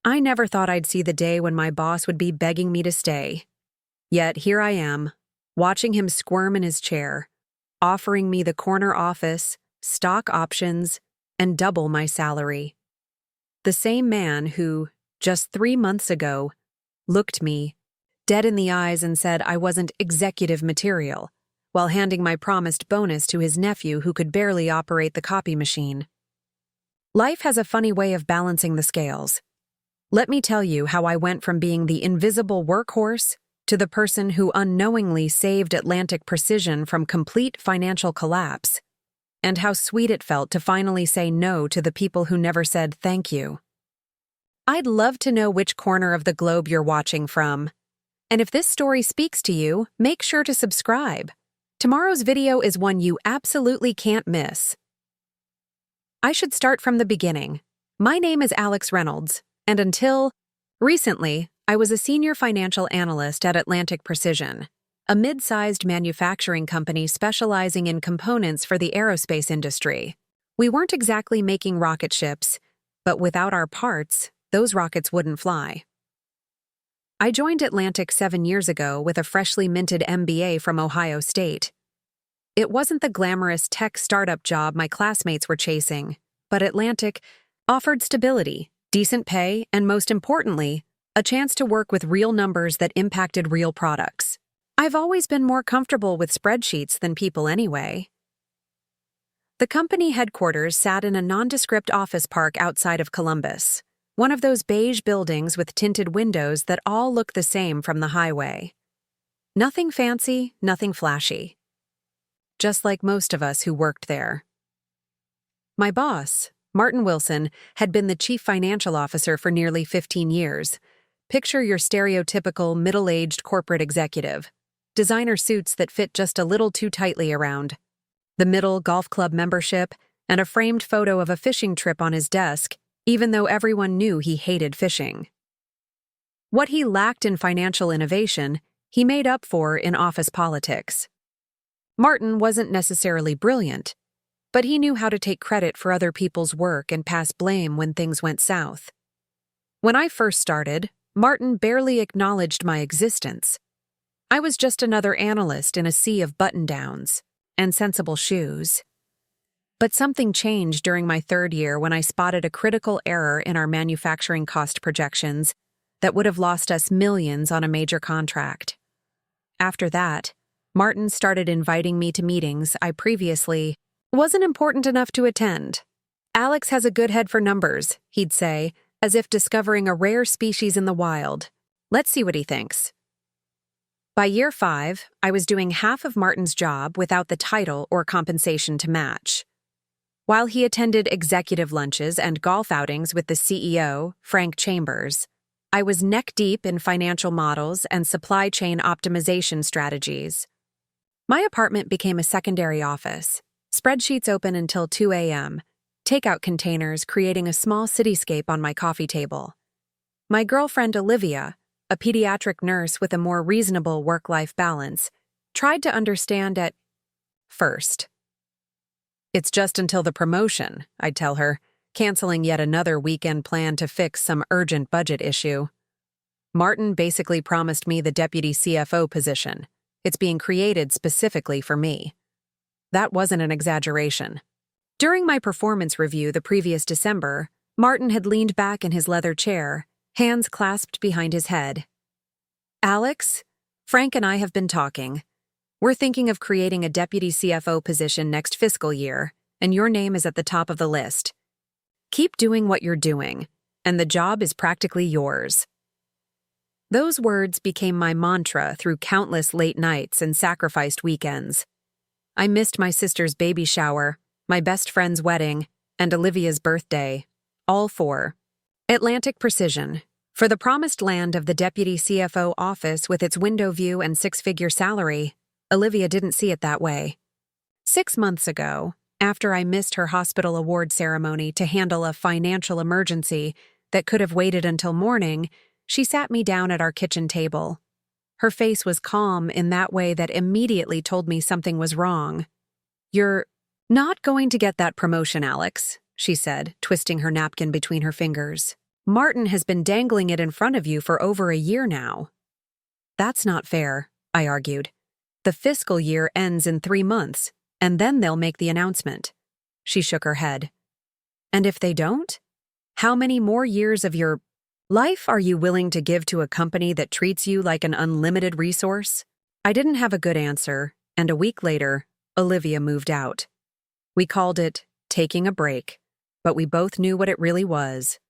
I never thought I'd see the day when my boss would be begging me to stay. Yet here I am, watching him squirm in his chair, offering me the corner office, stock options, and double my salary. The same man who, just 3 months ago, looked me dead in the eyes and said I wasn't executive material, while handing my promised bonus to his nephew who could barely operate the copy machine. Life has a funny way of balancing the scales. Let me tell you how I went from being the invisible workhorse to the person who unknowingly saved Atlantic Precision from complete financial collapse, and how sweet it felt to finally say no to the people who never said thank you. I'd love to know which corner of the globe you're watching from. And if this story speaks to you, make sure to subscribe. Tomorrow's video is one you absolutely can't miss. I should start from the beginning. My name is Alex Reynolds, and until recently, I was a senior financial analyst at Atlantic Precision, a mid-sized manufacturing company specializing in components for the aerospace industry. We weren't exactly making rocket ships, but without our parts, those rockets wouldn't fly. I joined Atlantic 7 years ago with a freshly minted MBA from Ohio State. It wasn't the glamorous tech startup job my classmates were chasing, but Atlantic offered stability, decent pay, and most importantly, a chance to work with real numbers that impacted real products. I've always been more comfortable with spreadsheets than people anyway. The company headquarters sat in a nondescript office park outside of Columbus, one of those beige buildings with tinted windows that all look the same from the highway. Nothing fancy, nothing flashy. Just like most of us who worked there. My boss, Martin Wilson, had been the chief financial officer for nearly 15 years. Picture your stereotypical middle-aged corporate executive. Designer suits that fit just a little too tightly around. The middle golf club membership, and a framed photo of a fishing trip on his desk, even though everyone knew he hated fishing. What he lacked in financial innovation, he made up for in office politics. Martin wasn't necessarily brilliant, but he knew how to take credit for other people's work and pass blame when things went south. When I first started, Martin barely acknowledged my existence. I was just another analyst in a sea of button-downs and sensible shoes. But something changed during my 3rd year when I spotted a critical error in our manufacturing cost projections that would have lost us millions on a major contract. After that, Martin started inviting me to meetings I previously wasn't important enough to attend. Alex has a good head for numbers, he'd say, as if discovering a rare species in the wild. Let's see what he thinks. By year 5, I was doing half of Martin's job without the title or compensation to match. While he attended executive lunches and golf outings with the CEO, Frank Chambers, I was neck-deep in financial models and supply chain optimization strategies. My apartment became a secondary office. Spreadsheets open until 2 a.m., takeout containers creating a small cityscape on my coffee table. My girlfriend Olivia, a pediatric nurse with a more reasonable work-life balance, tried to understand at first. It's just until the promotion, I'd tell her, canceling yet another weekend plan to fix some urgent budget issue. Martin basically promised me the deputy CFO position. It's being created specifically for me. That wasn't an exaggeration. During my performance review the previous December, Martin had leaned back in his leather chair, hands clasped behind his head. Alex, Frank and I have been talking. We're thinking of creating a deputy CFO position next fiscal year, and your name is at the top of the list. Keep doing what you're doing, and the job is practically yours. Those words became my mantra through countless late nights and sacrificed weekends. I missed my sister's baby shower, my best friend's wedding, and Olivia's birthday, all for Atlantic Precision. For the promised land of the deputy CFO office with its window view and 6-figure salary, Olivia didn't see it that way. 6 months ago, after I missed her hospital award ceremony to handle a financial emergency that could have waited until morning, she sat me down at our kitchen table. Her face was calm in that way that immediately told me something was wrong. "You're not going to get that promotion, Alex," she said, twisting her napkin between her fingers. Martin has been dangling it in front of you for over a year now. That's not fair, I argued. The fiscal year ends in 3 months, and then they'll make the announcement. She shook her head. And if they don't? How many more years of your life are you willing to give to a company that treats you like an unlimited resource? I didn't have a good answer, and a week later, Olivia moved out. We called it taking a break, but we both knew what it really was.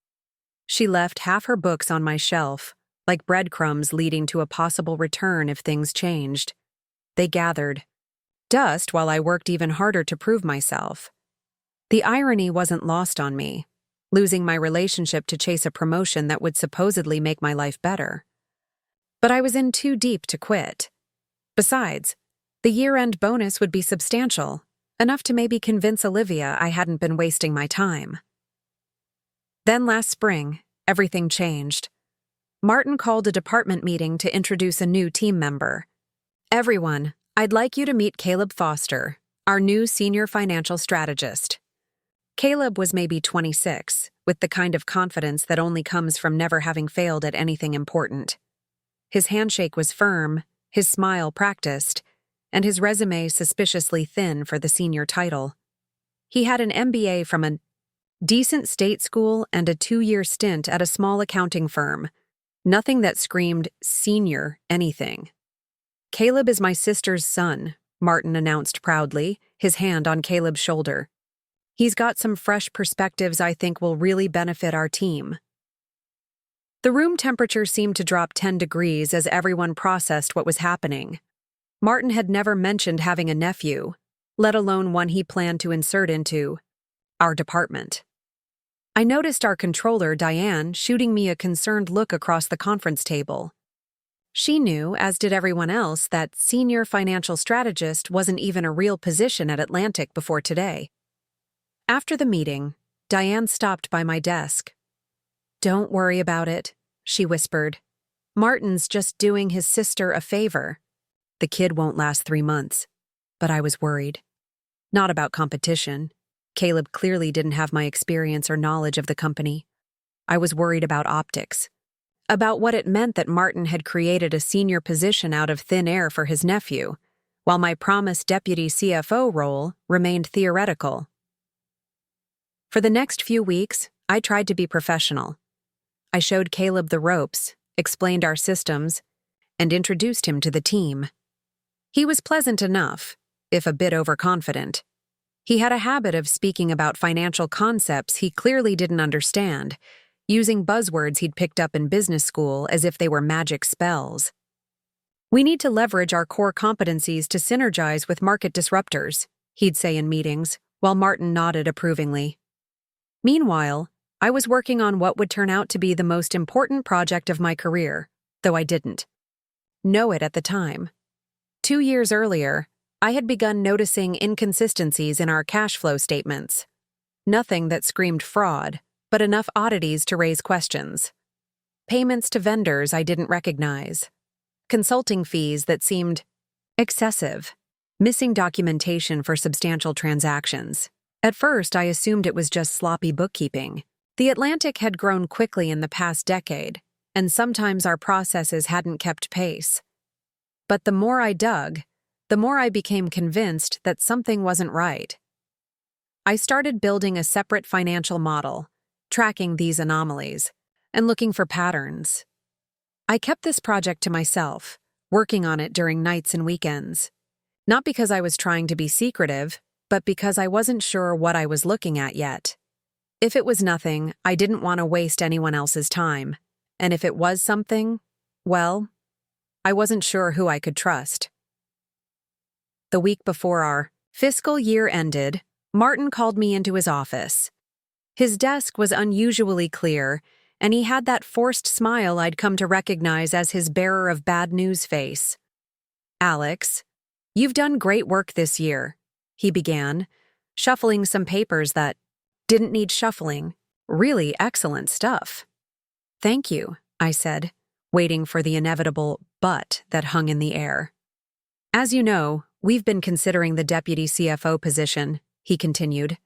She left half her books on my shelf, like breadcrumbs leading to a possible return if things changed. They gathered dust while I worked even harder to prove myself. The irony wasn't lost on me, losing my relationship to chase a promotion that would supposedly make my life better. But I was in too deep to quit. Besides, the year-end bonus would be substantial, enough to maybe convince Olivia I hadn't been wasting my time. Then last spring, everything changed. Martin called a department meeting to introduce a new team member. Everyone, I'd like you to meet Caleb Foster, our new senior financial strategist. Caleb was maybe 26, with the kind of confidence that only comes from never having failed at anything important. His handshake was firm, his smile practiced, and his resume suspiciously thin for the senior title. He had an MBA from a decent state school and a 2-year stint at a small accounting firm. Nothing that screamed senior anything. Caleb is my sister's son, Martin announced proudly, his hand on Caleb's shoulder. He's got some fresh perspectives I think will really benefit our team. The room temperature seemed to drop 10 degrees as everyone processed what was happening. Martin had never mentioned having a nephew, let alone one he planned to insert into our department. I noticed our controller, Diane, shooting me a concerned look across the conference table. She knew, as did everyone else, that senior financial strategist wasn't even a real position at Atlantic before today. After the meeting, Diane stopped by my desk. "Don't worry about it," she whispered. "Martin's just doing his sister a favor. The kid won't last 3 months." But I was worried. Not about competition. Caleb clearly didn't have my experience or knowledge of the company. I was worried about optics. About what it meant that Martin had created a senior position out of thin air for his nephew, while my promised deputy CFO role remained theoretical. For the next few weeks, I tried to be professional. I showed Caleb the ropes, explained our systems, and introduced him to the team. He was pleasant enough, if a bit overconfident. He had a habit of speaking about financial concepts he clearly didn't understand, using buzzwords he'd picked up in business school as if they were magic spells. "We need to leverage our core competencies to synergize with market disruptors," he'd say in meetings, while Martin nodded approvingly. Meanwhile, I was working on what would turn out to be the most important project of my career, though I didn't know it at the time. 2 years earlier, I had begun noticing inconsistencies in our cash flow statements. Nothing that screamed fraud, but enough oddities to raise questions. Payments to vendors I didn't recognize. Consulting fees that seemed excessive. Missing documentation for substantial transactions. At first, I assumed it was just sloppy bookkeeping. The Atlantic had grown quickly in the past decade, and sometimes our processes hadn't kept pace. But the more I dug, the more I became convinced that something wasn't right. I started building a separate financial model, tracking these anomalies, and looking for patterns. I kept this project to myself, working on it during nights and weekends. Not because I was trying to be secretive, but because I wasn't sure what I was looking at yet. If it was nothing, I didn't want to waste anyone else's time. And if it was something, well, I wasn't sure who I could trust. The week before our fiscal year ended, Martin called me into his office. His desk was unusually clear, and he had that forced smile I'd come to recognize as his bearer of bad news face. "Alex, you've done great work this year," he began, shuffling some papers that didn't need shuffling. "Really excellent stuff." "Thank you," I said, waiting for the inevitable but that hung in the air. "As you know, we've been considering the deputy CFO position," he continued.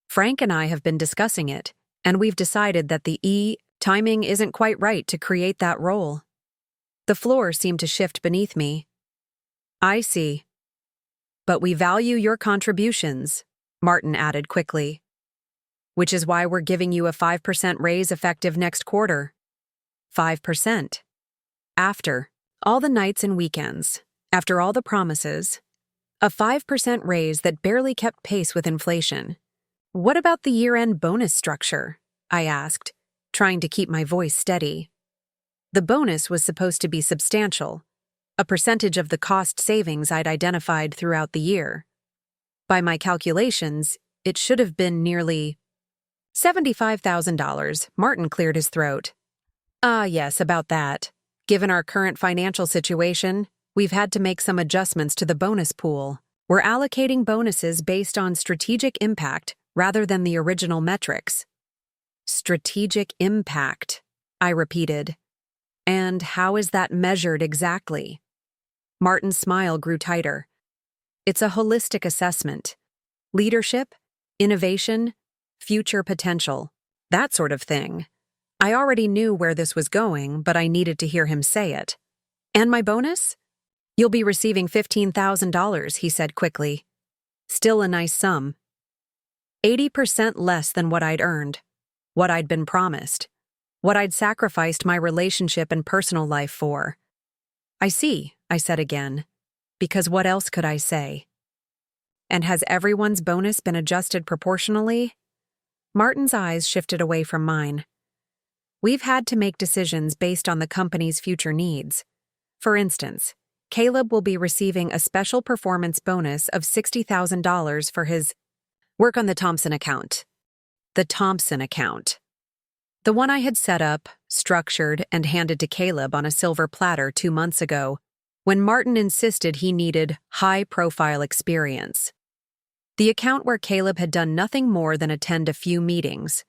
"Frank and I have been discussing it, and we've decided that the Timing isn't quite right to create that role. The floor seemed to shift beneath me. I see. But we value your contributions, Martin added quickly. Which is why we're giving you a 5% raise effective next quarter. 5%. After all the nights and weekends, after all the promises, a 5% raise that barely kept pace with inflation. What about the year-end bonus structure? I asked, trying to keep my voice steady. The bonus was supposed to be substantial, a percentage of the cost savings I'd identified throughout the year. By my calculations, it should have been nearly $75,000. Martin cleared his throat. Yes, about that. Given our current financial situation, we've had to make some adjustments to the bonus pool. We're allocating bonuses based on strategic impact rather than the original metrics. Strategic impact, I repeated. And how is that measured exactly? Martin's smile grew tighter. It's a holistic assessment. Leadership, innovation, future potential, that sort of thing. I already knew where this was going, but I needed to hear him say it. And my bonus? You'll be receiving $15,000, he said quickly. Still a nice sum. 80% less than what I'd earned, what I'd been promised, what I'd sacrificed my relationship and personal life for. I see, I said again, because what else could I say? And has everyone's bonus been adjusted proportionally? Martin's eyes shifted away from mine. We've had to make decisions based on the company's future needs. For instance, Caleb will be receiving a special performance bonus of $60,000 for his work on the Thompson account. The Thompson account. The one I had set up, structured, and handed to Caleb on a silver platter 2 months ago, when Martin insisted he needed high-profile experience. The account where Caleb had done nothing more than attend a few meetings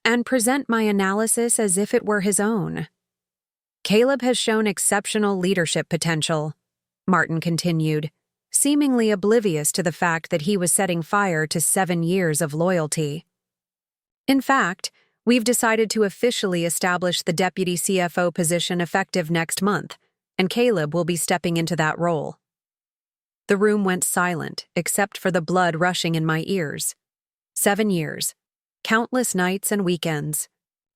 and present my analysis as if it were his own. Caleb has shown exceptional leadership potential, Martin continued, seemingly oblivious to the fact that he was setting fire to 7 years of loyalty. In fact, we've decided to officially establish the deputy CFO position effective next month, and Caleb will be stepping into that role. The room went silent, except for the blood rushing in my ears. 7 years. Countless nights and weekends.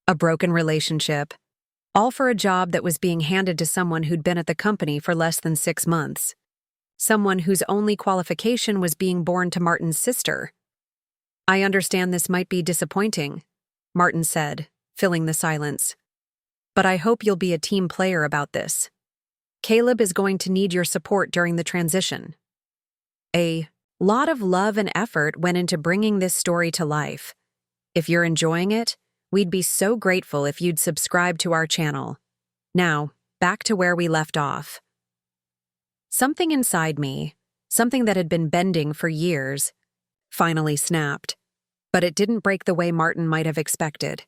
A broken relationship. All for a job that was being handed to someone who'd been at the company for less than 6 months. Someone whose only qualification was being born to Martin's sister. I understand this might be disappointing, Martin said, filling the silence. But I hope you'll be a team player about this. Caleb is going to need your support during the transition. A lot of love and effort went into bringing this story to life. If you're enjoying it, we'd be so grateful if you'd subscribe to our channel. Now, back to where we left off. Something inside me, something that had been bending for years, finally snapped. But it didn't break the way Martin might have expected.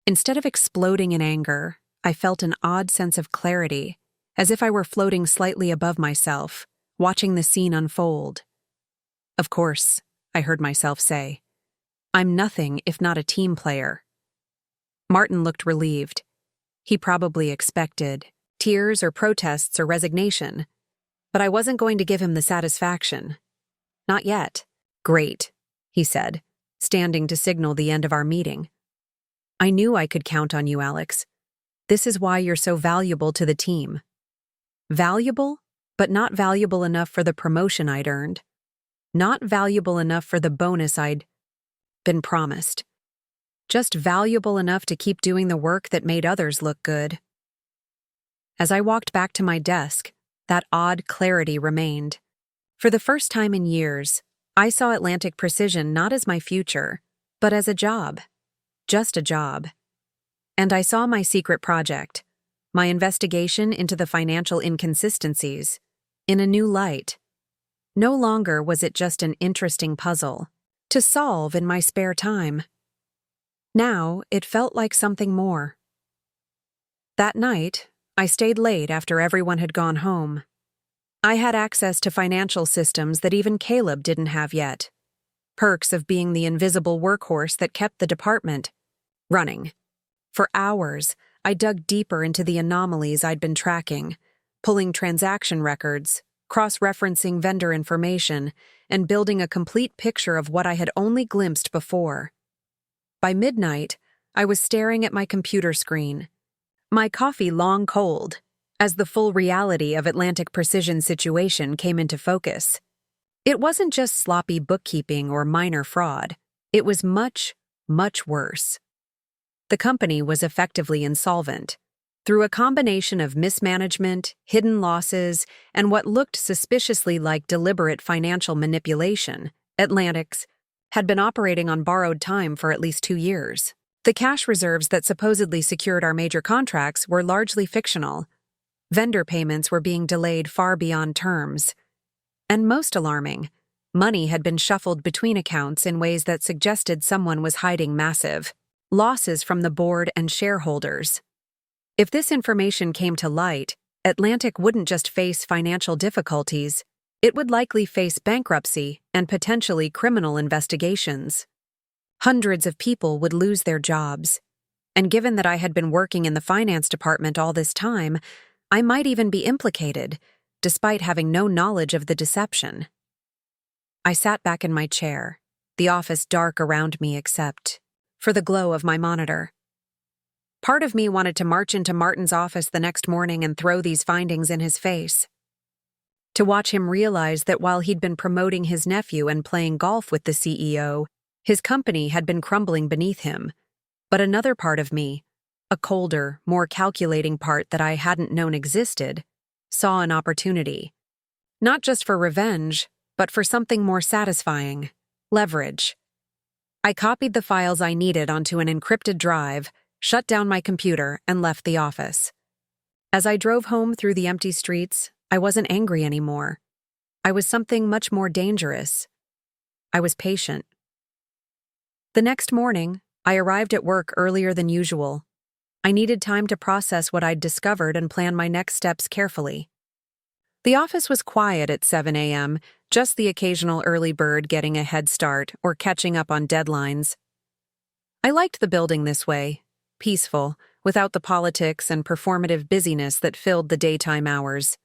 Instead of exploding in anger, I felt an odd sense of clarity, as if I were floating slightly above myself, watching the scene unfold. Of course, I heard myself say. I'm nothing if not a team player. Martin looked relieved. He probably expected tears or protests or resignation. But I wasn't going to give him the satisfaction. Not yet. Great, he said, standing to signal the end of our meeting. I knew I could count on you, Alex. This is why you're so valuable to the team. Valuable, but not valuable enough for the promotion I'd earned. Not valuable enough for the bonus I'd been promised. Just valuable enough to keep doing the work that made others look good. As I walked back to my desk, that odd clarity remained. For the first time in years, I saw Atlantic Precision not as my future, but as a job. Just a job. And I saw my secret project, my investigation into the financial inconsistencies, in a new light. No longer was it just an interesting puzzle to solve in my spare time. Now it felt like something more. That night, I stayed late after everyone had gone home. I had access to financial systems that even Caleb didn't have yet. Perks of being the invisible workhorse that kept the department running. For hours, I dug deeper into the anomalies I'd been tracking, pulling transaction records, cross-referencing vendor information, and building a complete picture of what I had only glimpsed before. By midnight, I was staring at my computer screen, my coffee long cold, as the full reality of Atlantic Precision's situation came into focus. It wasn't just sloppy bookkeeping or minor fraud. It was much, much worse. The company was effectively insolvent. Through a combination of mismanagement, hidden losses, and what looked suspiciously like deliberate financial manipulation, Atlantic's had been operating on borrowed time for at least 2 years. The cash reserves that supposedly secured our major contracts were largely fictional. Vendor payments were being delayed far beyond terms. And most alarming, money had been shuffled between accounts in ways that suggested someone was hiding massive losses from the board and shareholders. If this information came to light, Atlantic wouldn't just face financial difficulties, it would likely face bankruptcy and potentially criminal investigations. Hundreds of people would lose their jobs. And given that I had been working in the finance department all this time, I might even be implicated, despite having no knowledge of the deception. I sat back in my chair, the office dark around me except for the glow of my monitor. Part of me wanted to march into Martin's office the next morning and throw these findings in his face. To watch him realize that while he'd been promoting his nephew and playing golf with the CEO, his company had been crumbling beneath him. But another part of me, a colder, more calculating part that I hadn't known existed, saw an opportunity. Not just for revenge, but for something more satisfying: leverage. I copied the files I needed onto an encrypted drive, shut down my computer, and left the office. As I drove home through the empty streets, I wasn't angry anymore. I was something much more dangerous. I was patient. The next morning, I arrived at work earlier than usual. I needed time to process what I'd discovered and plan my next steps carefully. The office was quiet at 7 a.m., just the occasional early bird getting a head start or catching up on deadlines. I liked the building this way, peaceful, without the politics and performative busyness that filled the daytime hours.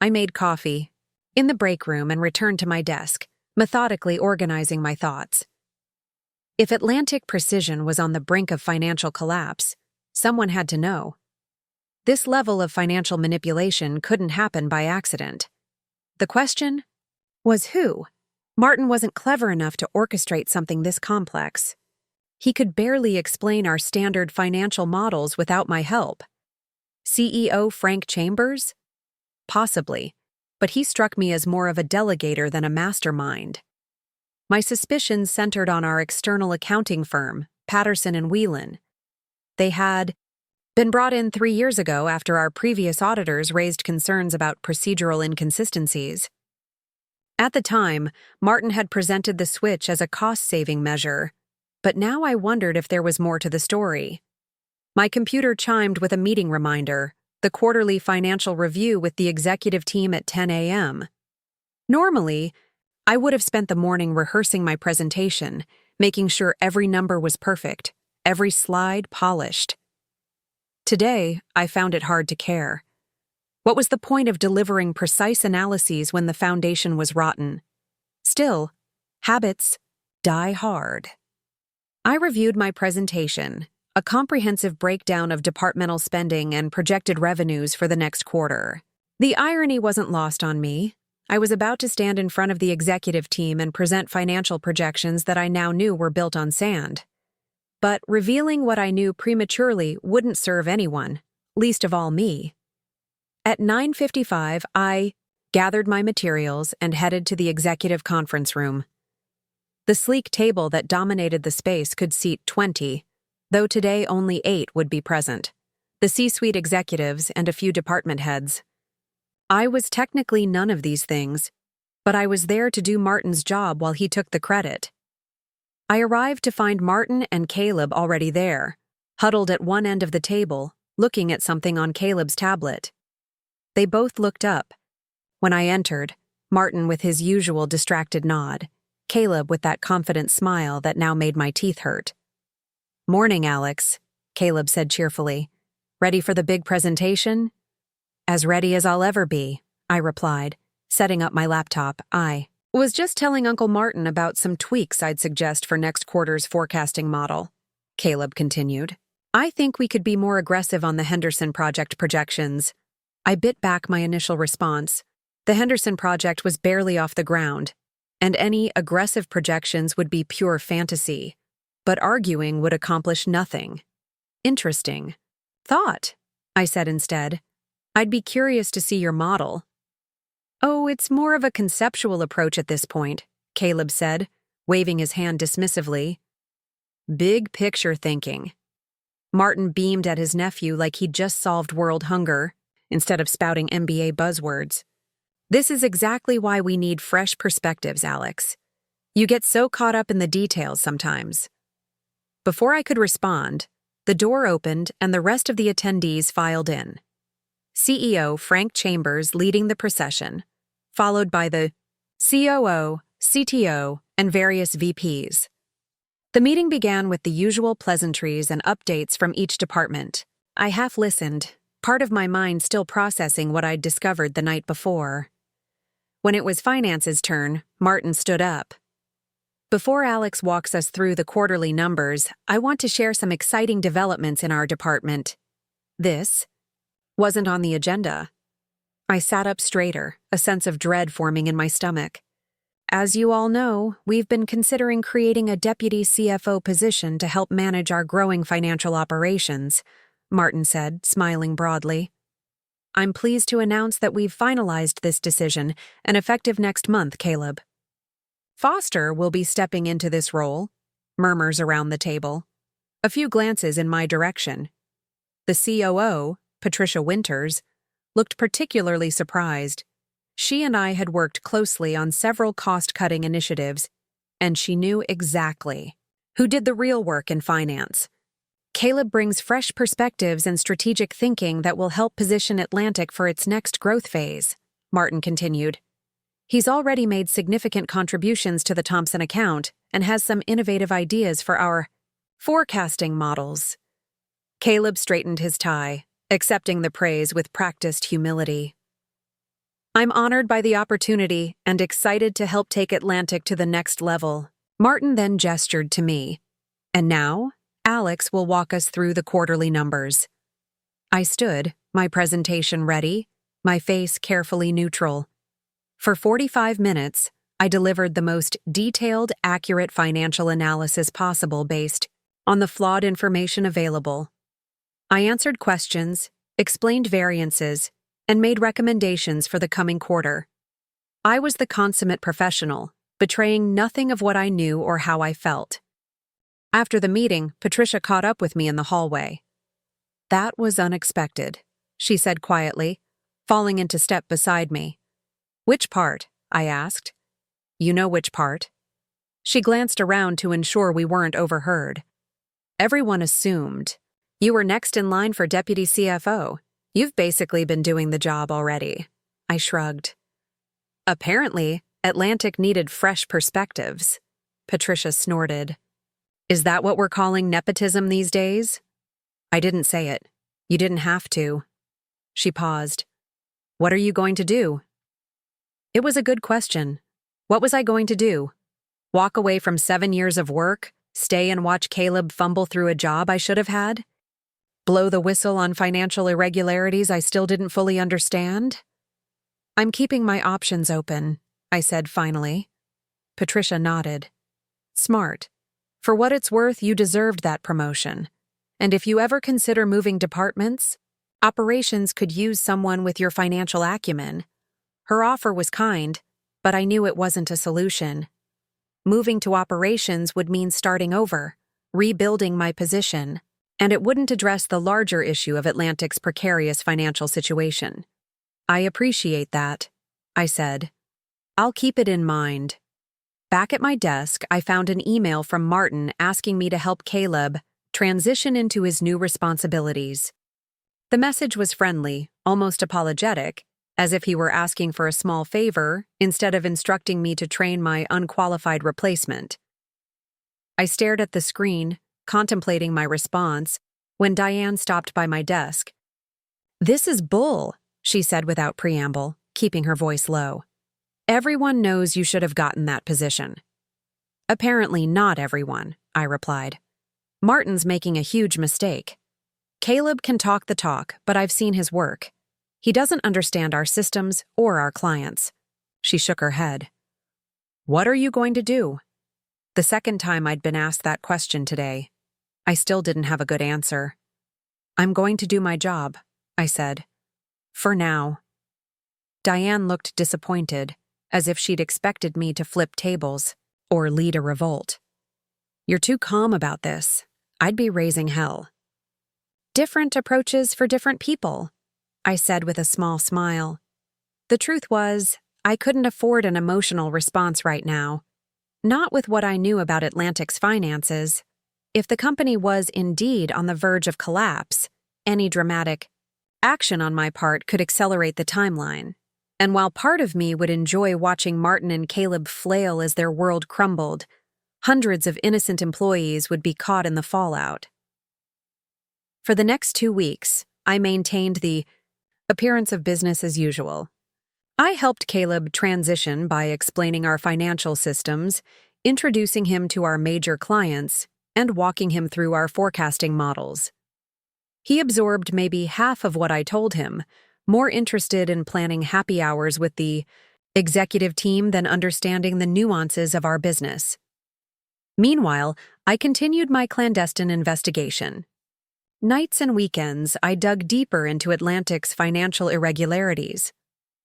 I made coffee in the break room and returned to my desk, methodically organizing my thoughts. If Atlantic Precision was on the brink of financial collapse, someone had to know. This level of financial manipulation couldn't happen by accident. The question was who? Martin wasn't clever enough to orchestrate something this complex. He could barely explain our standard financial models without my help. CEO Frank Chambers? Possibly, but he struck me as more of a delegator than a mastermind. My suspicions centered on our external accounting firm, Patterson and Whelan. They had been brought in 3 years ago after our previous auditors raised concerns about procedural inconsistencies. At the time, Martin had presented the switch as a cost-saving measure, but now I wondered if there was more to the story. My computer chimed with a meeting reminder, the quarterly financial review with the executive team at 10 a.m. Normally, I would have spent the morning rehearsing my presentation, making sure every number was perfect, every slide polished. Today, I found it hard to care. What was the point of delivering precise analyses when the foundation was rotten? Still, habits die hard. I reviewed my presentation, a comprehensive breakdown of departmental spending and projected revenues for the next quarter. The irony wasn't lost on me. I was about to stand in front of the executive team and present financial projections that I now knew were built on sand. But revealing what I knew prematurely wouldn't serve anyone, least of all me. At 9:55, I gathered my materials and headed to the executive conference room. The sleek table that dominated the space could seat 20, though today only 8 would be present: the C-suite executives and a few department heads. I was technically none of these things, but I was there to do Martin's job while he took the credit. I arrived to find Martin and Caleb already there, huddled at one end of the table, looking at something on Caleb's tablet. They both looked up. When I entered, Martin with his usual distracted nod, Caleb with that confident smile that now made my teeth hurt. "Morning, Alex," Caleb said cheerfully. Ready for the big presentation? As ready as I'll ever be, I replied, setting up my laptop. I was just telling Uncle Martin about some tweaks I'd suggest for next quarter's forecasting model, Caleb continued. I think we could be more aggressive on the Henderson project projections. I bit back my initial response. The Henderson project was barely off the ground, and any aggressive projections would be pure fantasy. But arguing would accomplish nothing. Interesting. Thought, I said instead. I'd be curious to see your model. Oh, it's more of a conceptual approach at this point, Caleb said, waving his hand dismissively. Big picture thinking. Martin beamed at his nephew like he'd just solved world hunger, instead of spouting MBA buzzwords. This is exactly why we need fresh perspectives, Alex. You get so caught up in the details sometimes. Before I could respond, the door opened and the rest of the attendees filed in. CEO Frank Chambers leading the procession, followed by the COO, CTO, and various VPs. The meeting began with the usual pleasantries and updates from each department. I half listened, part of my mind still processing what I'd discovered the night before. When it was finance's turn, Martin stood up. Before Alex walks us through the quarterly numbers, I want to share some exciting developments in our department. This wasn't on the agenda. I sat up straighter, a sense of dread forming in my stomach. As you all know, we've been considering creating a deputy CFO position to help manage our growing financial operations, Martin said, smiling broadly. I'm pleased to announce that we've finalized this decision, and effective next month, Caleb. Foster will be stepping into this role, murmurs around the table. A few glances in my direction. The COO, Patricia Winters, looked particularly surprised. She and I had worked closely on several cost-cutting initiatives, and she knew exactly who did the real work in finance. Caleb brings fresh perspectives and strategic thinking that will help position Atlantic for its next growth phase, Martin continued. He's already made significant contributions to the Thompson account and has some innovative ideas for our forecasting models. Caleb straightened his tie, accepting the praise with practiced humility. I'm honored by the opportunity and excited to help take Atlantic to the next level. Martin then gestured to me. And now, Alex will walk us through the quarterly numbers. I stood, my presentation ready, my face carefully neutral. For 45 minutes, I delivered the most detailed, accurate financial analysis possible based on the flawed information available. I answered questions, explained variances, and made recommendations for the coming quarter. I was the consummate professional, betraying nothing of what I knew or how I felt. After the meeting, Patricia caught up with me in the hallway. That was unexpected, she said quietly, falling into step beside me. Which part? I asked. You know which part. She glanced around to ensure we weren't overheard. Everyone assumed. You were next in line for deputy CFO. You've basically been doing the job already. I shrugged. Apparently, Atlantic needed fresh perspectives. Patricia snorted. Is that what we're calling nepotism these days? I didn't say it. You didn't have to. She paused. What are you going to do? It was a good question. What was I going to do? Walk away from 7 years of work, stay and watch Caleb fumble through a job I should have had? Blow the whistle on financial irregularities I still didn't fully understand? I'm keeping my options open, I said finally. Patricia nodded. Smart. For what it's worth, you deserved that promotion. And if you ever consider moving departments, operations could use someone with your financial acumen. Her offer was kind, but I knew it wasn't a solution. Moving to operations would mean starting over, rebuilding my position, and it wouldn't address the larger issue of Atlantic's precarious financial situation. I appreciate that, I said. I'll keep it in mind. Back at my desk, I found an email from Martin asking me to help Caleb transition into his new responsibilities. The message was friendly, almost apologetic, as if he were asking for a small favor instead of instructing me to train my unqualified replacement. I stared at the screen, contemplating my response, when Diane stopped by my desk. "This is bull," she said without preamble, keeping her voice low. "Everyone knows you should have gotten that position." "Apparently not everyone," I replied. "Martin's making a huge mistake. Caleb can talk the talk, but I've seen his work. He doesn't understand our systems or our clients." She shook her head. "What are you going to do?" The second time I'd been asked that question today. I still didn't have a good answer. "I'm going to do my job," I said. "For now." Diane looked disappointed, as if she'd expected me to flip tables or lead a revolt. "You're too calm about this. I'd be raising hell." "Different approaches for different people," I said with a small smile. The truth was, I couldn't afford an emotional response right now. Not with what I knew about Atlantic's finances. If the company was indeed on the verge of collapse, any dramatic action on my part could accelerate the timeline. And while part of me would enjoy watching Martin and Caleb flail as their world crumbled, hundreds of innocent employees would be caught in the fallout. For the next 2 weeks, I maintained the appearance of business as usual. I helped Caleb transition by explaining our financial systems, introducing him to our major clients, and walking him through our forecasting models. He absorbed maybe half of what I told him, more interested in planning happy hours with the executive team than understanding the nuances of our business. Meanwhile, I continued my clandestine investigation. Nights and weekends, I dug deeper into Atlantic's financial irregularities.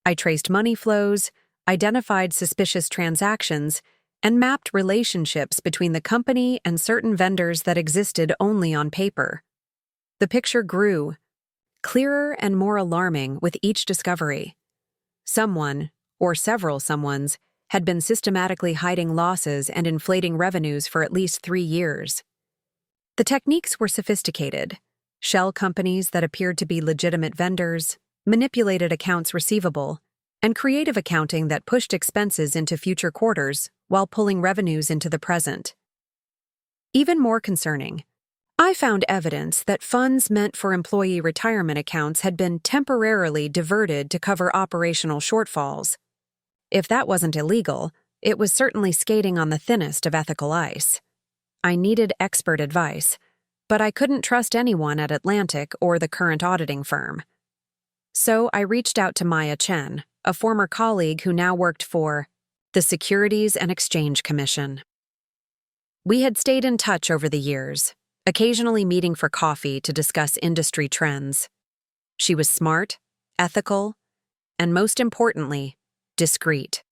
I traced money flows, identified suspicious transactions, and mapped relationships between the company and certain vendors that existed only on paper. The picture grew, clearer and more alarming with each discovery. Someone, or several someones, had been systematically hiding losses and inflating revenues for at least 3 years. The techniques were sophisticated. Shell companies that appeared to be legitimate vendors, manipulated accounts receivable, and creative accounting that pushed expenses into future quarters while pulling revenues into the present. Even more concerning, I found evidence that funds meant for employee retirement accounts had been temporarily diverted to cover operational shortfalls. If that wasn't illegal, it was certainly skating on the thinnest of ethical ice. I needed expert advice, but I couldn't trust anyone at Atlantic or the current auditing firm. So I reached out to Maya Chen, a former colleague who now worked for the Securities and Exchange Commission. We had stayed in touch over the years, occasionally meeting for coffee to discuss industry trends. She was smart, ethical, and most importantly, discreet.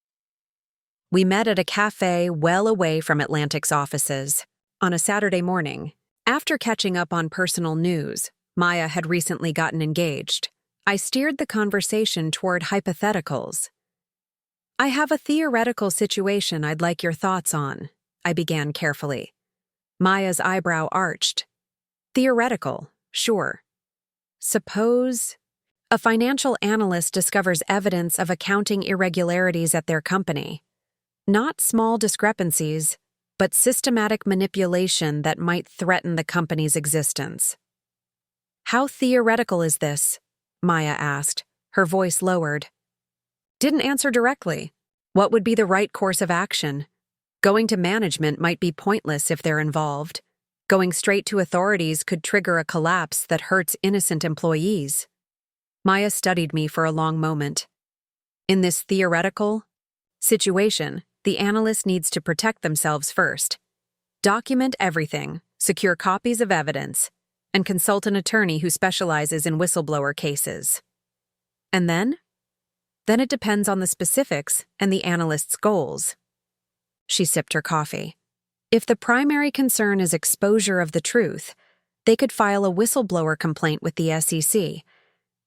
We met at a cafe well away from Atlantic's offices on a Saturday morning. After catching up on personal news, Maya had recently gotten engaged. I steered the conversation toward hypotheticals. "I have a theoretical situation I'd like your thoughts on," I began carefully. Maya's eyebrow arched. "Theoretical, sure. Suppose a financial analyst discovers evidence of accounting irregularities at their company. Not small discrepancies, but systematic manipulation that might threaten the company's existence." "How theoretical is this?" Maya asked, her voice lowered. "Didn't answer directly. What would be the right course of action? Going to management might be pointless if they're involved. Going straight to authorities could trigger a collapse that hurts innocent employees." Maya studied me for a long moment. "In this theoretical situation, the analyst needs to protect themselves first. Document everything, secure copies of evidence, and consult an attorney who specializes in whistleblower cases. And then? Then it depends on the specifics and the analyst's goals." She sipped her coffee. "If the primary concern is exposure of the truth, they could file a whistleblower complaint with the SEC.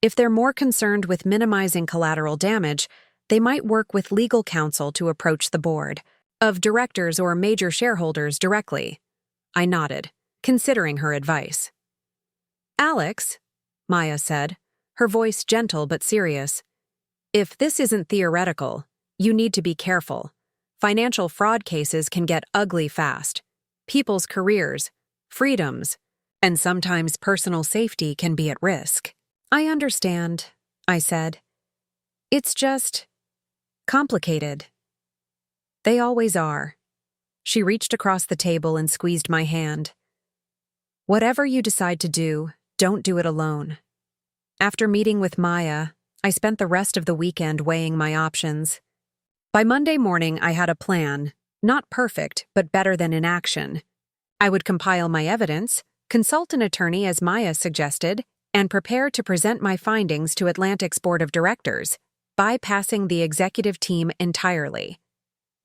If they're more concerned with minimizing collateral damage, they might work with legal counsel to approach the board of directors or major shareholders directly." I nodded, considering her advice. "Alex," Maya said, her voice gentle but serious, "if this isn't theoretical, you need to be careful. Financial fraud cases can get ugly fast. People's careers, freedoms, and sometimes personal safety can be at risk. I understand, I said. It's just complicated. They always are. She reached across the table and squeezed my hand. Whatever you decide to do, don't do it alone. After meeting with Maya, I spent the rest of the weekend weighing my options. By Monday morning, I had a plan, not perfect, but better than inaction. I would compile my evidence, consult an attorney as Maya suggested, and prepare to present my findings to Atlantic's board of directors, bypassing the executive team entirely.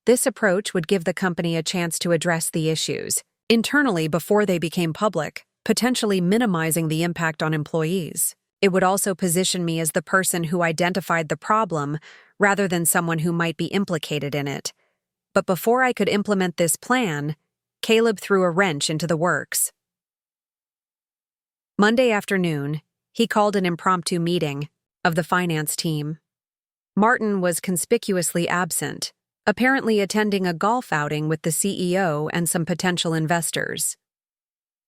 This approach would give the company a chance to address the issues internally before they became public, potentially minimizing the impact on employees. It would also position me as the person who identified the problem rather than someone who might be implicated in it. But before I could implement this plan, Caleb threw a wrench into the works. Monday afternoon, he called an impromptu meeting of the finance team. Martin was conspicuously absent, apparently attending a golf outing with the CEO and some potential investors.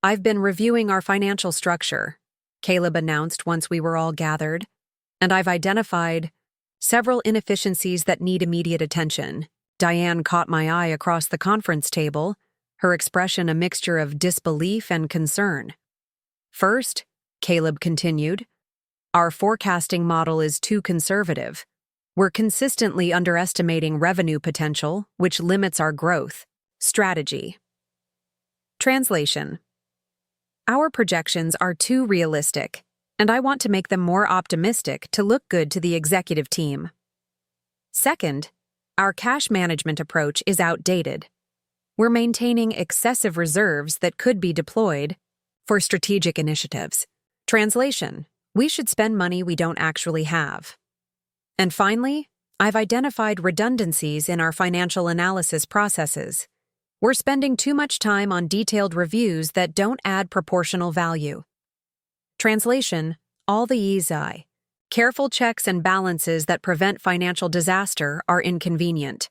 I've been reviewing our financial structure, Caleb announced once we were all gathered, and I've identified several inefficiencies that need immediate attention. Diane caught my eye across the conference table, her expression a mixture of disbelief and concern. First, Caleb continued, our forecasting model is too conservative. We're consistently underestimating revenue potential, which limits our growth. Strategy. Translation. Our projections are too realistic, and I want to make them more optimistic to look good to the executive team. Second, our cash management approach is outdated. We're maintaining excessive reserves that could be deployed for strategic initiatives. Translation. We should spend money we don't actually have. And finally, I've identified redundancies in our financial analysis processes. We're spending too much time on detailed reviews that don't add proportional value. Translation, all the easy. Careful checks and balances that prevent financial disaster are inconvenient.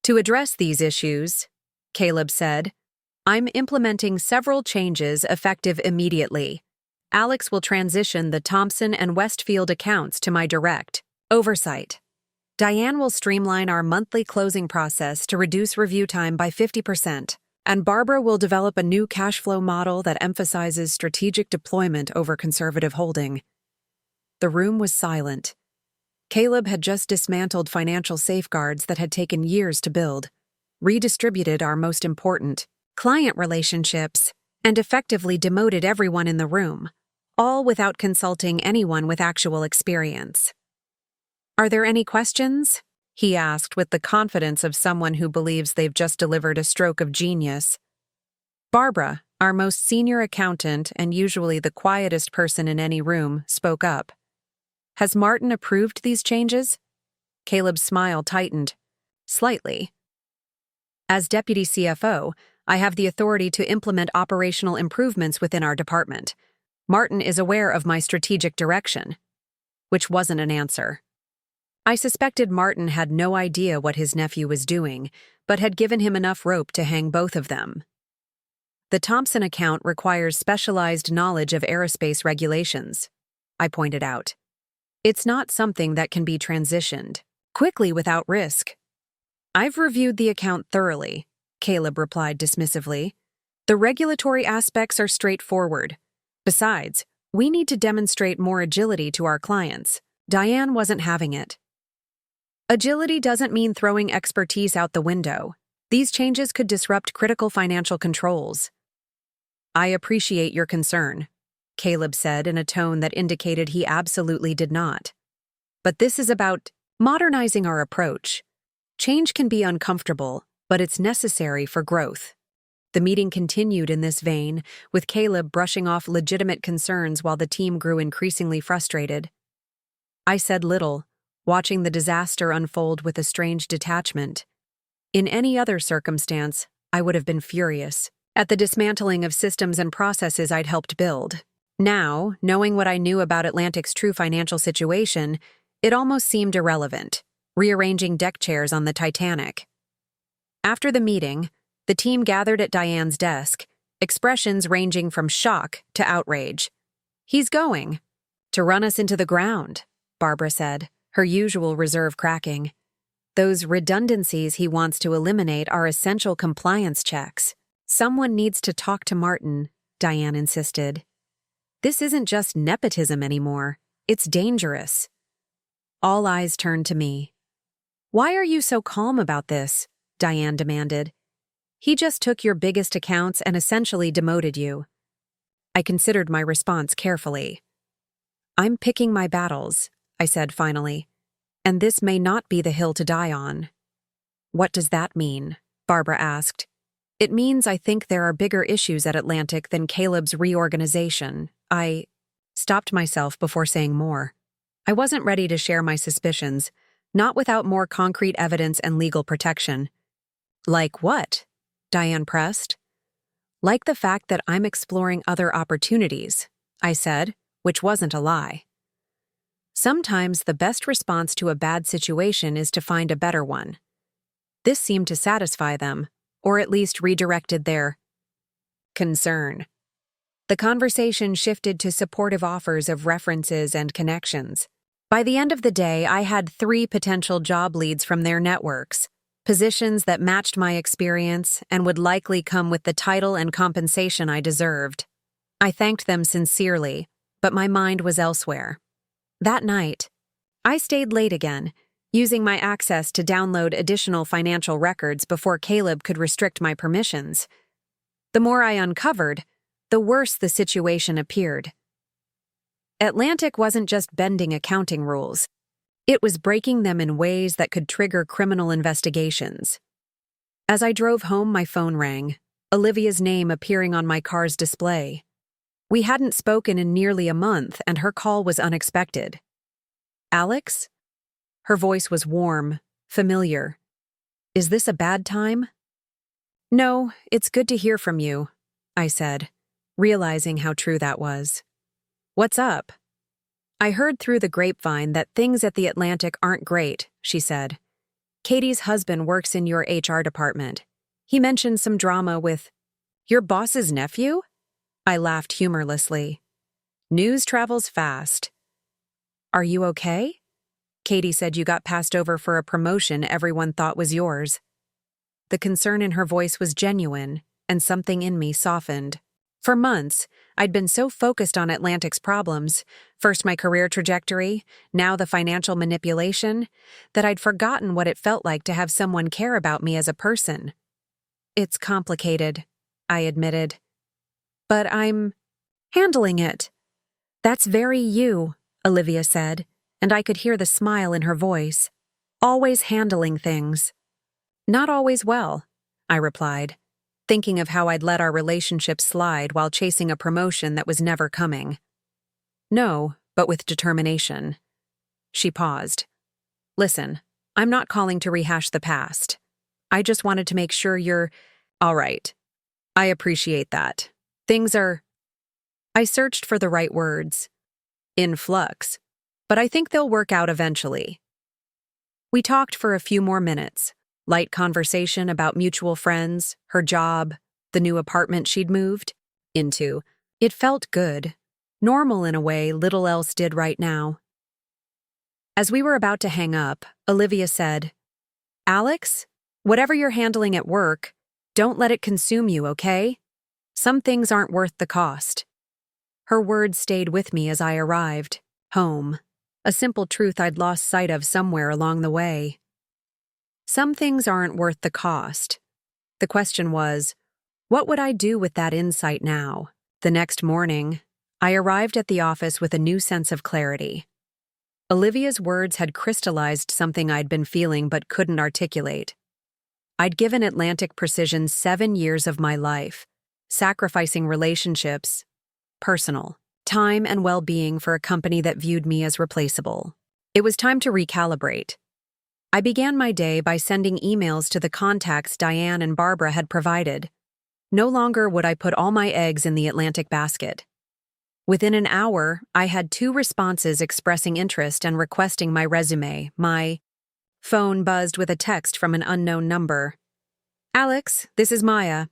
To address these issues, Caleb said, I'm implementing several changes effective immediately. Alex will transition the Thompson and Westfield accounts to my direct oversight. Diane will streamline our monthly closing process to reduce review time by 50%, and Barbara will develop a new cash flow model that emphasizes strategic deployment over conservative holding. The room was silent. Caleb had just dismantled financial safeguards that had taken years to build, redistributed our most important client relationships, and effectively demoted everyone in the room, all without consulting anyone with actual experience. Are there any questions? He asked with the confidence of someone who believes they've just delivered a stroke of genius. Barbara, our most senior accountant and usually the quietest person in any room, spoke up. Has Martin approved these changes? Caleb's smile tightened. Slightly. As deputy CFO, I have the authority to implement operational improvements within our department. Martin is aware of my strategic direction. Which wasn't an answer. I suspected Martin had no idea what his nephew was doing, but had given him enough rope to hang both of them. The Thompson account requires specialized knowledge of aerospace regulations, I pointed out. It's not something that can be transitioned quickly without risk. I've reviewed the account thoroughly, Caleb replied dismissively. The regulatory aspects are straightforward. Besides, we need to demonstrate more agility to our clients. Diane wasn't having it. Agility doesn't mean throwing expertise out the window. These changes could disrupt critical financial controls. I appreciate your concern, Caleb said in a tone that indicated he absolutely did not. But this is about modernizing our approach. Change can be uncomfortable, but it's necessary for growth. The meeting continued in this vein, with Caleb brushing off legitimate concerns while the team grew increasingly frustrated. I said little, watching the disaster unfold with a strange detachment. In any other circumstance, I would have been furious at the dismantling of systems and processes I'd helped build. Now, knowing what I knew about Atlantic's true financial situation, it almost seemed irrelevant, rearranging deck chairs on the Titanic. After the meeting, the team gathered at Diane's desk, expressions ranging from shock to outrage. "He's going to run us into the ground," Barbara said, her usual reserve cracking. "Those redundancies he wants to eliminate are essential compliance checks." "Someone needs to talk to Martin," Diane insisted. "This isn't just nepotism anymore. It's dangerous." All eyes turned to me. "Why are you so calm about this?" Diane demanded. "He just took your biggest accounts and essentially demoted you." I considered my response carefully. "I'm picking my battles," I said finally, "and this may not be the hill to die on." "What does that mean?" Barbara asked. "It means I think there are bigger issues at Atlantic than Caleb's reorganization." I stopped myself before saying more. I wasn't ready to share my suspicions, not without more concrete evidence and legal protection. "Like what?" Diane pressed. "Like the fact that I'm exploring other opportunities," I said, which wasn't a lie. Sometimes the best response to a bad situation is to find a better one. This seemed to satisfy them, or at least redirected their concern. The conversation shifted to supportive offers of references and connections. By the end of the day, I had 3 potential job leads from their networks, positions that matched my experience and would likely come with the title and compensation I deserved. I thanked them sincerely, but my mind was elsewhere. That night, I stayed late again, using my access to download additional financial records before Caleb could restrict my permissions. The more I uncovered, the worse the situation appeared. Atlantic wasn't just bending accounting rules. It was breaking them in ways that could trigger criminal investigations. As I drove home, my phone rang, Olivia's name appearing on my car's display. We hadn't spoken in nearly a month, and her call was unexpected. "Alex?" Her voice was warm, familiar. "Is this a bad time?" "No, it's good to hear from you," I said, realizing how true that was. "What's up?" "I heard through the grapevine that things at the Atlantic aren't great," she said. "Katie's husband works in your HR department. He mentioned some drama with your boss's nephew?" I laughed humorlessly. "News travels fast." "Are you okay?" "Katie said you got passed over for a promotion everyone thought was yours." The concern in her voice was genuine, and something in me softened. For months, I'd been so focused on Atlantic's problems, first my career trajectory, now the financial manipulation, that I'd forgotten what it felt like to have someone care about me as a person. "It's complicated," I admitted. "But I'm handling it." "That's very you," Olivia said, and I could hear the smile in her voice. "Always handling things." "Not always well," I replied, thinking of how I'd let our relationship slide while chasing a promotion that was never coming. "No, but with determination." She paused. "Listen, I'm not calling to rehash the past. I just wanted to make sure you're all right. I appreciate that. Things are—" I searched for the right words. "In flux. But I think they'll work out eventually." We talked for a few more minutes. Light conversation about mutual friends, her job, the new apartment she'd moved into. It felt good. Normal in a way little else did right now. As we were about to hang up, Olivia said, "Alex, whatever you're handling at work, don't let it consume you, okay? Some things aren't worth the cost." Her words stayed with me as I arrived, home, a simple truth I'd lost sight of somewhere along the way. Some things aren't worth the cost. The question was, what would I do with that insight now? The next morning, I arrived at the office with a new sense of clarity. Olivia's words had crystallized something I'd been feeling but couldn't articulate. I'd given Atlantic Precision 7 years of my life, sacrificing relationships, personal, time and well-being for a company that viewed me as replaceable. It was time to recalibrate. I began my day by sending emails to the contacts Diane and Barbara had provided. No longer would I put all my eggs in the Atlantic basket. Within an hour, I had 2 responses expressing interest and requesting my resume. My phone buzzed with a text from an unknown number. "Alex, this is Maya.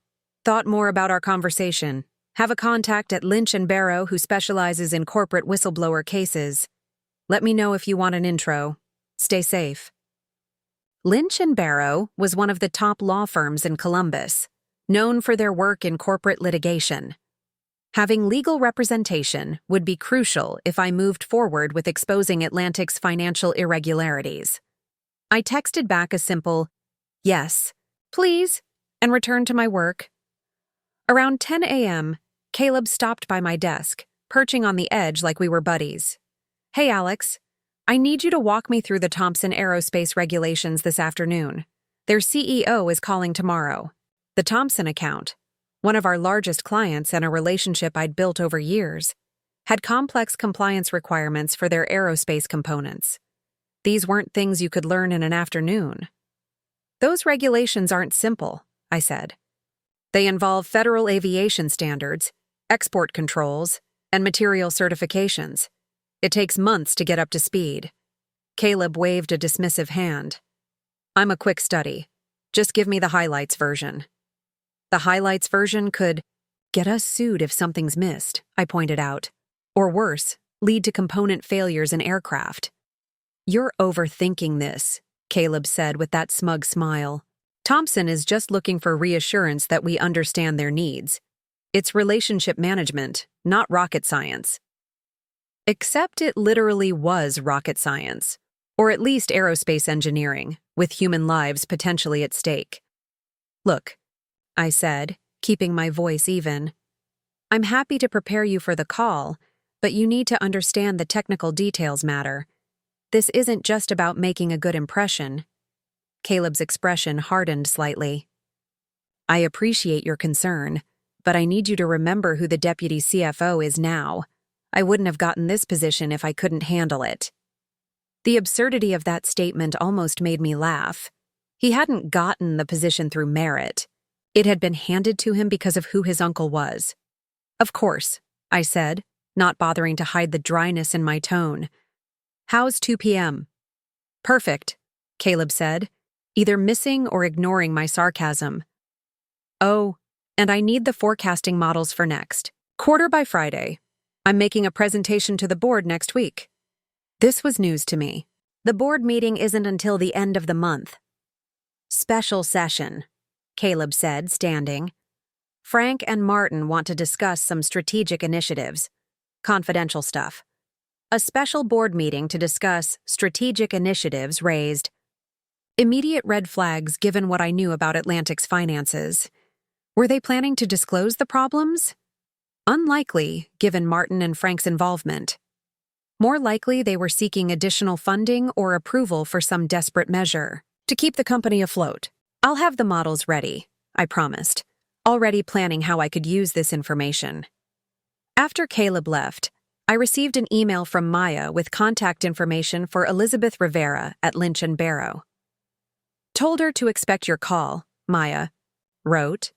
Thought more about our conversation. Have a contact at Lynch & Barrow who specializes in corporate whistleblower cases. Let me know if you want an intro. Stay safe. Lynch & Barrow was one of the top law firms in Columbus, known for their work in corporate litigation. Having legal representation would be crucial if I moved forward with exposing Atlantic's financial irregularities. I texted back a simple, "Yes, please," and returned to my work. Around 10 a.m., Caleb stopped by my desk, perching on the edge like we were buddies. "Hey, Alex, I need you to walk me through the Thompson Aerospace regulations this afternoon. Their CEO is calling tomorrow." The Thompson account, one of our largest clients and a relationship I'd built over years, had complex compliance requirements for their aerospace components. These weren't things you could learn in an afternoon. "Those regulations aren't simple," I said. "They involve federal aviation standards, export controls, and material certifications. It takes months to get up to speed." Caleb waved a dismissive hand. "I'm a quick study. Just give me the highlights version." "The highlights version could get us sued if something's missed," I pointed out. "Or worse, lead to component failures in aircraft." "You're overthinking this," Caleb said with that smug smile. "Thompson is just looking for reassurance that we understand their needs. It's relationship management, not rocket science." Except it literally was rocket science, or at least aerospace engineering, with human lives potentially at stake. "Look," I said, keeping my voice even, "I'm happy to prepare you for the call, but you need to understand the technical details matter. This isn't just about making a good impression." Caleb's expression hardened slightly. "I appreciate your concern, but I need you to remember who the deputy CFO is now. I wouldn't have gotten this position if I couldn't handle it." The absurdity of that statement almost made me laugh. He hadn't gotten the position through merit. It had been handed to him because of who his uncle was. "Of course," I said, not bothering to hide the dryness in my tone. "How's 2 p.m.? "Perfect," Caleb said, either missing or ignoring my sarcasm. "Oh, and I need the forecasting models for next quarter by Friday. I'm making a presentation to the board next week." This was news to me. "The board meeting isn't until the end of the month." "Special session," Caleb said, standing. "Frank and Martin want to discuss some strategic initiatives. Confidential stuff. A special board meeting to discuss strategic initiatives raised." Immediate red flags given what I knew about Atlantic's finances. Were they planning to disclose the problems? Unlikely, given Martin and Frank's involvement. More likely they were seeking additional funding or approval for some desperate measure to keep the company afloat. "I'll have the models ready," I promised, already planning how I could use this information. After Caleb left, I received an email from Maya with contact information for Elizabeth Rivera at Lynch & Barrow. "Told her to expect your call," Maya wrote.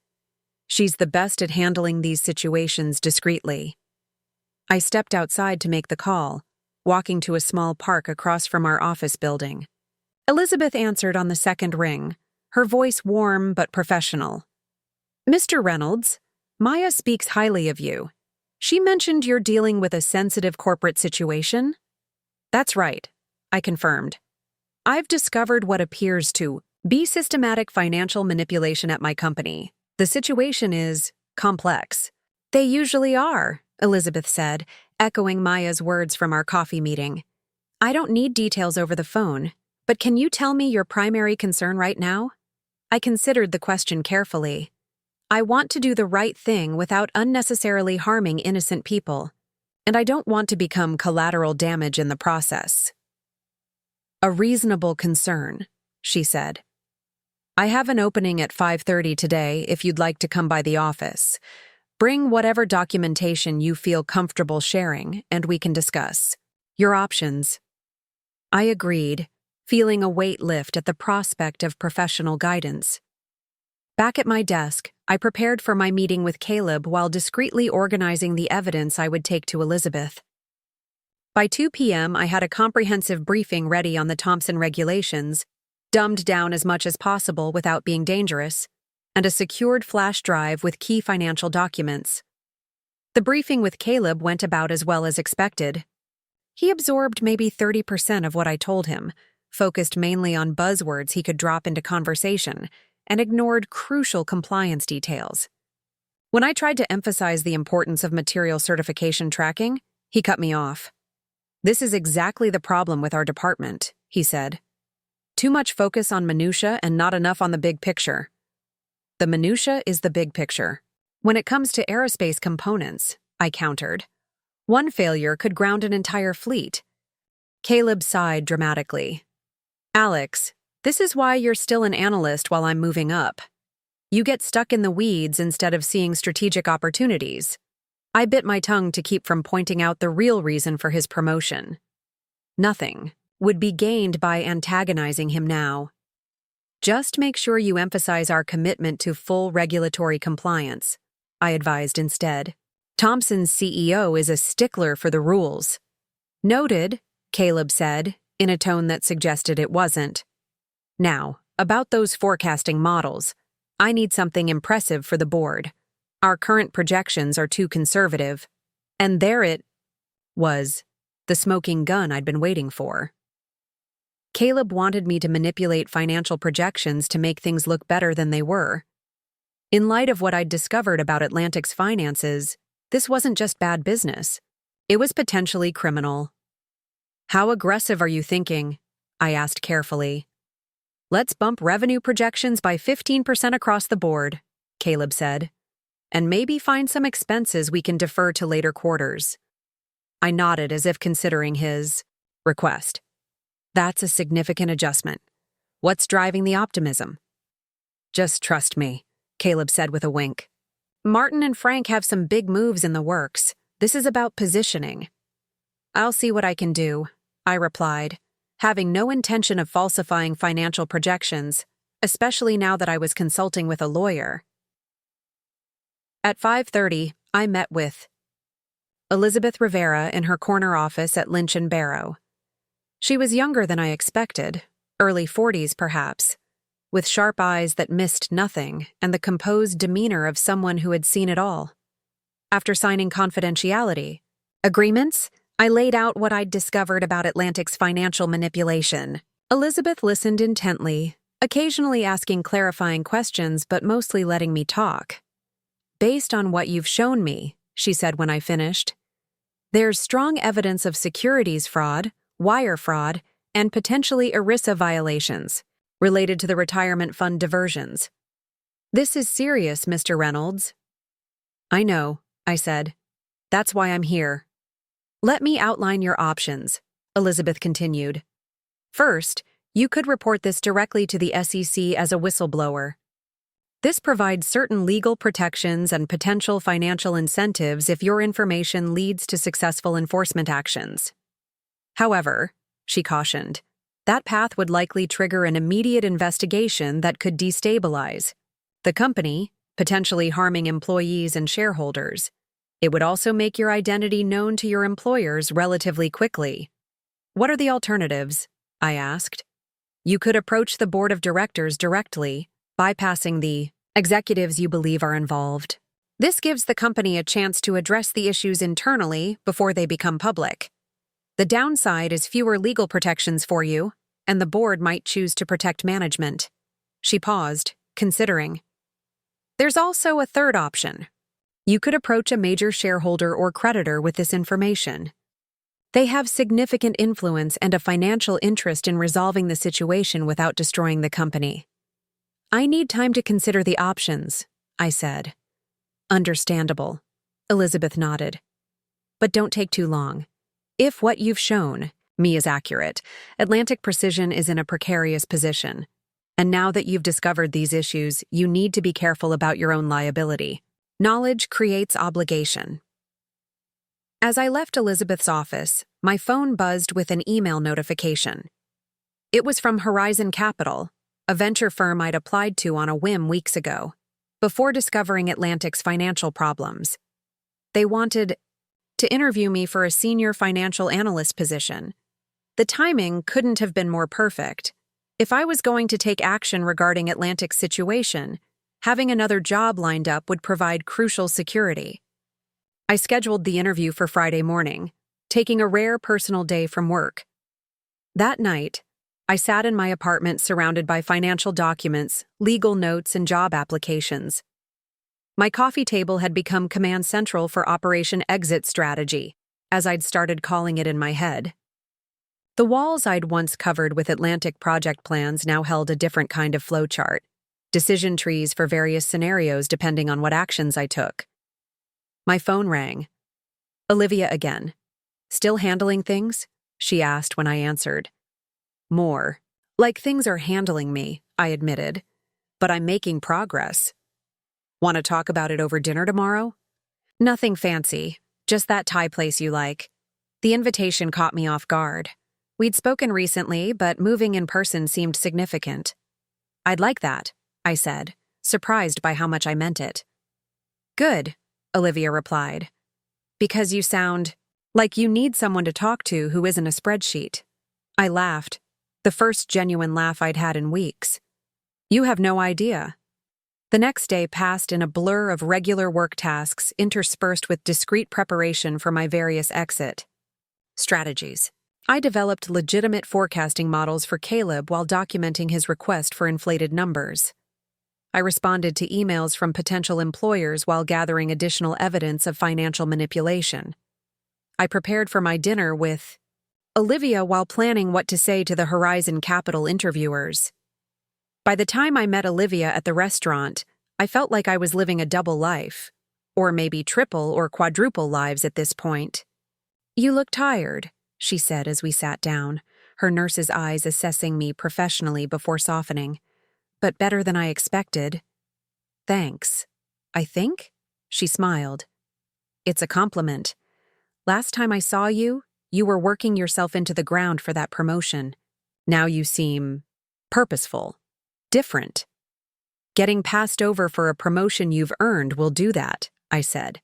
"She's the best at handling these situations discreetly." I stepped outside to make the call, walking to a small park across from our office building. Elizabeth answered on the second ring, her voice warm but professional. "Mr. Reynolds, Maya speaks highly of you. She mentioned you're dealing with a sensitive corporate situation?" "That's right," I confirmed. "I've discovered what appears to be systematic financial manipulation at my company. The situation is complex." "They usually are," Elizabeth said, echoing Maya's words from our coffee meeting. "I don't need details over the phone, but can you tell me your primary concern right now?" I considered the question carefully. I want to do the right thing without unnecessarily harming innocent people, and I don't want to become collateral damage in the process. "A reasonable concern," she said. "I have an opening at 5:30 today if you'd like to come by the office. Bring whatever documentation you feel comfortable sharing, and we can discuss your options." I agreed, feeling a weight lift at the prospect of professional guidance. Back at my desk, I prepared for my meeting with Caleb while discreetly organizing the evidence I would take to Elizabeth. By 2 p.m., I had a comprehensive briefing ready on the Thompson regulations, dumbed down as much as possible without being dangerous. and a secured flash drive with key financial documents. The briefing with Caleb went about as well as expected. He absorbed maybe 30% of what I told him, focused mainly on buzzwords he could drop into conversation, and ignored crucial compliance details. When I tried to emphasize the importance of material certification tracking, he cut me off. "This is exactly the problem with our department," he said. "Too much focus on minutia and not enough on the big picture." "The minutia is the big picture. When it comes to aerospace components," I countered, "one failure could ground an entire fleet." Caleb sighed dramatically. "Alex, this is why you're still an analyst while I'm moving up. You get stuck in the weeds instead of seeing strategic opportunities." I bit my tongue to keep from pointing out the real reason for his promotion. Nothing would be gained by antagonizing him now. "Just make sure you emphasize our commitment to full regulatory compliance," I advised instead. "Thomson's CEO is a stickler for the rules." "Noted," Caleb said, in a tone that suggested it wasn't. "Now, about those forecasting models, I need something impressive for the board. Our current projections are too conservative." And there it was, the smoking gun I'd been waiting for. Caleb wanted me to manipulate financial projections to make things look better than they were. In light of what I'd discovered about Atlantic's finances, this wasn't just bad business. It was potentially criminal. "How aggressive are you thinking?" I asked carefully. "Let's bump revenue projections by 15% across the board," Caleb said, "and maybe find some expenses we can defer to later quarters." I nodded as if considering his request. "That's a significant adjustment. What's driving the optimism?" "Just trust me," Caleb said with a wink. "Martin and Frank have some big moves in the works. This is about positioning." "I'll see what I can do," I replied, having no intention of falsifying financial projections, especially now that I was consulting with a lawyer. At 5:30, I met with Elizabeth Rivera in her corner office at Lynch & Barrow. She was younger than I expected, early 40s perhaps, with sharp eyes that missed nothing and the composed demeanor of someone who had seen it all. After signing confidentiality agreements, I laid out what I'd discovered about Atlantic's financial manipulation. Elizabeth listened intently, occasionally asking clarifying questions but mostly letting me talk. "Based on what you've shown me," she said when I finished, "there's strong evidence of securities fraud, wire fraud, and potentially ERISA violations related to the retirement fund diversions. This is serious, Mr. Reynolds." "I know," I said. "That's why I'm here." "Let me outline your options," Elizabeth continued. "First, you could report this directly to the SEC as a whistleblower. This provides certain legal protections and potential financial incentives if your information leads to successful enforcement actions. However," she cautioned, "that path would likely trigger an immediate investigation that could destabilize the company, potentially harming employees and shareholders. It would also make your identity known to your employers relatively quickly." "What are the alternatives?" I asked. "You could approach the board of directors directly, bypassing the executives you believe are involved. This gives the company a chance to address the issues internally before they become public. The downside is fewer legal protections for you, and the board might choose to protect management." She paused, considering. "There's also a third option. You could approach a major shareholder or creditor with this information. They have significant influence and a financial interest in resolving the situation without destroying the company." "I need time to consider the options," I said. "Understandable," Elizabeth nodded. "But don't take too long. If what you've shown me is accurate, Atlantic Precision is in a precarious position. And now that you've discovered these issues, you need to be careful about your own liability. Knowledge creates obligation." As I left Elizabeth's office, my phone buzzed with an email notification. It was from Horizon Capital, a venture firm I'd applied to on a whim weeks ago, before discovering Atlantic's financial problems. They wanted to interview me for a senior financial analyst position. The timing couldn't have been more perfect. If I was going to take action regarding Atlantic's situation, Having another job lined up would provide crucial security. I scheduled the interview for Friday morning, taking a rare personal day from work. That night, I sat in my apartment surrounded by financial documents, legal notes, and job applications. My coffee table had become command central for Operation Exit Strategy, as I'd started calling it in my head. The walls I'd once covered with Atlantic project plans now held a different kind of flowchart, decision trees for various scenarios depending on what actions I took. My phone rang. Olivia again. "Still handling things?" she asked when I answered. "More. Like things are handling me," I admitted. "But I'm making progress." "Want to talk about it over dinner tomorrow?" "Nothing fancy, just that Thai place you like." The invitation caught me off guard. We'd spoken recently, but moving in person seemed significant. "I'd like that," I said, surprised by how much I meant it. "Good," Olivia replied. "Because you sound like you need someone to talk to who isn't a spreadsheet." I laughed, the first genuine laugh I'd had in weeks. "You have no idea." The next day passed in a blur of regular work tasks interspersed with discreet preparation for my various exit strategies. I developed legitimate forecasting models for Caleb while documenting his request for inflated numbers. I responded to emails from potential employers while gathering additional evidence of financial manipulation. I prepared for my dinner with Olivia while planning what to say to the Horizon Capital interviewers. By the time I met Olivia at the restaurant, I felt like I was living a double life, or maybe triple or quadruple lives at this point. "You look tired," she said as we sat down, her nurse's eyes assessing me professionally before softening. "But better than I expected." "Thanks. I think?" She smiled. "It's a compliment. Last time I saw you, you were working yourself into the ground for that promotion. Now you seem purposeful, different." "Getting passed over for a promotion you've earned will do that," I said.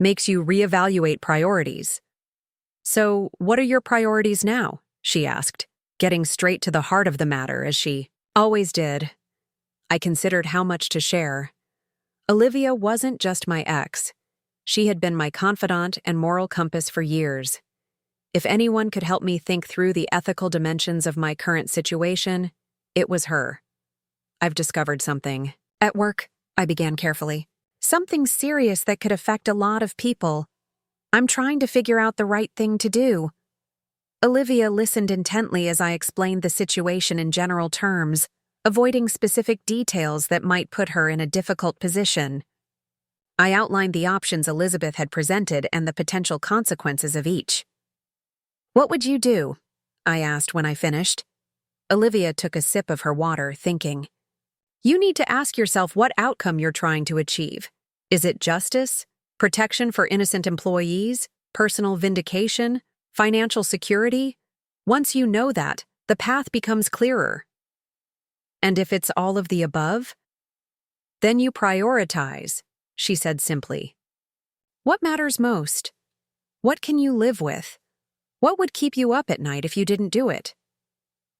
"Makes you reevaluate priorities." "So, what are your priorities now?" she asked, getting straight to the heart of the matter as she always did. I considered how much to share. Olivia wasn't just my ex. She had been my confidant and moral compass for years. If anyone could help me think through the ethical dimensions of my current situation, it was her. "I've discovered something." "At work," I began carefully. "Something serious that could affect a lot of people. I'm trying to figure out the right thing to do." Olivia listened intently as I explained the situation in general terms, avoiding specific details that might put her in a difficult position. I outlined the options Elizabeth had presented and the potential consequences of each. "What would you do?" I asked when I finished. Olivia took a sip of her water, thinking. "You need to ask yourself what outcome you're trying to achieve. Is it justice? Protection for innocent employees? Personal vindication? Financial security? Once you know that, the path becomes clearer. And if it's all of the above? Then you prioritize," she said simply. "What matters most? What can you live with? What would keep you up at night if you didn't do it?"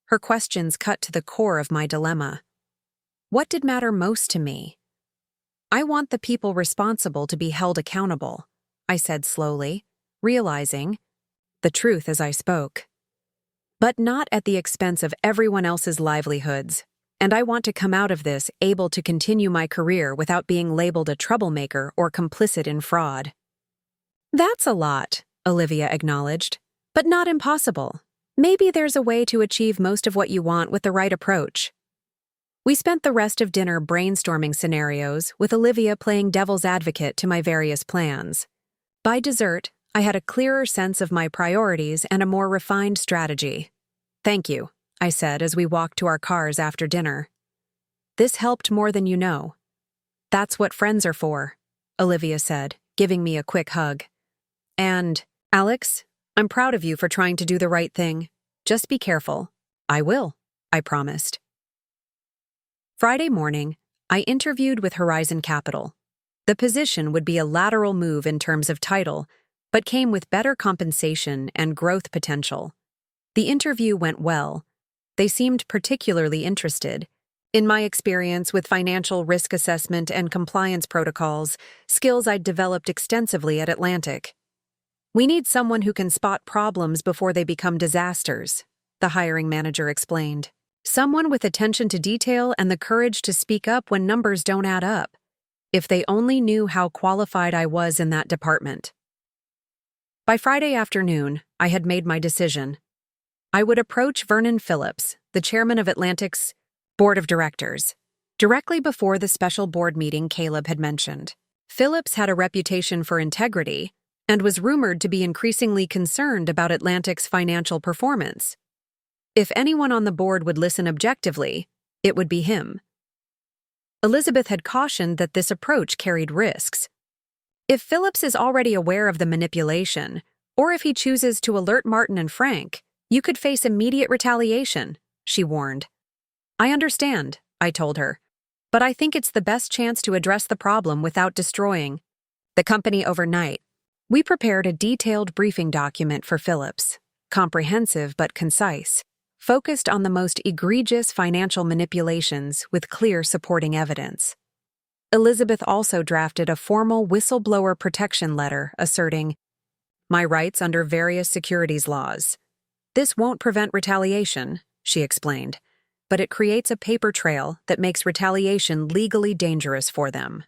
Her questions cut to the core of my dilemma. What did matter most to me? "I want the people responsible to be held accountable," I said slowly, realizing the truth as I spoke. "But not at the expense of everyone else's livelihoods. And I want to come out of this able to continue my career without being labeled a troublemaker or complicit in fraud." "That's a lot," Olivia acknowledged, "but not impossible. Maybe there's a way to achieve most of what you want with the right approach." We spent the rest of dinner brainstorming scenarios, with Olivia playing devil's advocate to my various plans. By dessert, I had a clearer sense of my priorities and a more refined strategy. "Thank you," I said as we walked to our cars after dinner. "This helped more than you know." "That's what friends are for," Olivia said, giving me a quick hug. "And, Alex, I'm proud of you for trying to do the right thing. Just be careful." "I will," I promised. Friday morning, I interviewed with Horizon Capital. The position would be a lateral move in terms of title, but came with better compensation and growth potential. The interview went well. They seemed particularly interested, In my experience with financial risk assessment and compliance protocols, skills I'd developed extensively at Atlantic. We need someone who can spot problems before they become disasters, the hiring manager explained. Someone with attention to detail and the courage to speak up when numbers don't add up. If they only knew how qualified I was in that department. By Friday afternoon, I had made my decision. I would approach Vernon Phillips, the chairman of Atlantic's board of directors, directly before the special board meeting Caleb had mentioned. Phillips had a reputation for integrity and was rumored to be increasingly concerned about Atlantic's financial performance. If anyone on the board would listen objectively, it would be him. Elizabeth had cautioned that this approach carried risks. If Phillips is already aware of the manipulation, or if he chooses to alert Martin and Frank, you could face immediate retaliation, she warned. I understand, I told her, but I think it's the best chance to address the problem without destroying the company overnight. We prepared a detailed briefing document for Phillips, comprehensive but concise, focused on the most egregious financial manipulations with clear supporting evidence. Elizabeth also drafted a formal whistleblower protection letter asserting my rights under various securities laws. This won't prevent retaliation, she explained, but it creates a paper trail that makes retaliation legally dangerous for them.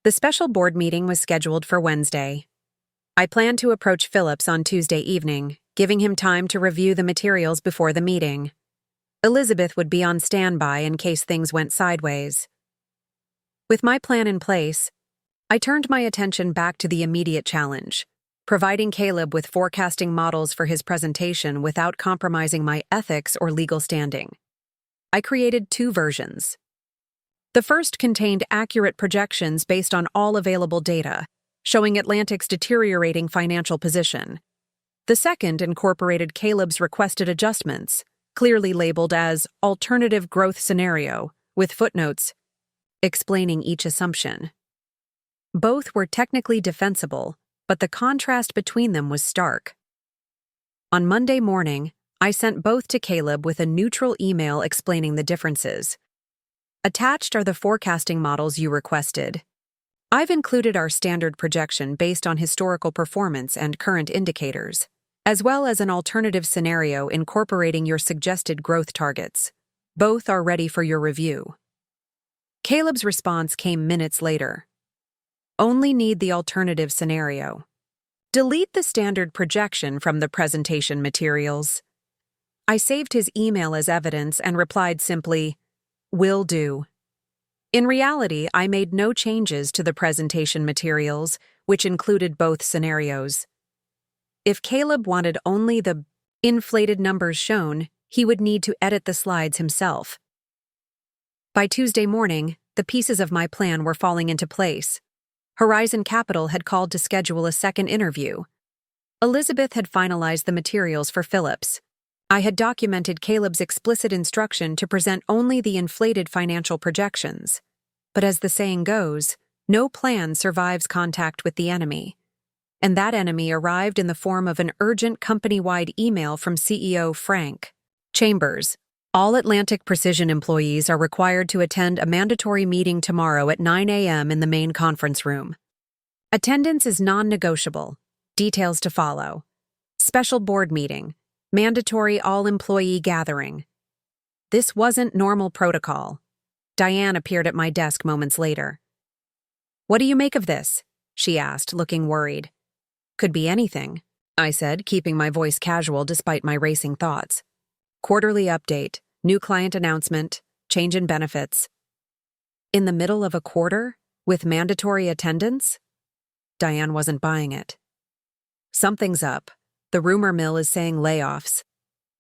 The special board meeting was scheduled for Wednesday. I planned to approach Phillips on Tuesday evening, giving him time to review the materials before the meeting. Elizabeth would be on standby in case things went sideways. With my plan in place, I turned my attention back to the immediate challenge, providing Caleb with forecasting models for his presentation without compromising my ethics or legal standing. I created 2 versions. The first contained accurate projections based on all available data, showing Atlantic's deteriorating financial position. The second incorporated Caleb's requested adjustments, clearly labeled as alternative growth scenario, with footnotes explaining each assumption. Both were technically defensible, but the contrast between them was stark. On Monday morning, I sent both to Caleb with a neutral email explaining the differences. Attached are the forecasting models you requested. I've included our standard projection based on historical performance and current indicators, as well as an alternative scenario incorporating your suggested growth targets. Both are ready for your review. Caleb's response came minutes later. Only need the alternative scenario. Delete the standard projection from the presentation materials. I saved his email as evidence and replied simply, "Will do." In reality, I made no changes to the presentation materials, which included both scenarios. If Caleb wanted only the inflated numbers shown, he would need to edit the slides himself. By Tuesday morning, the pieces of my plan were falling into place. Horizon Capital had called to schedule a second interview. Elizabeth had finalized the materials for Phillips. I had documented Caleb's explicit instruction to present only the inflated financial projections. But as the saying goes, no plan survives contact with the enemy. And that enemy arrived in the form of an urgent company-wide email from CEO Frank Chambers. All Atlantic Precision employees are required to attend a mandatory meeting tomorrow at 9 a.m. in the main conference room. Attendance is non-negotiable. Details to follow. Special board meeting. Mandatory all-employee gathering. This wasn't normal protocol. Diane appeared at my desk moments later. "What do you make of this?" she asked, looking worried. "Could be anything," I said, keeping my voice casual despite my racing thoughts. "Quarterly update, new client announcement, change in benefits." In the middle of a quarter, with mandatory attendance? Diane wasn't buying it. "Something's up. The rumor mill is saying layoffs."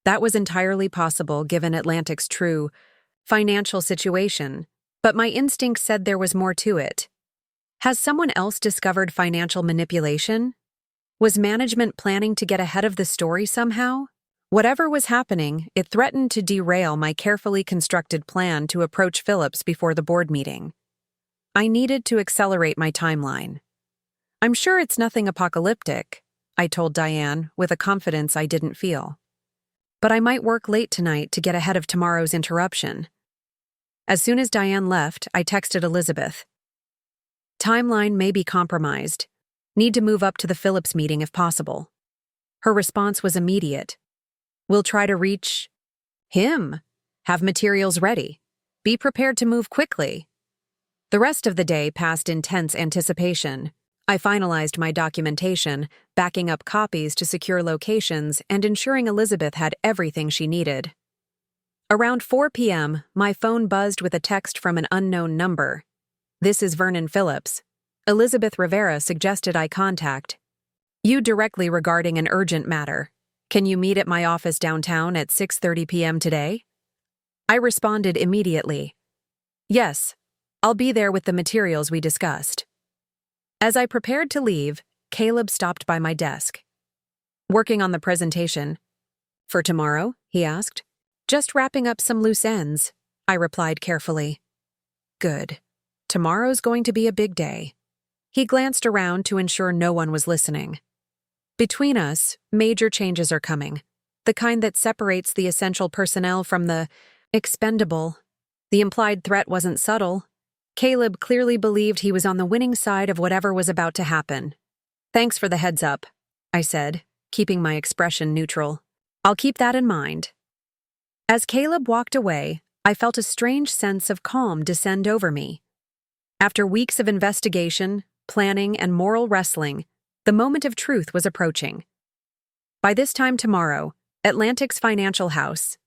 That was entirely possible given Atlantic's true financial situation, but my instinct said there was more to it. Has someone else discovered financial manipulation? Was management planning to get ahead of the story somehow? Whatever was happening, it threatened to derail my carefully constructed plan to approach Phillips before the board meeting. I needed to accelerate my timeline. "I'm sure it's nothing apocalyptic," I told Diane with a confidence I didn't feel. "But I might work late tonight to get ahead of tomorrow's interruption." As soon as Diane left, I texted Elizabeth. Timeline may be compromised. Need to move up to the Phillips meeting if possible. Her response was immediate. We'll try to reach him. Have materials ready. Be prepared to move quickly. The rest of the day passed in tense anticipation. I finalized my documentation, backing up copies to secure locations and ensuring Elizabeth had everything she needed. Around 4 p.m., my phone buzzed with a text from an unknown number. This is Vernon Phillips. Elizabeth Rivera suggested I contact you directly regarding an urgent matter. Can you meet at my office downtown at 6:30 p.m. today? I responded immediately. Yes, I'll be there with the materials we discussed. As I prepared to leave, Caleb stopped by my desk. Working on the presentation. For tomorrow? He asked. Just wrapping up some loose ends, I replied carefully. Good. Tomorrow's going to be a big day. He glanced around to ensure no one was listening. Between us, major changes are coming. The kind that separates the essential personnel from the expendable. The implied threat wasn't subtle. Caleb clearly believed he was on the winning side of whatever was about to happen. Thanks for the heads up, I said, keeping my expression neutral. I'll keep that in mind. As Caleb walked away, I felt a strange sense of calm descend over me. After weeks of investigation, planning, and moral wrestling, the moment of truth was approaching. By this time tomorrow, Atlantic's financial house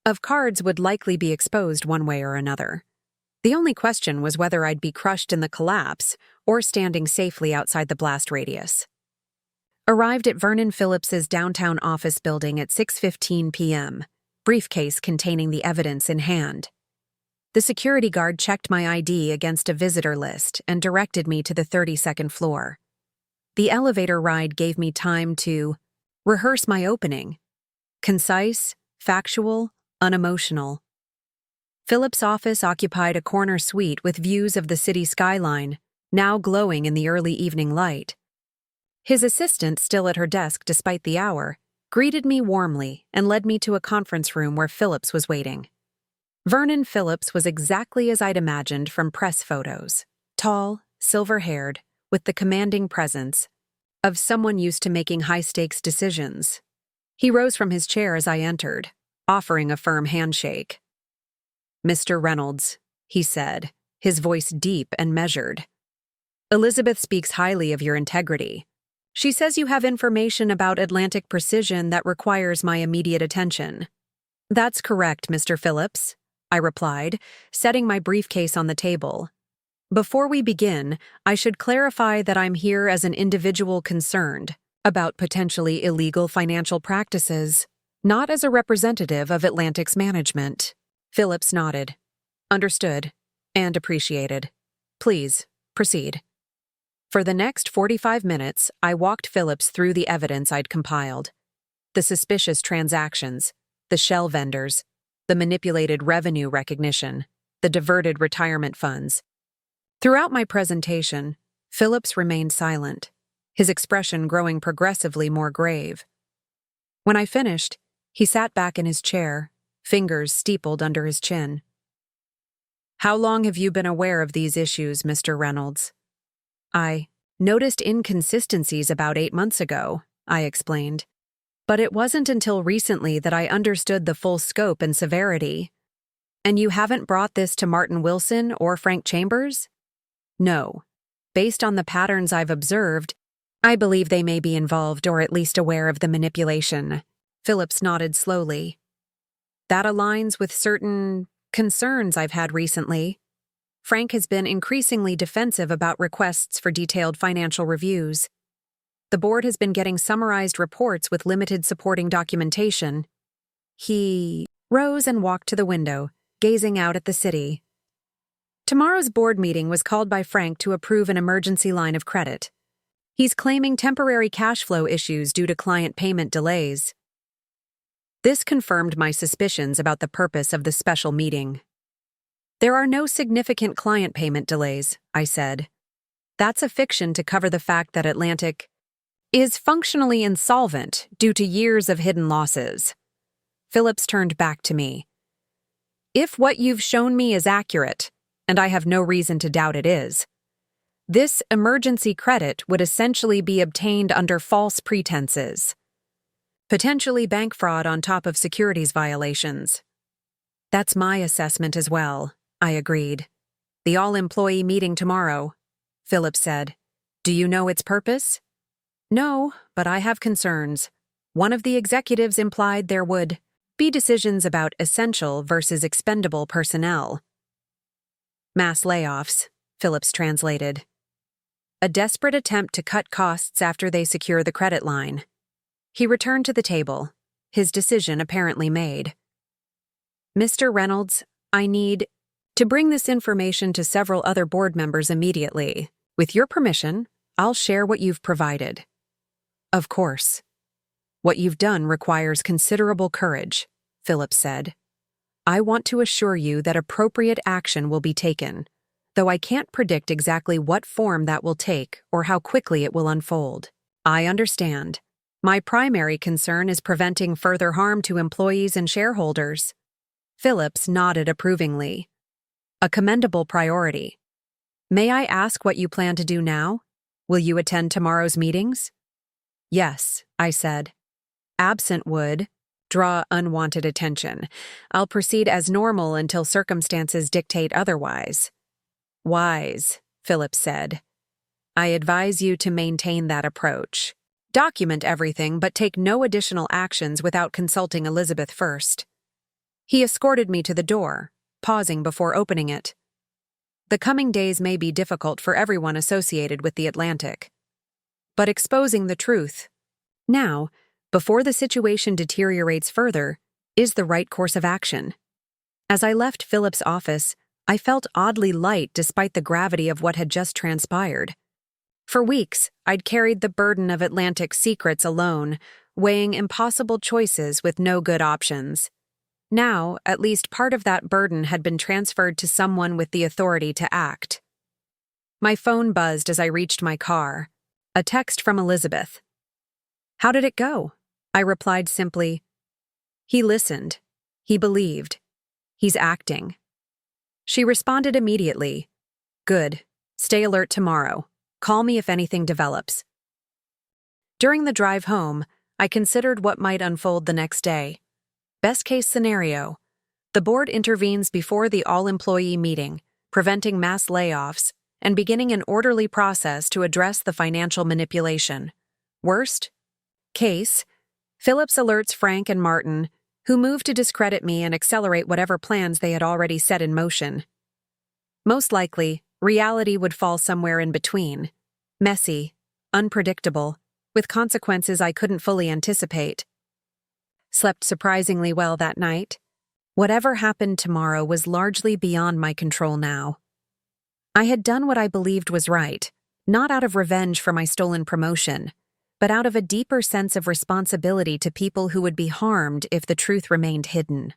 of cards would likely be exposed one way or another. The only question was whether I'd be crushed in the collapse or standing safely outside the blast radius. Arrived at Vernon Phillips's downtown office building at 6:15 p.m., briefcase containing the evidence in hand. The security guard checked my ID against a visitor list and directed me to the 32nd floor. The elevator ride gave me time to rehearse my opening. Concise, factual, unemotional. Phillips' office occupied a corner suite with views of the city skyline, now glowing in the early evening light. His assistant, still at her desk despite the hour, greeted me warmly and led me to a conference room where Phillips was waiting. Vernon Phillips was exactly as I'd imagined from press photos. Tall, silver-haired, with the commanding presence of someone used to making high-stakes decisions. He rose from his chair as I entered, offering a firm handshake. Mr. Reynolds, he said, his voice deep and measured. Elizabeth speaks highly of your integrity. She says you have information about Atlantic Precision that requires my immediate attention. That's correct, Mr. Phillips, I replied, setting my briefcase on the table. Before we begin, I should clarify that I'm here as an individual concerned about potentially illegal financial practices, not as a representative of Atlantic's management. Phillips nodded. Understood. And appreciated. Please, proceed. For the next 45 minutes, I walked Phillips through the evidence I'd compiled. The suspicious transactions, the shell vendors, the manipulated revenue recognition, the diverted retirement funds. Throughout my presentation, Phillips remained silent, his expression growing progressively more grave. When I finished, he sat back in his chair, fingers steepled under his chin. How long have you been aware of these issues, Mr. Reynolds? I noticed inconsistencies about 8 months ago, I explained. But it wasn't until recently that I understood the full scope and severity. And you haven't brought this to Martin Wilson or Frank Chambers? No. Based on the patterns I've observed, I believe they may be involved or at least aware of the manipulation. Phillips nodded slowly. That aligns with certain concerns I've had recently. Frank has been increasingly defensive about requests for detailed financial reviews. The board has been getting summarized reports with limited supporting documentation. He rose and walked to the window, gazing out at the city. Tomorrow's board meeting was called by Frank to approve an emergency line of credit. He's claiming temporary cash flow issues due to client payment delays. This confirmed my suspicions about the purpose of the special meeting. There are no significant client payment delays, I said. That's a fiction to cover the fact that Atlantic is functionally insolvent due to years of hidden losses. Phillips turned back to me. If what you've shown me is accurate, and I have no reason to doubt it is, this emergency credit would essentially be obtained under false pretenses. Potentially bank fraud on top of securities violations. That's my assessment as well, I agreed. The all-employee meeting tomorrow, Philip said. Do you know its purpose? No, but I have concerns. One of the executives implied there would be decisions about essential versus expendable personnel. Mass layoffs, Phillips translated. A desperate attempt to cut costs after they secure the credit line. He returned to the table, his decision apparently made. Mr. Reynolds, I need to bring this information to several other board members immediately. With your permission, I'll share what you've provided. Of course. What you've done requires considerable courage, Phillips said. I want to assure you that appropriate action will be taken, though I can't predict exactly what form that will take or how quickly it will unfold. I understand. My primary concern is preventing further harm to employees and shareholders. Phillips nodded approvingly. A commendable priority. May I ask what you plan to do now? Will you attend tomorrow's meetings? Yes, I said. Absent would draw unwanted attention. I'll proceed as normal until circumstances dictate otherwise. Wise, Phillips said. I advise you to maintain that approach. Document everything, but take no additional actions without consulting Elizabeth first. He escorted me to the door, pausing before opening it. The coming days may be difficult for everyone associated with the Atlantic. But exposing the truth, now, before the situation deteriorates further, is the right course of action. As I left Philip's office, I felt oddly light despite the gravity of what had just transpired. For weeks, I'd carried the burden of Atlantic's secrets alone, weighing impossible choices with no good options. Now, at least part of that burden had been transferred to someone with the authority to act. My phone buzzed as I reached my car. A text from Elizabeth. How did it go? I replied simply, he listened. He believed. He's acting. She responded immediately. Good. Stay alert tomorrow. Call me if anything develops. During the drive home, I considered what might unfold the next day. Best case scenario. The board intervenes before the all-employee meeting, preventing mass layoffs and beginning an orderly process to address the financial manipulation. Worst case, Phillips alerts Frank and Martin, who move to discredit me and accelerate whatever plans they had already set in motion. Most likely, reality would fall somewhere in between, messy, unpredictable, with consequences I couldn't fully anticipate. Slept surprisingly well that night. Whatever happened tomorrow was largely beyond my control now. I had done what I believed was right, not out of revenge for my stolen promotion, but out of a deeper sense of responsibility to people who would be harmed if the truth remained hidden.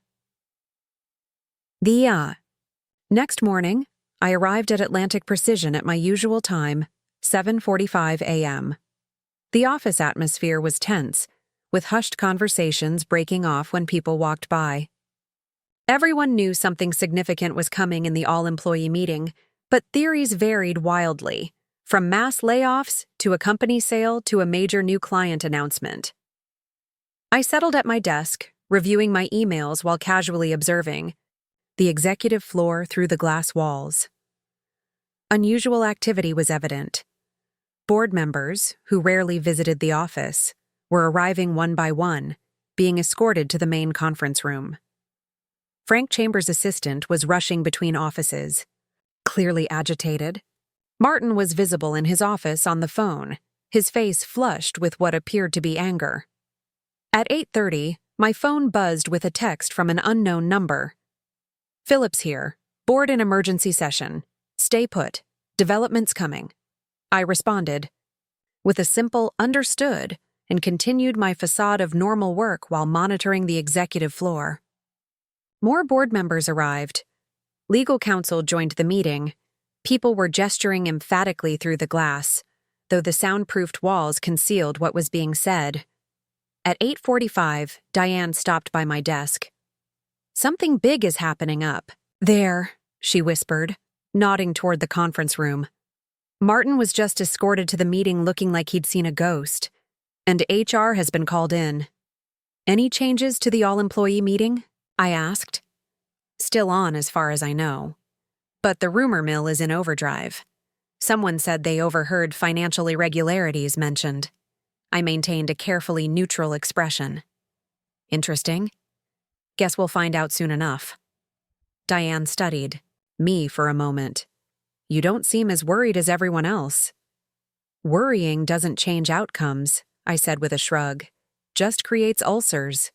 Next morning, I arrived at Atlantic Precision at my usual time, 7:45 a.m. The office atmosphere was tense, with hushed conversations breaking off when people walked by. Everyone knew something significant was coming in the all-employee meeting, but theories varied wildly, from mass layoffs to a company sale to a major new client announcement. I settled at my desk, reviewing my emails while casually observing the executive floor through the glass walls. Unusual activity was evident. Board members, who rarely visited the office, were arriving one by one, being escorted to the main conference room. Frank Chambers' assistant was rushing between offices, clearly agitated. Martin was visible in his office on the phone, his face flushed with what appeared to be anger. At 8:30, my phone buzzed with a text from an unknown number. Phillips here, board in emergency session. Stay put. Developments coming. I responded with a simple understood and continued my facade of normal work while monitoring the executive floor. More board members arrived. Legal counsel joined the meeting. People were gesturing emphatically through the glass, though the soundproofed walls concealed what was being said. At 8:45, Diane stopped by my desk. Something big is happening up. There, she whispered, nodding toward the conference room. Martin was just escorted to the meeting looking like he'd seen a ghost, and HR has been called in. Any changes to the all-employee meeting? I asked. Still on as far as I know. But the rumor mill is in overdrive. Someone said they overheard financial irregularities mentioned. I maintained a carefully neutral expression. Interesting. Guess we'll find out soon enough. Diane studied me for a moment. You don't seem as worried as everyone else. Worrying doesn't change outcomes, I said with a shrug. Just creates ulcers.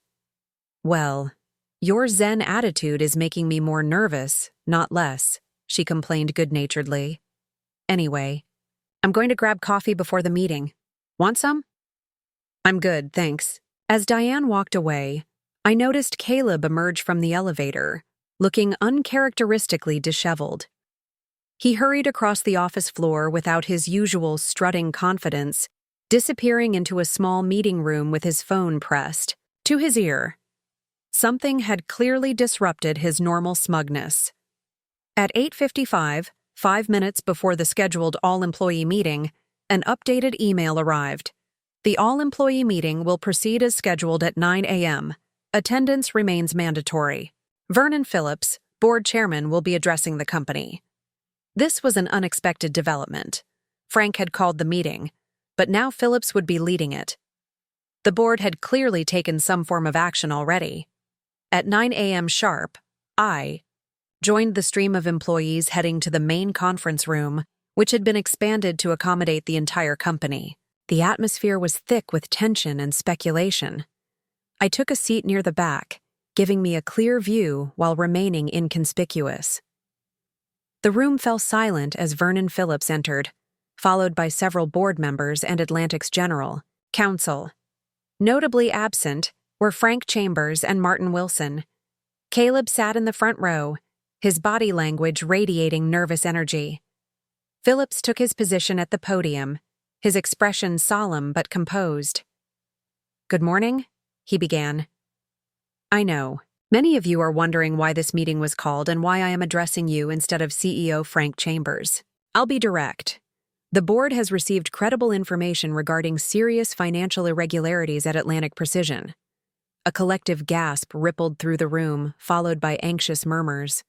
Well, your zen attitude is making me more nervous, not less, she complained good-naturedly. Anyway, I'm going to grab coffee before the meeting. Want some? I'm good, thanks. As Diane walked away, I noticed Caleb emerge from the elevator, looking uncharacteristically disheveled. He hurried across the office floor without his usual strutting confidence, disappearing into a small meeting room with his phone pressed to his ear. Something had clearly disrupted his normal smugness. At 8:55, 5 minutes before the scheduled all-employee meeting, an updated email arrived. The all-employee meeting will proceed as scheduled at 9 a.m. Attendance remains mandatory. Vernon Phillips, board chairman, will be addressing the company. This was an unexpected development. Frank had called the meeting, but now Phillips would be leading it. The board had clearly taken some form of action already. At 9 a.m. sharp, I joined the stream of employees heading to the main conference room, which had been expanded to accommodate the entire company. The atmosphere was thick with tension and speculation. I took a seat near the back, giving me a clear view while remaining inconspicuous. The room fell silent as Vernon Phillips entered, followed by several board members and Atlantic's general counsel. Notably absent were Frank Chambers and Martin Wilson. Caleb sat in the front row, his body language radiating nervous energy. Phillips took his position at the podium, his expression solemn but composed. "Good morning," he began. "I know. Many of you are wondering why this meeting was called and why I am addressing you instead of CEO Frank Chambers. I'll be direct. The board has received credible information regarding serious financial irregularities at Atlantic Precision." A collective gasp rippled through the room, followed by anxious murmurs.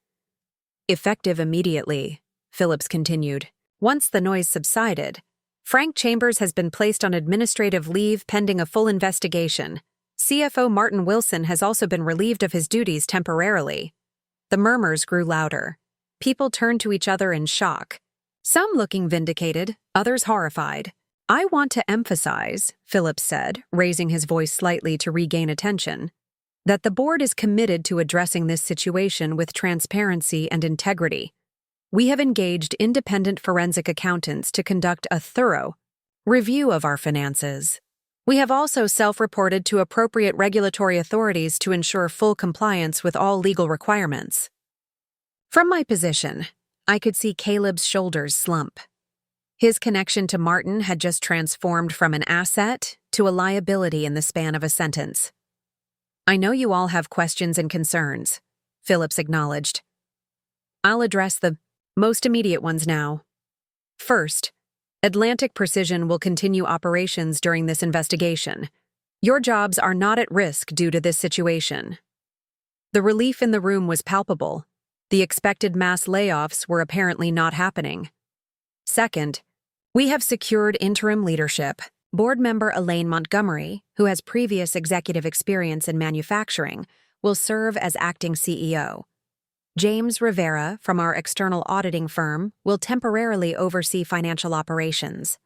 "Effective immediately," Phillips continued. "Once the noise subsided, Frank Chambers has been placed on administrative leave pending a full investigation. CFO Martin Wilson has also been relieved of his duties temporarily." The murmurs grew louder. People turned to each other in shock, some looking vindicated, others horrified. "I want to emphasize," Phillips said, raising his voice slightly to regain attention, "that the board is committed to addressing this situation with transparency and integrity. We have engaged independent forensic accountants to conduct a thorough review of our finances. We have also self-reported to appropriate regulatory authorities to ensure full compliance with all legal requirements." From my position, I could see Caleb's shoulders slump. His connection to Martin had just transformed from an asset to a liability in the span of a sentence. "I know you all have questions and concerns," Phillips acknowledged. "I'll address the most immediate ones now. First, Atlantic Precision will continue operations during this investigation. Your jobs are not at risk due to this situation." The relief in the room was palpable. The expected mass layoffs were apparently not happening. Second, we have secured interim leadership. Board member Elaine Montgomery, who has previous executive experience in manufacturing, will serve as acting CEO. James Rivera from our external auditing firm will temporarily oversee financial operations.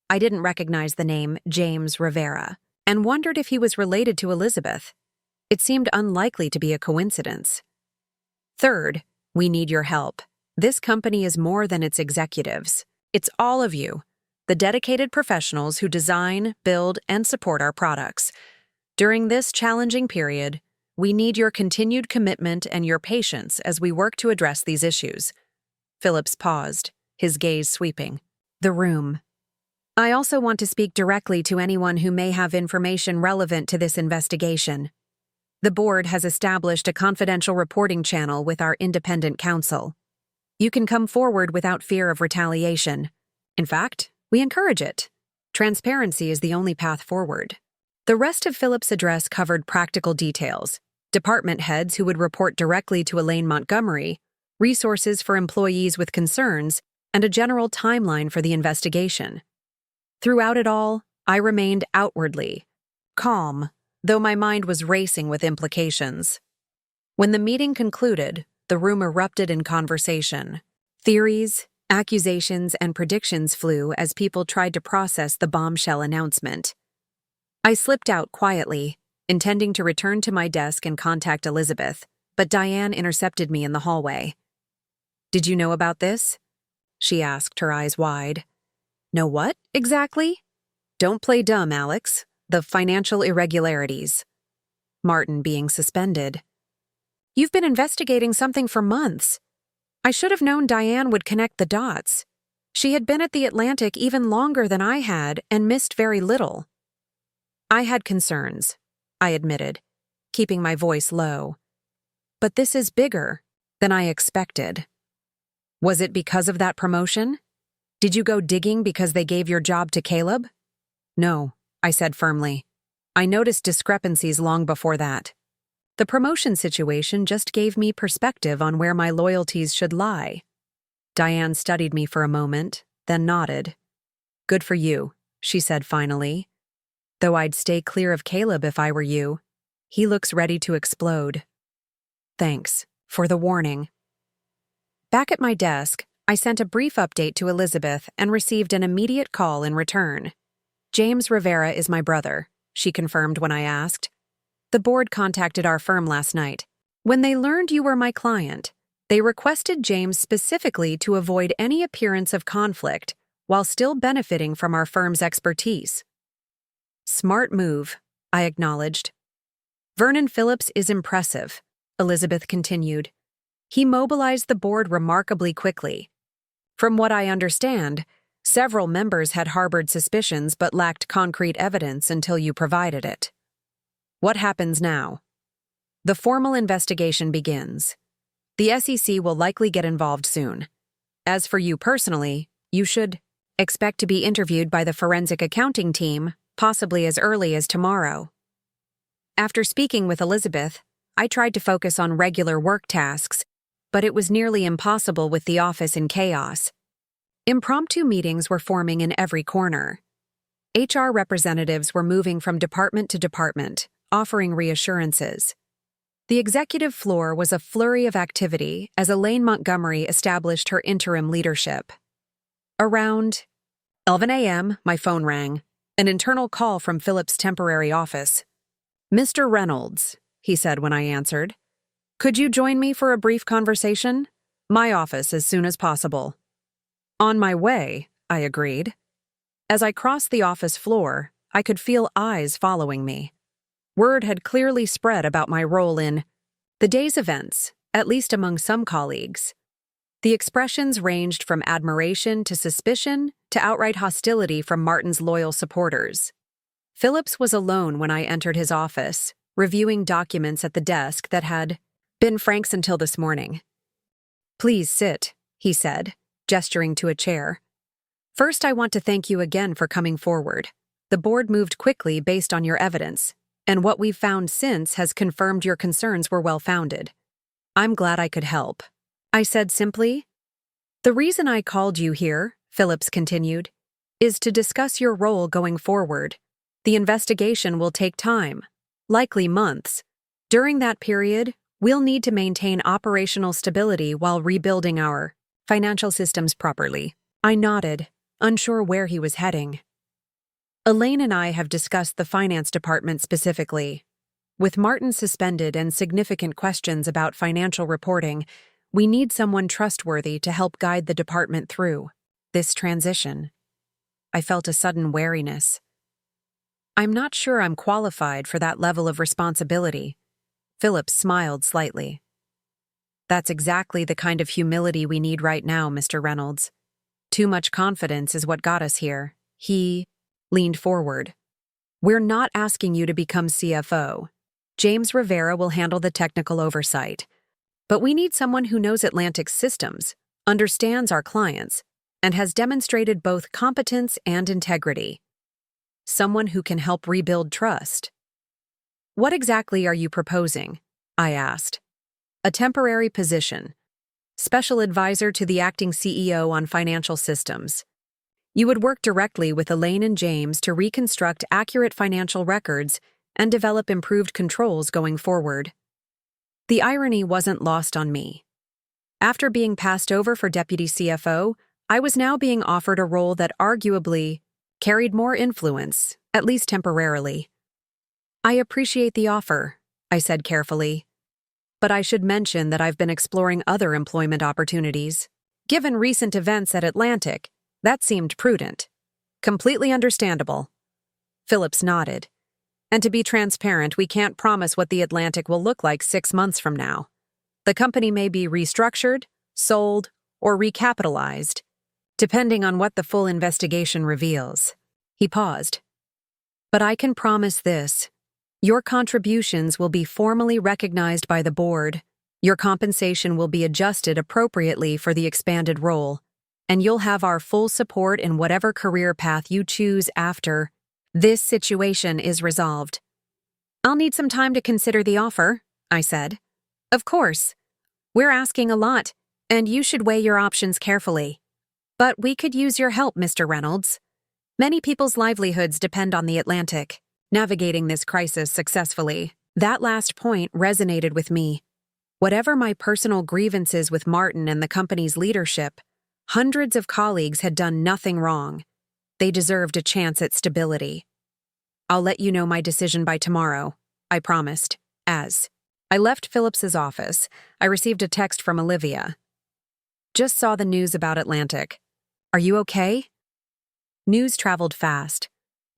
I didn't recognize the name James Rivera and wondered if he was related to Elizabeth. It seemed unlikely to be a coincidence. Third, we need your help. This company is more than its executives. It's all of you, the dedicated professionals who design, build, and support our products. During this challenging period, we need your continued commitment and your patience as we work to address these issues. Phillips paused, his gaze sweeping the room. "I also want to speak directly to anyone who may have information relevant to this investigation." The board has established a confidential reporting channel with our independent counsel. You can come forward without fear of retaliation. In fact, we encourage it. Transparency is the only path forward. The rest of Philip's address covered practical details, department heads who would report directly to Elaine Montgomery, resources for employees with concerns, and a general timeline for the investigation. Throughout it all, I remained outwardly calm, though my mind was racing with implications. When the meeting concluded, the room erupted in conversation. Theories, accusations, and predictions flew as people tried to process the bombshell announcement. I slipped out quietly, intending to return to my desk and contact Elizabeth, but Diane intercepted me in the hallway. "Did you know about this?" she asked, her eyes wide. "Know what, exactly?" "Don't play dumb, Alex. The financial irregularities." Martin being suspended. "You've been investigating something for months. I should have known Diane would connect the dots. She had been at the Atlantic even longer than I had and missed very little." "I had concerns," I admitted, keeping my voice low. "But this is bigger than I expected." "Was it because of that promotion? Did you go digging because they gave your job to Caleb?" "No," I said firmly. "I noticed discrepancies long before that. The promotion situation just gave me perspective on where my loyalties should lie." Diane studied me for a moment, then nodded. "Good for you," she said finally. "Though I'd stay clear of Caleb if I were you. He looks ready to explode." "Thanks for the warning." Back at my desk, I sent a brief update to Elizabeth and received an immediate call in return. "James Rivera is my brother," she confirmed when I asked. "The board contacted our firm last night. When they learned you were my client, they requested James specifically to avoid any appearance of conflict while still benefiting from our firm's expertise." "Smart move," I acknowledged. "Vernon Phillips is impressive," Elizabeth continued. "He mobilized the board remarkably quickly. From what I understand, several members had harbored suspicions but lacked concrete evidence until you provided it. What happens now?" "The formal investigation begins. The SEC will likely get involved soon. As for you personally, you should expect to be interviewed by the forensic accounting team, possibly as early as tomorrow." After speaking with Elizabeth, I tried to focus on regular work tasks, but it was nearly impossible with the office in chaos. Impromptu meetings were forming in every corner. HR representatives were moving from department to department, offering reassurances. The executive floor was a flurry of activity as Elaine Montgomery established her interim leadership. Around 11 a.m., my phone rang, an internal call from Philip's temporary office. "Mr. Reynolds," he said when I answered. "Could you join me for a brief conversation? My office as soon as possible." "On my way," I agreed. As I crossed the office floor, I could feel eyes following me. Word had clearly spread about my role in the day's events, at least among some colleagues. The expressions ranged from admiration to suspicion to outright hostility from Martin's loyal supporters. Phillips was alone when I entered his office, reviewing documents at the desk that had been Frank's until this morning. "Please sit," he said, gesturing to a chair. "First, I want to thank you again for coming forward. The board moved quickly based on your evidence, and what we've found since has confirmed your concerns were well-founded. I'm glad I could help," I said simply. "The reason I called you here," Phillips continued, "is to discuss your role going forward. The investigation will take time, likely months. During that period, we'll need to maintain operational stability while rebuilding our financial systems properly." I nodded, unsure where he was heading. "Elaine and I have discussed the finance department specifically. With Martin suspended and significant questions about financial reporting, we need someone trustworthy to help guide the department through this transition." I felt a sudden wariness. "I'm not sure I'm qualified for that level of responsibility." Phillips smiled slightly. "That's exactly the kind of humility we need right now, Mr. Reynolds. Too much confidence is what got us here." He leaned forward. "We're not asking you to become CFO. James Rivera will handle the technical oversight. But we need someone who knows Atlantic's systems, understands our clients, and has demonstrated both competence and integrity. Someone who can help rebuild trust. What exactly are you proposing? I asked. A temporary position. Special advisor to the acting CEO on financial systems. You would work directly with Elaine and James to reconstruct accurate financial records and develop improved controls going forward. The irony wasn't lost on me. After being passed over for deputy CFO, I was now being offered a role that arguably carried more influence, at least temporarily. I appreciate the offer, I said carefully. But I should mention that I've been exploring other employment opportunities. Given recent events at Atlantic, that seemed prudent. Completely understandable. Phillips nodded. And to be transparent, we can't promise what the Atlantic will look like 6 months from now. The company may be restructured, sold, or recapitalized, depending on what the full investigation reveals. He paused. But I can promise this. Your contributions will be formally recognized by the board, your compensation will be adjusted appropriately for the expanded role, and you'll have our full support in whatever career path you choose after this situation is resolved. I'll need some time to consider the offer, I said. Of course. We're asking a lot, and you should weigh your options carefully. But we could use your help, Mr. Reynolds. Many people's livelihoods depend on the Atlantic. Navigating this crisis successfully, that last point resonated with me. Whatever my personal grievances with Martin and the company's leadership, hundreds of colleagues had done nothing wrong. They deserved a chance at stability. I'll let you know my decision by tomorrow, I promised. As I left Phillips's office, I received a text from Olivia. Just saw the news about Atlantic. Are you okay? News traveled fast.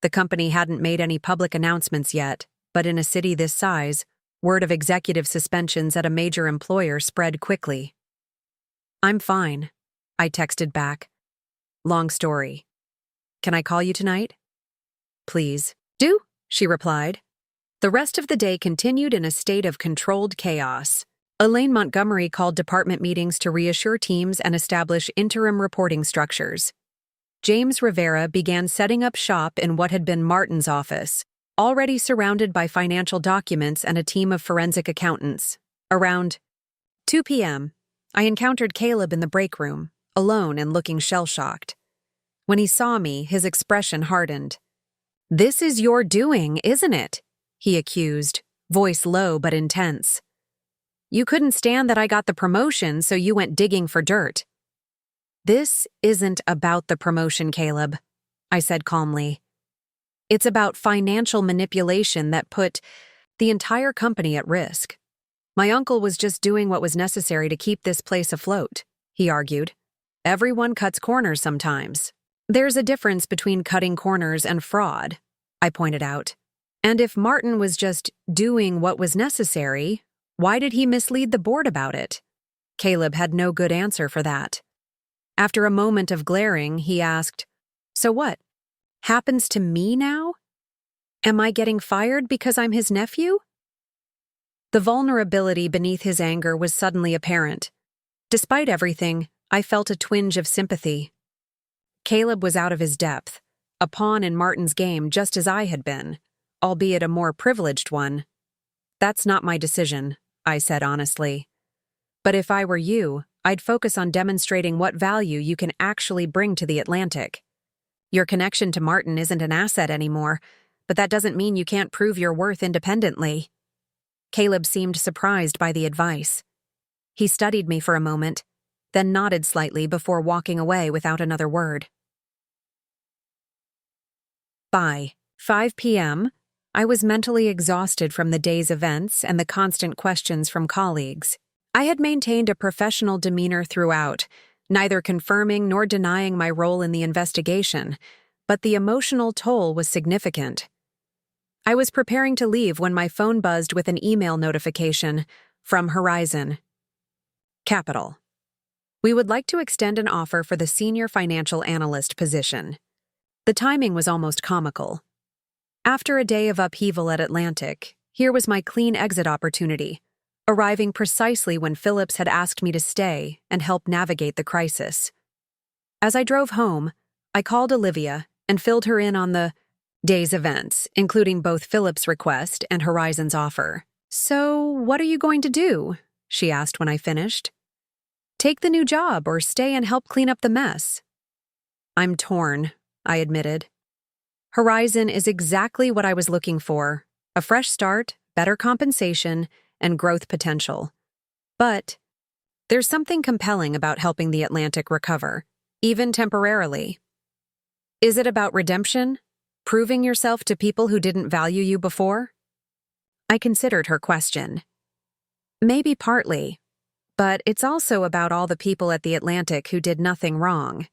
The company hadn't made any public announcements yet, but in a city this size, word of executive suspensions at a major employer spread quickly. I'm fine, I texted back. Long story. Can I call you tonight? Please. Do, she replied. The rest of the day continued in a state of controlled chaos. Elaine Montgomery called department meetings to reassure teams and establish interim reporting structures. James Rivera began setting up shop in what had been Martin's office, already surrounded by financial documents and a team of forensic accountants. Around 2 p.m., I encountered Caleb in the break room, alone and looking shell-shocked. When he saw me, his expression hardened. "This is your doing, isn't it?" he accused, voice low but intense. "You couldn't stand that I got the promotion, so you went digging for dirt." "This isn't about the promotion, Caleb," I said calmly. "It's about financial manipulation that put the entire company at risk. My uncle was just doing what was necessary to keep this place afloat," he argued. "Everyone cuts corners sometimes." "There's a difference between cutting corners and fraud," I pointed out. "And if Martin was just doing what was necessary, why did he mislead the board about it?" Caleb had no good answer for that. After a moment of glaring, he asked, "So what? Happens to me now? Am I getting fired because I'm his nephew?" The vulnerability beneath his anger was suddenly apparent. Despite everything, I felt a twinge of sympathy. Caleb was out of his depth, a pawn in Martin's game just as I had been, albeit a more privileged one. "That's not my decision," I said honestly. "But if I were you, I'd focus on demonstrating what value you can actually bring to the Atlantic. Your connection to Martin isn't an asset anymore, but that doesn't mean you can't prove your worth independently." Caleb seemed surprised by the advice. He studied me for a moment, then nodded slightly before walking away without another word. By 5 p.m., I was mentally exhausted from the day's events and the constant questions from colleagues. I had maintained a professional demeanor throughout, neither confirming nor denying my role in the investigation, but the emotional toll was significant. I was preparing to leave when my phone buzzed with an email notification from Horizon. Capital. We would like to extend an offer for the senior financial analyst position. The timing was almost comical. After a day of upheaval at Atlantic, Here was my clean exit opportunity, arriving precisely when Phillips had asked me to stay and help navigate the crisis. As I drove home, I called Olivia and filled her in on the day's events, including both Phillips' request and Horizon's offer. "So, what are you going to do?" she asked when I finished. "Take the new job or stay and help clean up the mess?" "I'm torn," I admitted. Horizon is exactly what I was looking for: a fresh start, better compensation, and growth potential. But there's something compelling about helping the Atlantic recover, even temporarily. Is it about redemption? Proving yourself to people who didn't value you before? I considered her question. Maybe partly, but it's also about all the people at the Atlantic who did nothing wrong.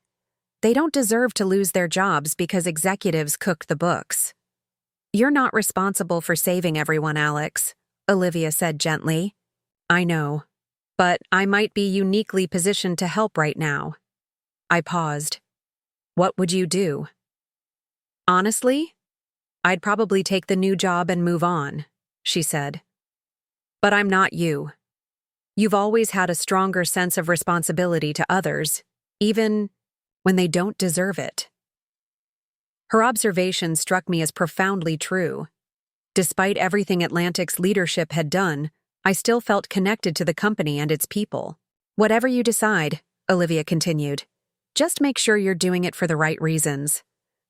They don't deserve to lose their jobs because executives cooked the books. "You're not responsible for saving everyone, Alex," Olivia said gently. "I know, but I might be uniquely positioned to help right now." I paused. "What would you do?" "Honestly, I'd probably take the new job and move on," she said. "But I'm not you. You've always had a stronger sense of responsibility to others, even when they don't deserve it." Her observation struck me as profoundly true. Despite everything Atlantic's leadership had done, I still felt connected to the company and its people. "Whatever you decide," Olivia continued, "just make sure you're doing it for the right reasons.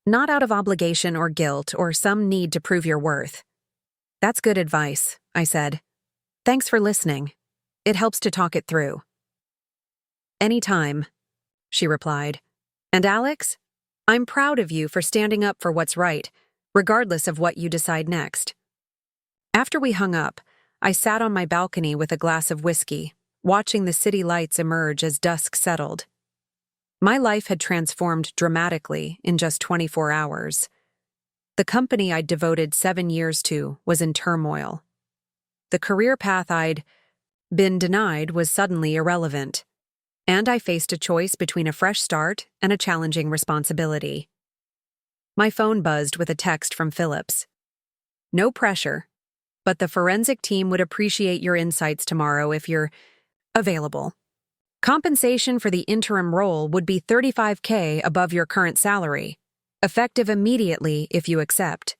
Not out of obligation or guilt or some need to prove your worth." "That's good advice," I said. "Thanks for listening. It helps to talk it through." "Anytime," she replied. "And Alex, I'm proud of you for standing up for what's right, regardless of what you decide next." After we hung up, I sat on my balcony with a glass of whiskey, watching the city lights emerge as dusk settled. My life had transformed dramatically in just 24 hours. The company I'd devoted 7 years to was in turmoil. The career path I'd been denied was suddenly irrelevant, and I faced a choice between a fresh start and a challenging responsibility. My phone buzzed with a text from Phillips. "No pressure, but the forensic team would appreciate your insights tomorrow if you're available. Compensation for the interim role would be $35K above your current salary, effective immediately if you accept."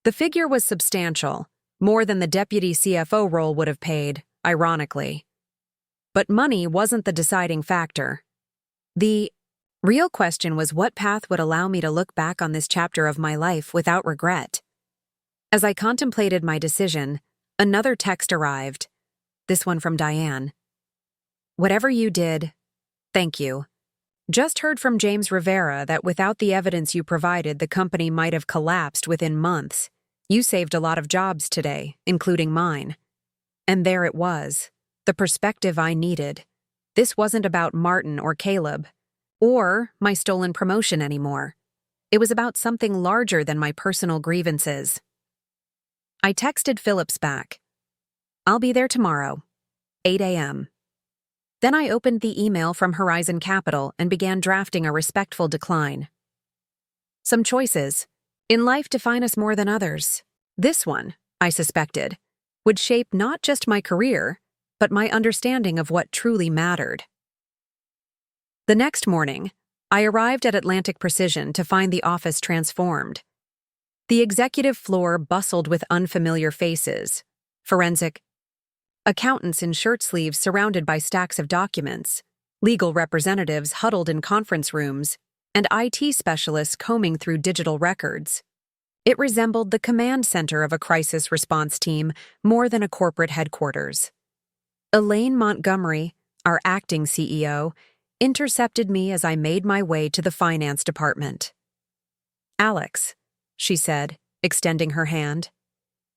The figure was substantial, more than the deputy CFO role would have paid, ironically. But money wasn't the deciding factor. The real question was what path would allow me to look back on this chapter of my life without regret. As I contemplated my decision, another text arrived, this one from Diane. "Whatever you did, thank you. Just heard from James Rivera that without the evidence you provided, the company might have collapsed within months. You saved a lot of jobs today, including mine." And there it was, the perspective I needed. This wasn't about Martin or Caleb, or my stolen promotion anymore. It was about something larger than my personal grievances. I texted Phillips back. "I'll be there tomorrow, 8 a.m. Then I opened the email from Horizon Capital and began drafting a respectful decline. Some choices in life define us more than others. This one, I suspected, would shape not just my career, but my understanding of what truly mattered. The next morning, I arrived at Atlantic Precision to find the office transformed. The executive floor bustled with unfamiliar faces, forensic accountants in shirt sleeves surrounded by stacks of documents, legal representatives huddled in conference rooms, and IT specialists combing through digital records. It resembled the command center of a crisis response team more than a corporate headquarters. Elaine Montgomery, our acting CEO, intercepted me as I made my way to the finance department. "Alex," she said, extending her hand,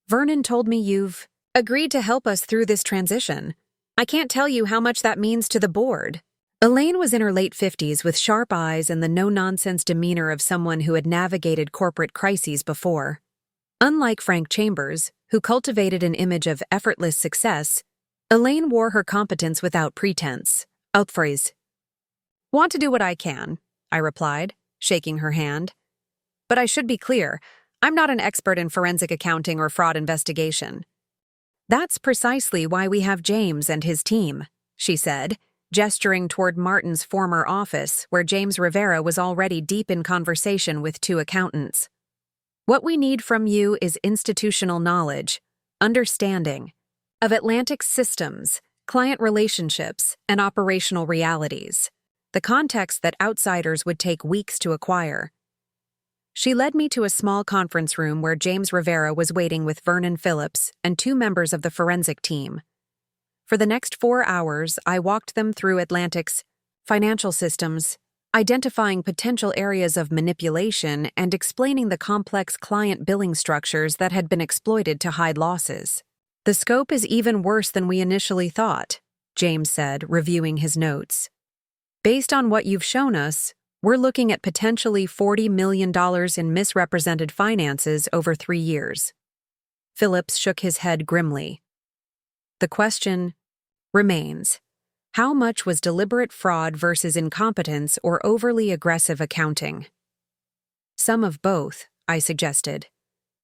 "Vernon told me you've agreed to help us through this transition. I can't tell you how much that means to the board." Elaine was in her late 50s with sharp eyes and the no-nonsense demeanor of someone who had navigated corporate crises before. Unlike Frank Chambers, who cultivated an image of effortless success, Elaine wore her competence without pretense. Outphrase. "Want to do what I can," I replied, shaking her hand. "But I should be clear, I'm not an expert in forensic accounting or fraud investigation. That's precisely why we have James and his team, she said, gesturing toward Martin's former office, where James Rivera was already deep in conversation with two accountants. What we need from you is institutional knowledge, understanding of Atlantic's systems, client relationships, and operational realities, the context that outsiders would take weeks to acquire. She led me to a small conference room where James Rivera was waiting with Vernon Phillips and two members of the forensic team. For the next 4 hours, I walked them through Atlantic's financial systems, identifying potential areas of manipulation and explaining the complex client billing structures that had been exploited to hide losses. The scope is even worse than we initially thought, James said, reviewing his notes. Based on what you've shown us, we're looking at potentially $40 million in misrepresented finances over 3 years. Phillips shook his head grimly. The question remains, how much was deliberate fraud versus incompetence or overly aggressive accounting? Some of both, I suggested.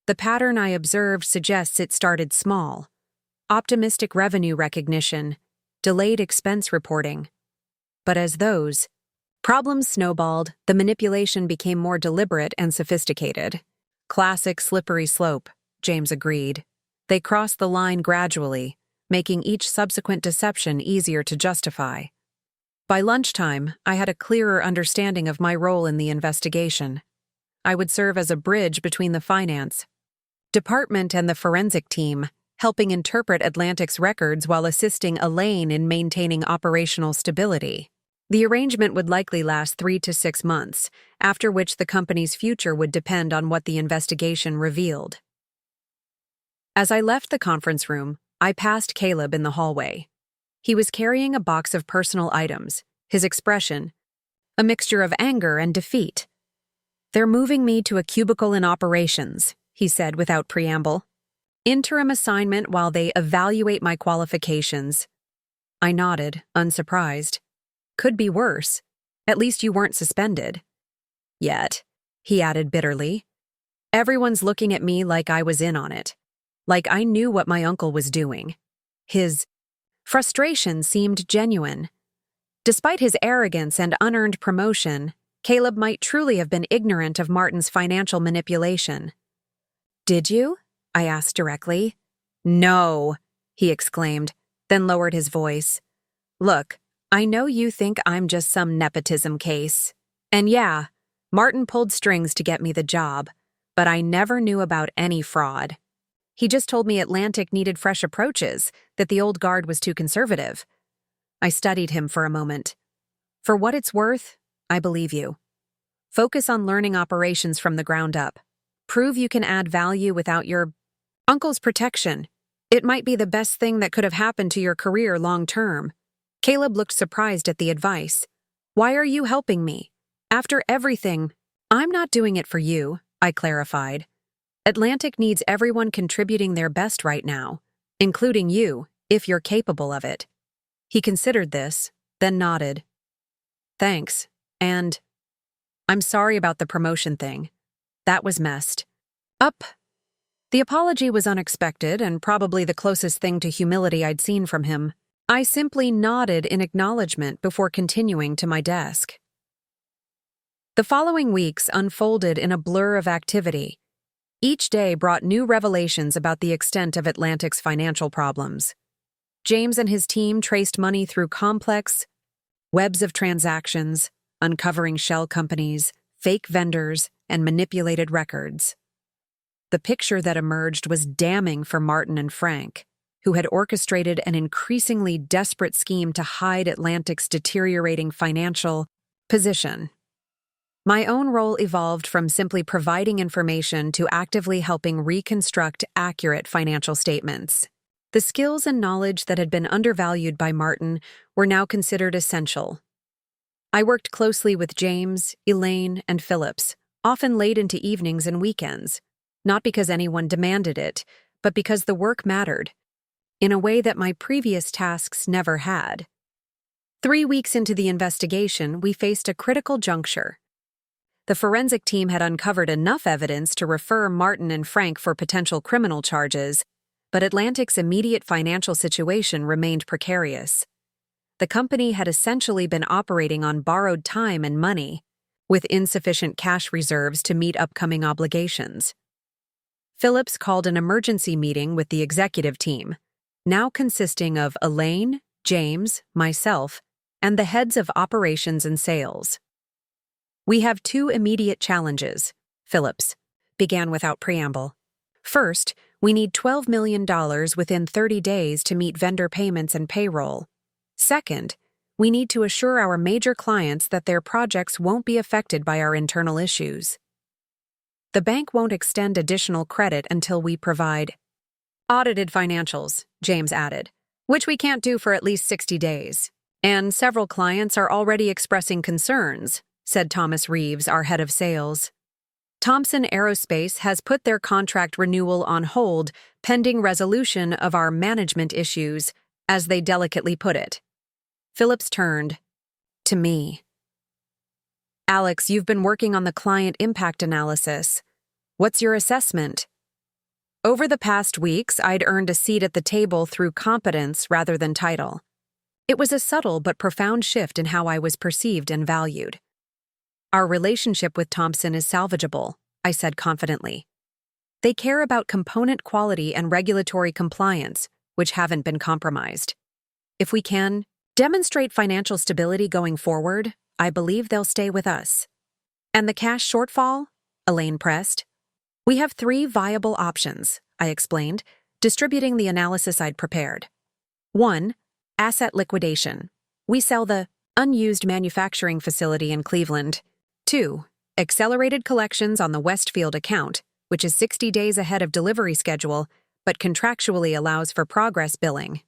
The pattern I observed suggests it started small. Optimistic revenue recognition, delayed expense reporting. But as those problems snowballed, the manipulation became more deliberate and sophisticated. Classic slippery slope, James agreed. They crossed the line gradually, making each subsequent deception easier to justify. By lunchtime, I had a clearer understanding of my role in the investigation. I would serve as a bridge between the finance department and the forensic team, helping interpret Atlantic's records while assisting Elaine in maintaining operational stability. The arrangement would likely last 3 to 6 months, after which the company's future would depend on what the investigation revealed. As I left the conference room, I passed Caleb in the hallway. He was carrying a box of personal items, his expression a mixture of anger and defeat. "They're moving me to a cubicle in operations," he said without preamble. "Interim assignment while they evaluate my qualifications." I nodded, unsurprised. "Could be worse. At least you weren't suspended." "Yet," he added bitterly. "Everyone's looking at me like I was in on it. Like I knew what my uncle was doing." His frustration seemed genuine. Despite his arrogance and unearned promotion, Caleb might truly have been ignorant of Martin's financial manipulation. "Did you?" I asked directly. "No," he exclaimed, then lowered his voice. "Look, I know you think I'm just some nepotism case. And yeah, Martin pulled strings to get me the job, but I never knew about any fraud. He just told me Atlantic needed fresh approaches, that the old guard was too conservative." I studied him for a moment. "For what it's worth, I believe you. Focus on learning operations from the ground up. Prove you can add value without your uncle's protection. It might be the best thing that could have happened to your career long term." Caleb looked surprised at the advice. "Why are you helping me? After everything—" "I'm not doing it for you," I clarified. "Atlantic needs everyone contributing their best right now, including you, if you're capable of it." He considered this, then nodded. "Thanks, and I'm sorry about the promotion thing. That was messed up." The apology was unexpected and probably the closest thing to humility I'd seen from him. I simply nodded in acknowledgement before continuing to my desk. The following weeks unfolded in a blur of activity. Each day brought new revelations about the extent of Atlantic's financial problems. James and his team traced money through complex webs of transactions, uncovering shell companies, fake vendors, and manipulated records. The picture that emerged was damning for Martin and Frank, who had orchestrated an increasingly desperate scheme to hide Atlantic's deteriorating financial position. My own role evolved from simply providing information to actively helping reconstruct accurate financial statements. The skills and knowledge that had been undervalued by Martin were now considered essential. I worked closely with James, Elaine, and Phillips, often late into evenings and weekends, not because anyone demanded it, but because the work mattered, in a way that my previous tasks never had. 3 weeks into the investigation, we faced a critical juncture. The forensic team had uncovered enough evidence to refer Martin and Frank for potential criminal charges, but Atlantic's immediate financial situation remained precarious. The company had essentially been operating on borrowed time and money, with insufficient cash reserves to meet upcoming obligations. Phillips called an emergency meeting with the executive team, now consisting of Elaine, James, myself, and the heads of operations and sales. "We have two immediate challenges," Phillips began without preamble. "First, we need $12 million within 30 days to meet vendor payments and payroll. Second, we need to assure our major clients that their projects won't be affected by our internal issues. The bank won't extend additional credit until we provide audited financials," James added, "which we can't do for at least 60 days. And several clients are already expressing concerns," said Thomas Reeves, our head of sales. "Thomson Aerospace has put their contract renewal on hold pending resolution of our management issues, as they delicately put it." Phillips turned to me. "Alex, you've been working on the client impact analysis. What's your assessment?" Over the past weeks, I'd earned a seat at the table through competence rather than title. It was a subtle but profound shift in how I was perceived and valued. "Our relationship with Thomson is salvageable," I said confidently. "They care about component quality and regulatory compliance, which haven't been compromised. If we can demonstrate financial stability going forward, I believe they'll stay with us." "And the cash shortfall?" Elaine pressed. "We have 3 viable options," I explained, distributing the analysis I'd prepared. 1. Asset liquidation. We sell the unused manufacturing facility in Cleveland. 2. Accelerated collections on the Westfield account, which is 60 days ahead of delivery schedule, but contractually allows for progress billing.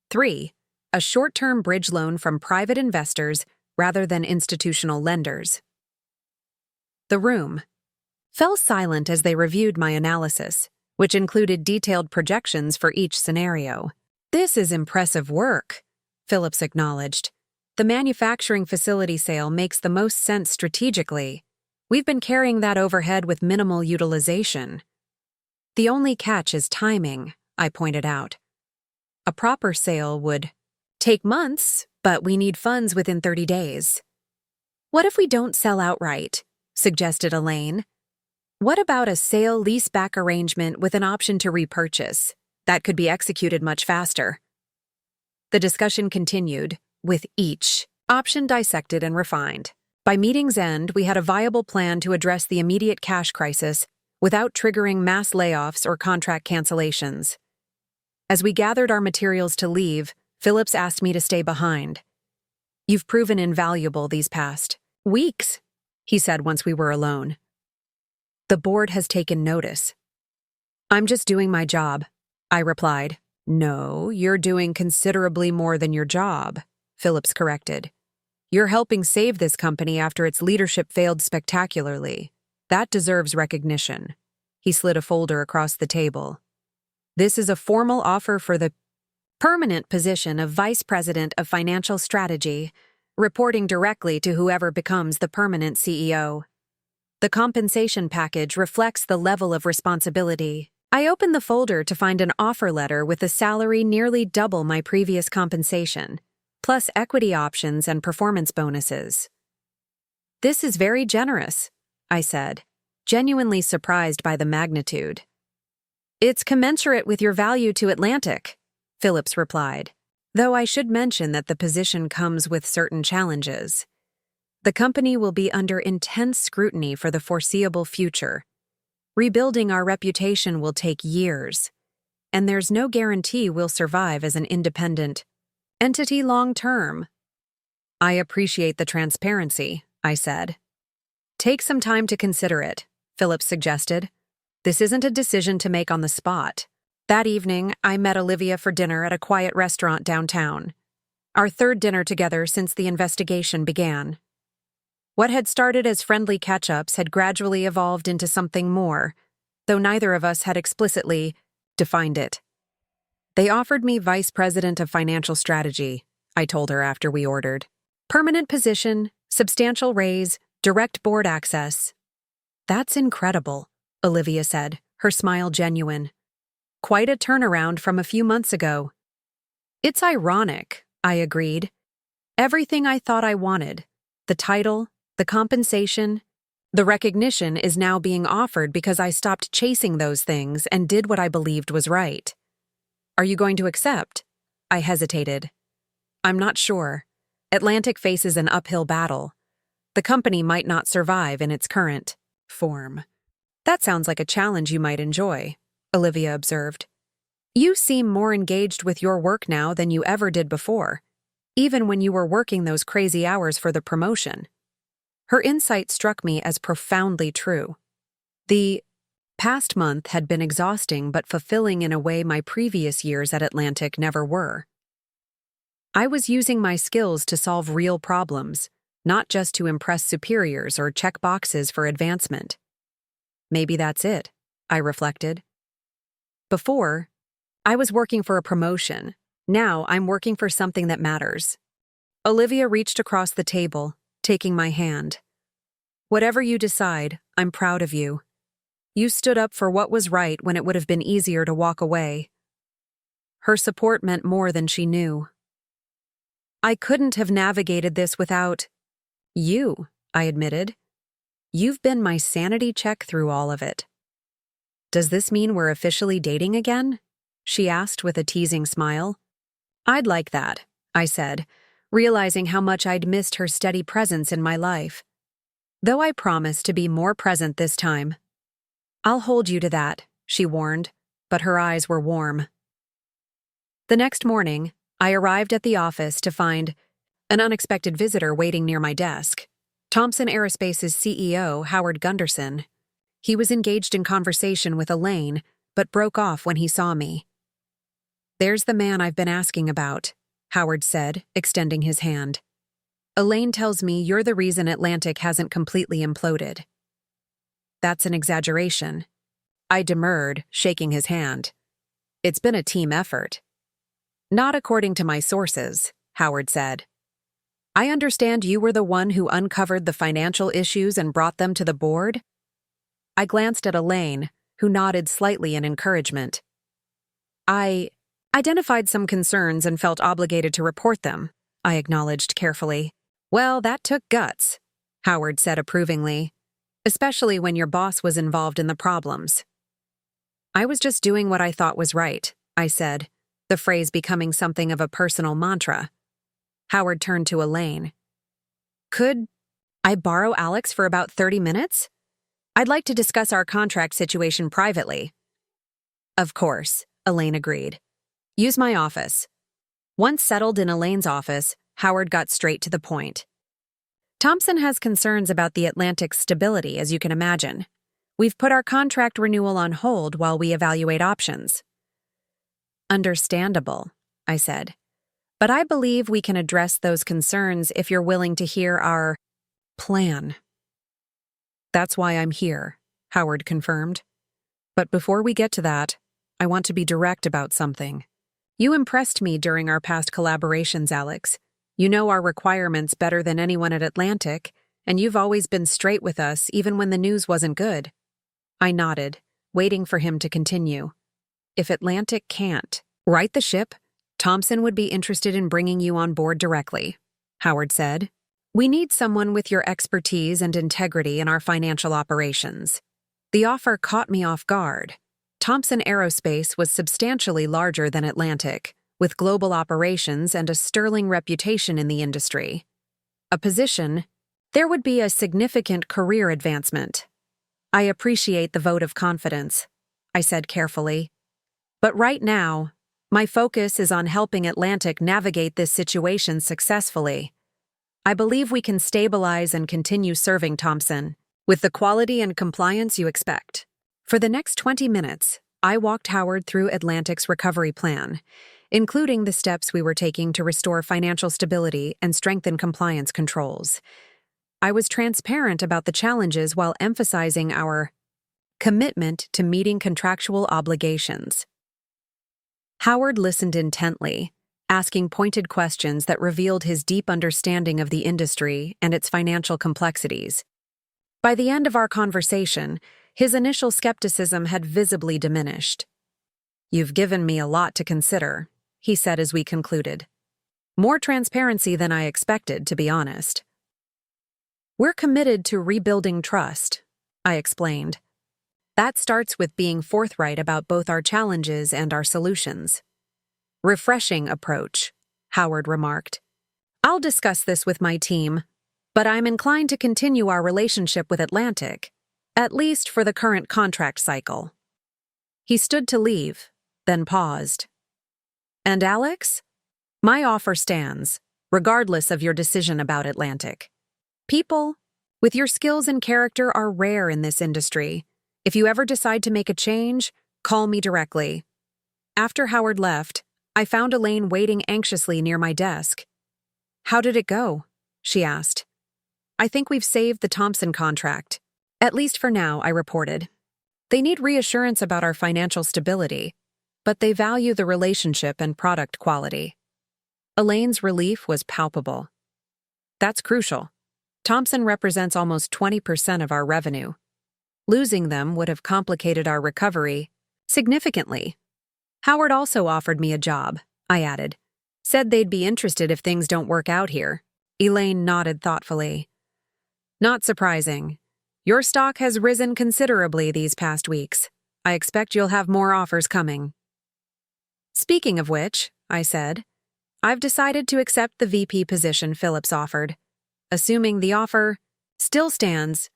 3. A short-term bridge loan from private investors rather than institutional lenders. The room fell silent as they reviewed my analysis, which included detailed projections for each scenario. "This is impressive work," Phillips acknowledged. "The manufacturing facility sale makes the most sense strategically. We've been carrying that overhead with minimal utilization." "The only catch is timing," I pointed out. "A proper sale would take months, but we need funds within 30 days. "What if we don't sell outright?" suggested Elaine. "What about a sale-leaseback arrangement with an option to repurchase? That could be executed much faster." The discussion continued, with each option dissected and refined. By meeting's end, we had a viable plan to address the immediate cash crisis without triggering mass layoffs or contract cancellations. As we gathered our materials to leave, Phillips asked me to stay behind. "You've proven invaluable these past weeks," he said once we were alone. "The board has taken notice." "I'm just doing my job," I replied. "No, you're doing considerably more than your job," Phillips corrected. "You're helping save this company after its leadership failed spectacularly. That deserves recognition." He slid a folder across the table. "This is a formal offer for the permanent position of Vice President of Financial Strategy, reporting directly to whoever becomes the permanent CEO. The compensation package reflects the level of responsibility." I opened the folder to find an offer letter with a salary nearly double my previous compensation, plus equity options and performance bonuses. "This is very generous," I said, genuinely surprised by the magnitude. "It's commensurate with your value to Atlantic," Phillips replied, though I should mention that the position comes with certain challenges. The company will be under intense scrutiny for the foreseeable future. Rebuilding our reputation will take years, and there's no guarantee we'll survive as an independent entity long term. "I appreciate the transparency," I said. "Take some time to consider it," Phillips suggested. "This isn't a decision to make on the spot." That evening, I met Olivia for dinner at a quiet restaurant downtown. Our 3rd dinner together since the investigation began. What had started as friendly catch-ups had gradually evolved into something more, though neither of us had explicitly defined it. "They offered me Vice President of Financial Strategy," I told her after we ordered. "Permanent position, substantial raise, Direct board access. That's incredible, Olivia said, her smile genuine. Quite a turnaround from a few months ago. It's ironic, I agreed. Everything I thought I wanted, the title, the compensation, the recognition is now being offered because I stopped chasing those things and did what I believed was right. Are you going to accept? I hesitated. I'm not sure. Atlantic faces an uphill battle. The company might not survive in its current form. That sounds like a challenge you might enjoy, Olivia observed. You seem more engaged with your work now than you ever did before, even when you were working those crazy hours for the promotion. Her insight struck me as profoundly true. The past month had been exhausting but fulfilling in a way my previous years at Atlantic never were. I was using my skills to solve real problems, not just to impress superiors or check boxes for advancement. Maybe that's it, I reflected. Before, I was working for a promotion. Now I'm working for something that matters. Olivia reached across the table, taking my hand. Whatever you decide, I'm proud of you. You stood up for what was right when it would have been easier to walk away. Her support meant more than she knew. I couldn't have navigated this without you, I admitted. You've been my sanity check through all of it. Does this mean we're officially dating again? She asked with a teasing smile. I'd like that, I said, realizing how much I'd missed her steady presence in my life. Though I promised to be more present this time. I'll hold you to that, she warned, but her eyes were warm. The next morning, I arrived at the office to find an unexpected visitor waiting near my desk. Thomson Aerospace's CEO, Howard Gunderson. He was engaged in conversation with Elaine, but broke off when he saw me. There's the man I've been asking about, Howard said, extending his hand. Elaine tells me you're the reason Atlantic hasn't completely imploded. That's an exaggeration. I demurred, shaking his hand. It's been a team effort. Not according to my sources, Howard said. I understand you were the one who uncovered the financial issues and brought them to the board? I glanced at Elaine, who nodded slightly in encouragement. I identified some concerns and felt obligated to report them, I acknowledged carefully. Well, that took guts, Howard said approvingly, especially when your boss was involved in the problems. I was just doing what I thought was right, I said, the phrase becoming something of a personal mantra. Howard turned to Elaine. Could I borrow Alex for about 30 minutes? I'd like to discuss our contract situation privately. Of course, Elaine agreed. Use my office. Once settled in Elaine's office, Howard got straight to the point. Thomson has concerns about the Atlantic's stability, as you can imagine. We've put our contract renewal on hold while we evaluate options. Understandable, I said. But I believe we can address those concerns if you're willing to hear our plan. That's why I'm here, Howard confirmed. But before we get to that, I want to be direct about something. You impressed me during our past collaborations, Alex. You know our requirements better than anyone at Atlantic, and you've always been straight with us even when the news wasn't good. I nodded, waiting for him to continue. If Atlantic can't right the ship, Thomson would be interested in bringing you on board directly, Howard said. We need someone with your expertise and integrity in our financial operations. The offer caught me off guard. Thomson Aerospace was substantially larger than Atlantic, with global operations and a sterling reputation in the industry. A position, there would be a significant career advancement. I appreciate the vote of confidence, I said carefully. But right now, my focus is on helping Atlantic navigate this situation successfully. I believe we can stabilize and continue serving Thomson with the quality and compliance you expect. For the next 20 minutes, I walked Howard through Atlantic's recovery plan, including the steps we were taking to restore financial stability and strengthen compliance controls. I was transparent about the challenges while emphasizing our commitment to meeting contractual obligations. Howard listened intently, asking pointed questions that revealed his deep understanding of the industry and its financial complexities. By the end of our conversation, his initial skepticism had visibly diminished. "You've given me a lot to consider," he said as we concluded. "More transparency than I expected, to be honest." "We're committed to rebuilding trust," I explained. "That starts with being forthright about both our challenges and our solutions." "Refreshing approach," Howard remarked. "I'll discuss this with my team, but I'm inclined to continue our relationship with Atlantic, at least for the current contract cycle." He stood to leave, then paused. "And Alex? My offer stands, regardless of your decision about Atlantic. People with your skills and character are rare in this industry. If you ever decide to make a change, call me directly." After Howard left, I found Elaine waiting anxiously near my desk. "How did it go?" she asked. "I think we've saved the Thompson contract. At least for now," I reported. "They need reassurance about our financial stability, but they value the relationship and product quality." Elaine's relief was palpable. "That's crucial. Thompson represents almost 20% of our revenue. Losing them would have complicated our recovery significantly." "Howard also offered me a job," I added. "Said they'd be interested if things don't work out here." Elaine nodded thoughtfully. "Not surprising. Your stock has risen considerably these past weeks. I expect you'll have more offers coming." "Speaking of which," I said, "I've decided to accept the VP position Phillips offered. Assuming the offer still stands."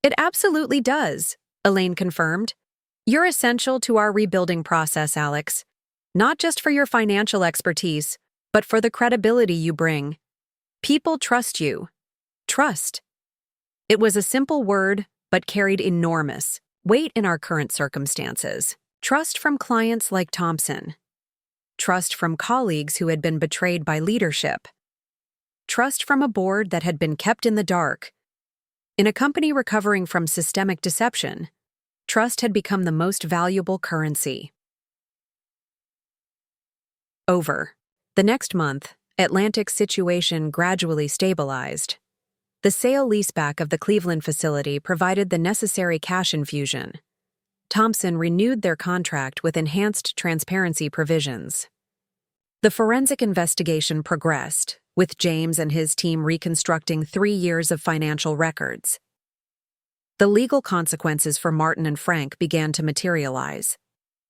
"It absolutely does," Elaine confirmed. "You're essential to our rebuilding process, Alex. Not just for your financial expertise, but for the credibility you bring. People trust you." Trust. It was a simple word, but carried enormous weight in our current circumstances. Trust from clients like Thompson. Trust from colleagues who had been betrayed by leadership. Trust from a board that had been kept in the dark. In a company recovering from systemic deception, trust had become the most valuable currency. Over. The next month, Atlantic's situation gradually stabilized. The sale-leaseback of the Cleveland facility provided the necessary cash infusion. Thompson renewed their contract with enhanced transparency provisions. The forensic investigation progressed, with James and his team reconstructing 3 years of financial records. The legal consequences for Martin and Frank began to materialize.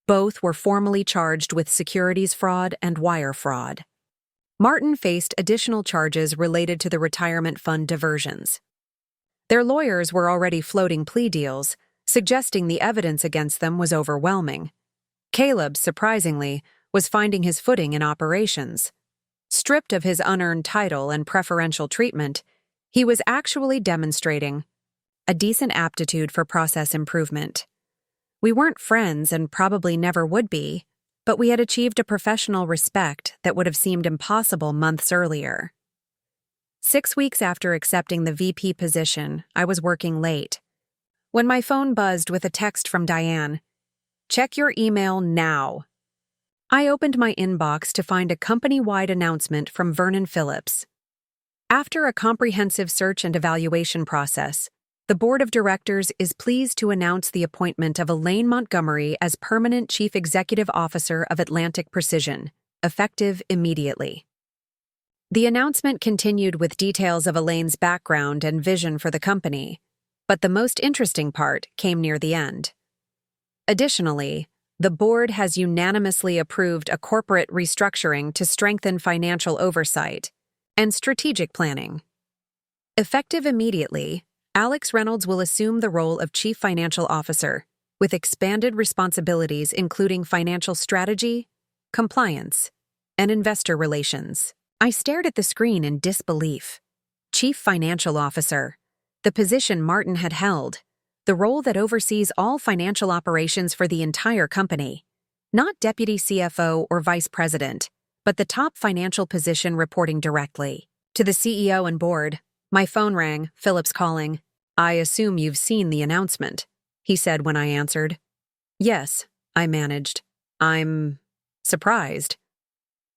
Both were formally charged with securities fraud and wire fraud. Martin faced additional charges related to the retirement fund diversions. Their lawyers were already floating plea deals, suggesting the evidence against them was overwhelming. Caleb, surprisingly, was finding his footing in operations. Stripped of his unearned title and preferential treatment, he was actually demonstrating a decent aptitude for process improvement. We weren't friends and probably never would be, but we had achieved a professional respect that would have seemed impossible months earlier. 6 weeks after accepting the VP position, I was working late. When my phone buzzed with a text from Diane, "Check your email now." I opened my inbox to find a company-wide announcement from Vernon Phillips. After a comprehensive search and evaluation process, the Board of Directors is pleased to announce the appointment of Elaine Montgomery as permanent Chief Executive Officer of Atlantic Precision, effective immediately. The announcement continued with details of Elaine's background and vision for the company, but the most interesting part came near the end. Additionally, the board has unanimously approved a corporate restructuring to strengthen financial oversight and strategic planning. Effective immediately, Alex Reynolds will assume the role of Chief Financial Officer, with expanded responsibilities including financial strategy, compliance, and investor relations. I stared at the screen in disbelief. Chief Financial Officer, the position Martin had held, the role that oversees all financial operations for the entire company. Not Deputy CFO or Vice President, but the top financial position reporting directly to the CEO and board. My phone rang, Phillips calling. "I assume you've seen the announcement," he said when I answered. "Yes," I managed. "I'm surprised."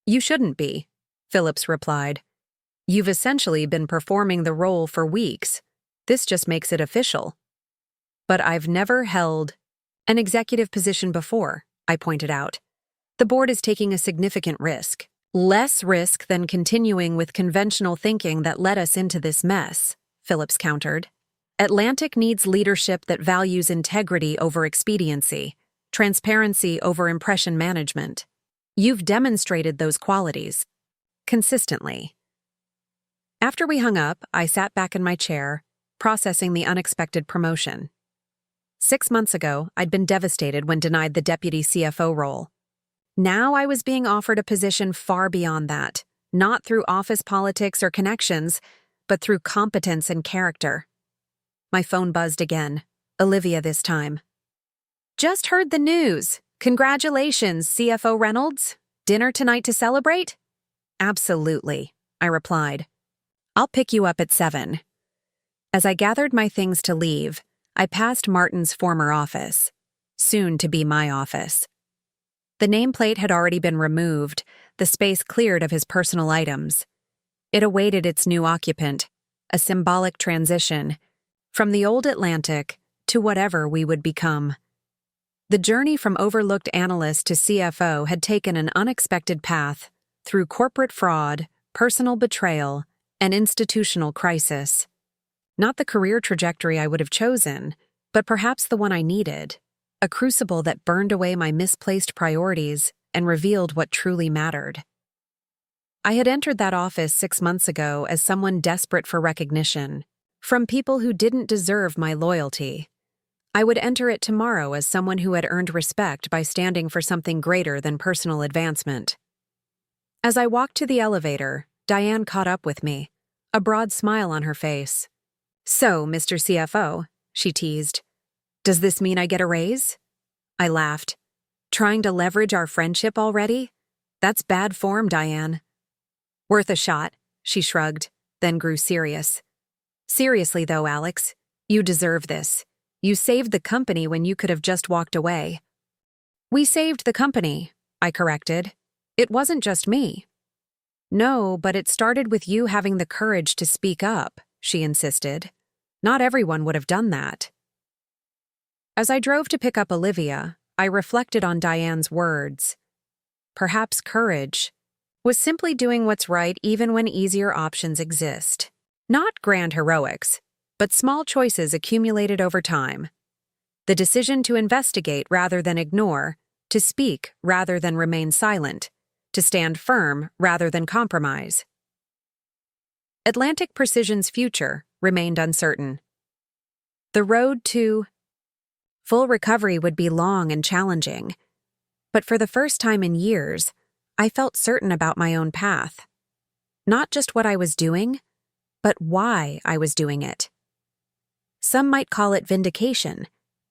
You shouldn't be, Phillips replied. You've essentially been performing the role for weeks. This just makes it official. But I've never held an executive position before, I pointed out. The board is taking a significant risk. Less risk than continuing with conventional thinking that led us into this mess, Phillips countered. Atlantic needs leadership that values integrity over expediency, transparency over impression management. You've demonstrated those qualities consistently. After we hung up, I sat back in my chair, processing the unexpected promotion. 6 months ago, I'd been devastated when denied the deputy CFO role. Now I was being offered a position far beyond that, not through office politics or connections, but through competence and character. My phone buzzed again. Olivia this time. Just heard the news. Congratulations, CFO Reynolds. Dinner tonight to celebrate? Absolutely, I replied. I'll pick you up at 7. As I gathered my things to leave, I passed Martin's former office, soon to be my office. The nameplate had already been removed, the space cleared of his personal items. It awaited its new occupant, a symbolic transition, from the old Atlantic to whatever we would become. The journey from overlooked analyst to CFO had taken an unexpected path through corporate fraud, personal betrayal, and institutional crisis. Not the career trajectory I would have chosen, but perhaps the one I needed, a crucible that burned away my misplaced priorities and revealed what truly mattered. I had entered that office 6 months ago as someone desperate for recognition, from people who didn't deserve my loyalty. I would enter it tomorrow as someone who had earned respect by standing for something greater than personal advancement. As I walked to the elevator, Diane caught up with me, a broad smile on her face. So, Mr. CFO, she teased, does this mean I get a raise? I laughed. Trying to leverage our friendship already? That's bad form, Diane. Worth a shot, she shrugged, then grew serious. Seriously though, Alex, you deserve this. You saved the company when you could have just walked away. We saved the company, I corrected. It wasn't just me. No, but it started with you having the courage to speak up, she insisted. Not everyone would have done that. As I drove to pick up Olivia, I reflected on Diane's words. Perhaps courage was simply doing what's right even when easier options exist. Not grand heroics, but small choices accumulated over time. The decision to investigate rather than ignore, to speak rather than remain silent, to stand firm rather than compromise. Atlantic Precision's future remained uncertain. The road to full recovery would be long and challenging, but for the first time in years, I felt certain about my own path. Not just what I was doing, but why I was doing it. Some might call it vindication,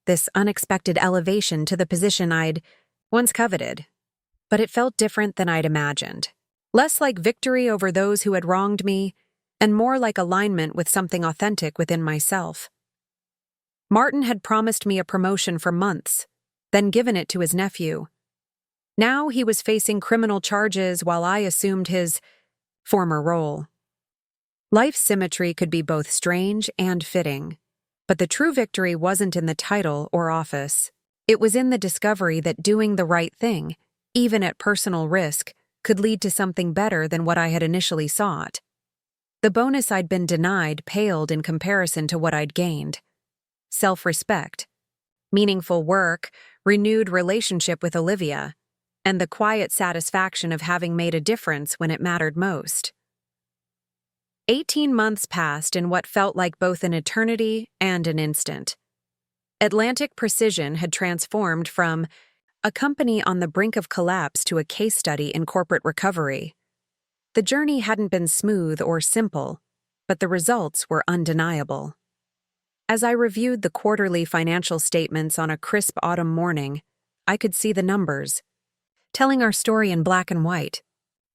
this unexpected elevation to the position I'd once coveted, but it felt different than I'd imagined. Less like victory over those who had wronged me, and more like alignment with something authentic within myself. Martin had promised me a promotion for months, then given it to his nephew. Now he was facing criminal charges while I assumed his former role. Life's symmetry could be both strange and fitting, but the true victory wasn't in the title or office. It was in the discovery that doing the right thing, even at personal risk, could lead to something better than what I had initially sought. The bonus I'd been denied paled in comparison to what I'd gained. Self-respect, meaningful work, renewed relationship with Olivia, and the quiet satisfaction of having made a difference when it mattered most. 18 months passed in what felt like both an eternity and an instant. Atlantic Precision had transformed from a company on the brink of collapse to a case study in corporate recovery. The journey hadn't been smooth or simple, but the results were undeniable. As I reviewed the quarterly financial statements on a crisp autumn morning, I could see the numbers, telling our story in black and white.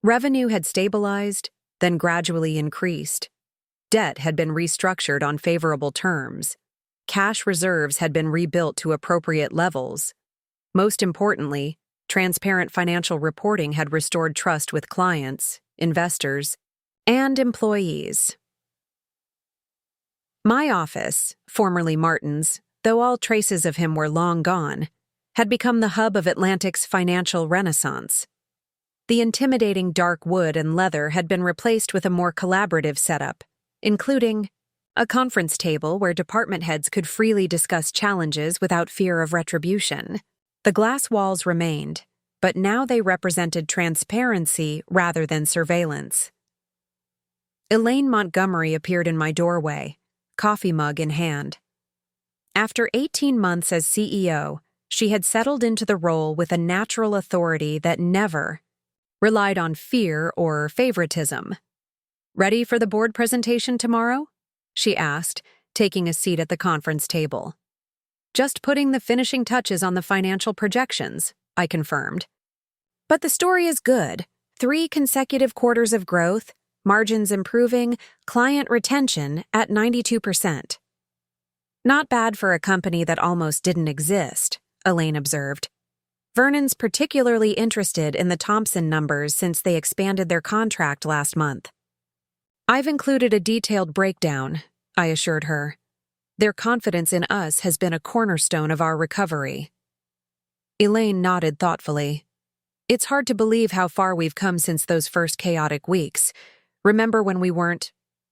Revenue had stabilized, then gradually increased. Debt had been restructured on favorable terms. Cash reserves had been rebuilt to appropriate levels. Most importantly, Transparent financial reporting had restored trust with clients, investors, and employees. My office, formerly Martin's, though all traces of him were long gone, had become the hub of Atlantic's financial renaissance. The intimidating dark wood and leather had been replaced with a more collaborative setup, including a conference table where department heads could freely discuss challenges without fear of retribution. The glass walls remained, but now they represented transparency rather than surveillance. Elaine Montgomery appeared in my doorway, coffee mug in hand. After 18 months as CEO, she had settled into the role with a natural authority that never relied on fear or favoritism. "Ready for the board presentation tomorrow?" she asked, taking a seat at the conference table. "Just putting the finishing touches on the financial projections," I confirmed. "But the story is good. 3 consecutive quarters of growth, margins improving, client retention at 92%. "Not bad for a company that almost didn't exist," Elaine observed. "Vernon's particularly interested in the Thompson numbers since they expanded their contract last month." "I've included a detailed breakdown," I assured her. "Their confidence in us has been a cornerstone of our recovery." Elaine nodded thoughtfully. "It's hard to believe how far we've come since those first chaotic weeks. Remember when we weren't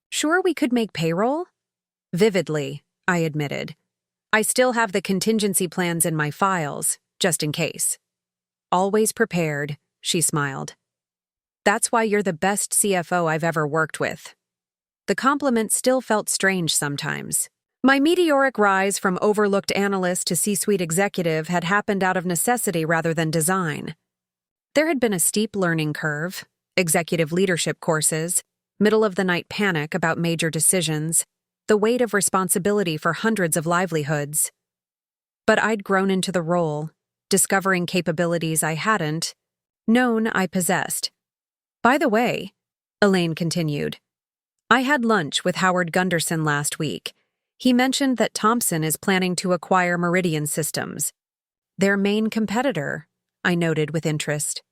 sure we could make payroll?" "Vividly," I admitted. "I still have the contingency plans in my files, just in case." "Always prepared," she smiled. "That's why you're the best CFO I've ever worked with." The compliment still felt strange sometimes. My meteoric rise from overlooked analyst to C-suite executive had happened out of necessity rather than design. There had been a steep learning curve, executive leadership courses, middle-of-the-night panic about major decisions, the weight of responsibility for hundreds of livelihoods. But I'd grown into the role, discovering capabilities I hadn't known I possessed. "By the way," Elaine continued, "I had lunch with Howard Gunderson last week. He mentioned that Thompson is planning to acquire Meridian Systems. Their main competitor," I noted with interest.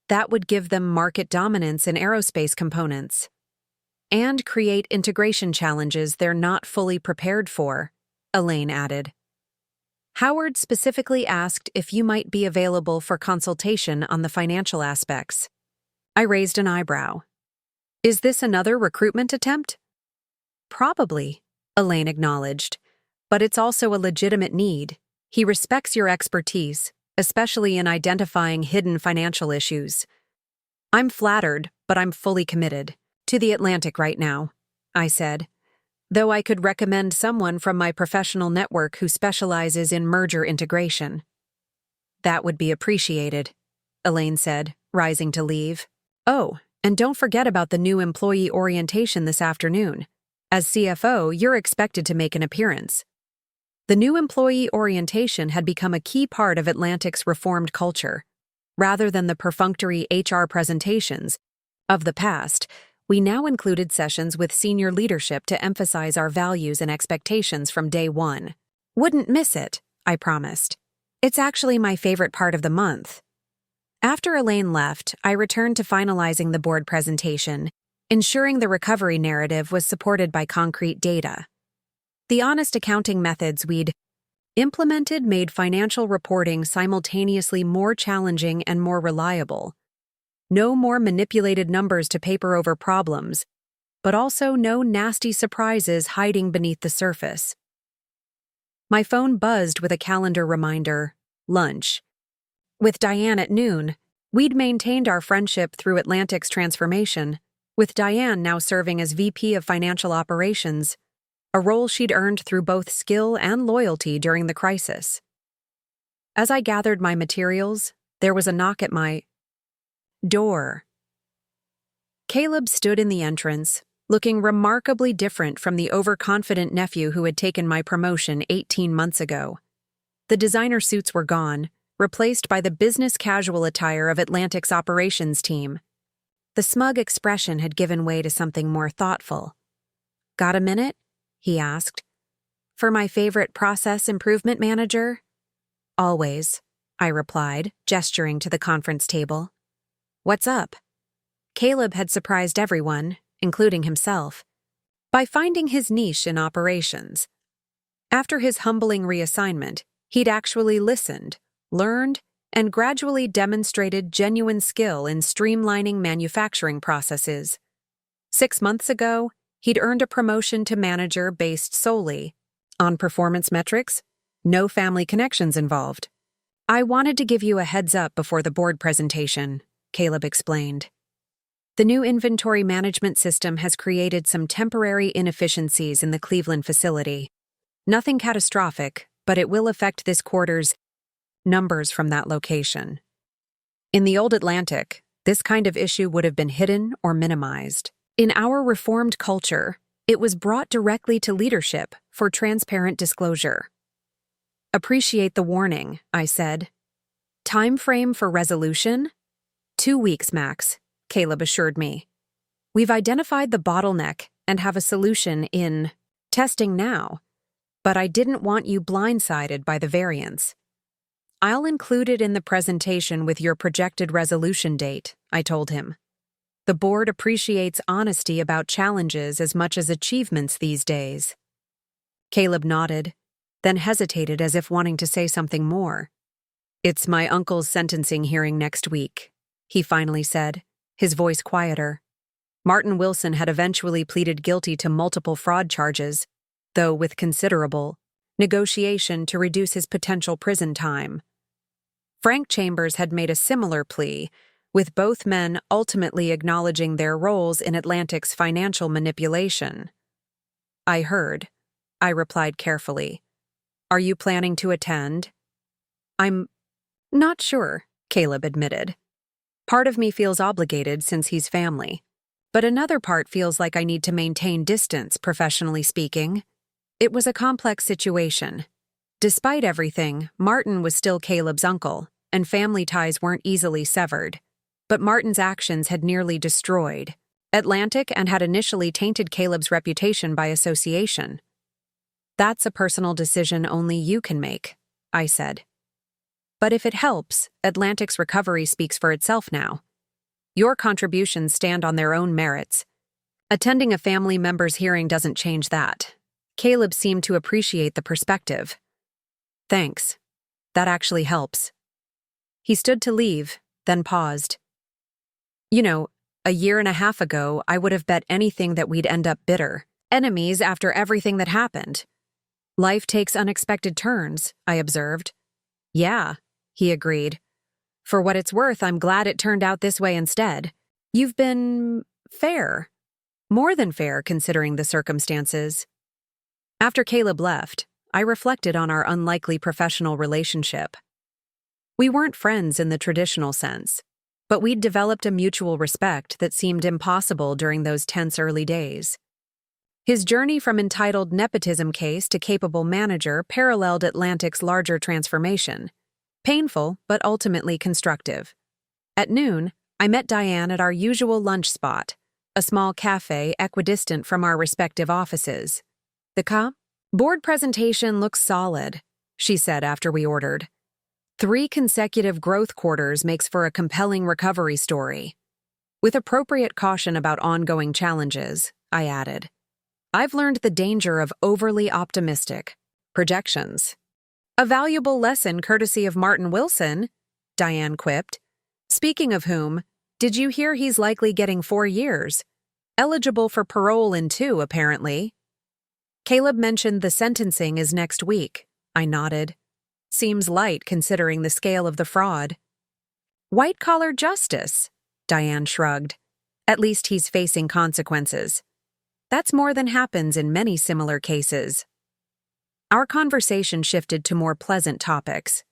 "That would give them market dominance in aerospace components and create integration challenges they're not fully prepared for," Elaine added. "Howard specifically asked if you might be available for consultation on the financial aspects." I raised an eyebrow. "Is this another recruitment attempt?" "Probably," Elaine acknowledged, "but it's also a legitimate need. He respects your expertise, especially in identifying hidden financial issues." "I'm flattered, but I'm fully committed to the Atlantic right now," I said, "though I could recommend someone from my professional network who specializes in merger integration." "That would be appreciated," Elaine said, rising to leave. "Oh, and don't forget about the new employee orientation this afternoon. As CFO, you're expected to make an appearance." The new employee orientation had become a key part of Atlantic's reformed culture. Rather than the perfunctory HR presentations of the past, we now included sessions with senior leadership to emphasize our values and expectations from day one. "Wouldn't miss it," I promised. "It's actually my favorite part of the month." After Elaine left, I returned to finalizing the board presentation, ensuring the recovery narrative was supported by concrete data. The honest accounting methods we'd implemented made financial reporting simultaneously more challenging and more reliable. No more manipulated numbers to paper over problems, but also no nasty surprises hiding beneath the surface. My phone buzzed with a calendar reminder: lunch. With Diane at noon, we'd maintained our friendship through Atlantic's transformation, with Diane now serving as VP of Financial Operations, a role she'd earned through both skill and loyalty during the crisis. As I gathered my materials, there was a knock at my door. Caleb stood in the entrance, looking remarkably different from the overconfident nephew who had taken my promotion 18 months ago. The designer suits were gone, replaced by the business-casual attire of Atlantic's operations team. The smug expression had given way to something more thoughtful. "Got a minute?" he asked. "For my favorite process improvement manager?" "Always," I replied, gesturing to the conference table. What's up? Caleb had surprised everyone, including himself, by finding his niche in operations. After his humbling reassignment, he'd actually listened, learned, and gradually demonstrated genuine skill in streamlining manufacturing processes. 6 months ago, he'd earned a promotion to manager based solely on performance metrics, no family connections involved. I wanted to give you a heads up before the board presentation, Caleb explained. The new inventory management system has created some temporary inefficiencies in the Cleveland facility. Nothing catastrophic, but it will affect this quarter's numbers from that location. In the old Atlantic, this kind of issue would have been hidden or minimized. In our reformed culture, it was brought directly to leadership for transparent disclosure. Appreciate the warning, I said. Time frame for resolution? 2 weeks max, Caleb assured me. We've identified the bottleneck and have a solution in testing now, but I didn't want you blindsided by the variance. I'll include it in the presentation with your projected resolution date, I told him. The board appreciates honesty about challenges as much as achievements these days. Caleb nodded, then hesitated as if wanting to say something more. It's my uncle's sentencing hearing next week, he finally said, his voice quieter. Martin Wilson had eventually pleaded guilty to multiple fraud charges, though with considerable negotiation to reduce his potential prison time. Frank Chambers had made a similar plea, with both men ultimately acknowledging their roles in Atlantic's financial manipulation. I heard, I replied carefully. Are you planning to attend? I'm not sure, Caleb admitted. Part of me feels obligated since he's family, but another part feels like I need to maintain distance, professionally speaking. It was a complex situation. Despite everything, Martin was still Caleb's uncle, and family ties weren't easily severed. But Martin's actions had nearly destroyed Atlantic and had initially tainted Caleb's reputation by association. That's a personal decision only you can make, I said. But if it helps, Atlantic's recovery speaks for itself now. Your contributions stand on their own merits. Attending a family member's hearing doesn't change that. Caleb seemed to appreciate the perspective. Thanks. That actually helps. He stood to leave, then paused. You know, a year and a half ago, I would have bet anything that we'd end up bitter, enemies after everything that happened. Life takes unexpected turns, I observed. Yeah, he agreed. For what it's worth, I'm glad it turned out this way instead. You've been fair. More than fair, considering the circumstances. After Caleb left, I reflected on our unlikely professional relationship. We weren't friends in the traditional sense, but we'd developed a mutual respect that seemed impossible during those tense early days. His journey from entitled nepotism case to capable manager paralleled Atlantic's larger transformation. Painful, but ultimately constructive. At noon, I met Diane at our usual lunch spot, a small cafe equidistant from our respective offices. The board presentation looks solid, she said after we ordered. 3 consecutive growth quarters makes for a compelling recovery story. With appropriate caution about ongoing challenges, I added. I've learned the danger of overly optimistic projections. A valuable lesson courtesy of Martin Wilson, Diane quipped. Speaking of whom, did you hear he's likely getting 4 years? Eligible for parole in 2, apparently. Caleb mentioned the sentencing is next week. I nodded. Seems light considering the scale of the fraud. White-collar justice, Diane shrugged. At least he's facing consequences. That's more than happens in many similar cases. Our conversation shifted to more pleasant topics.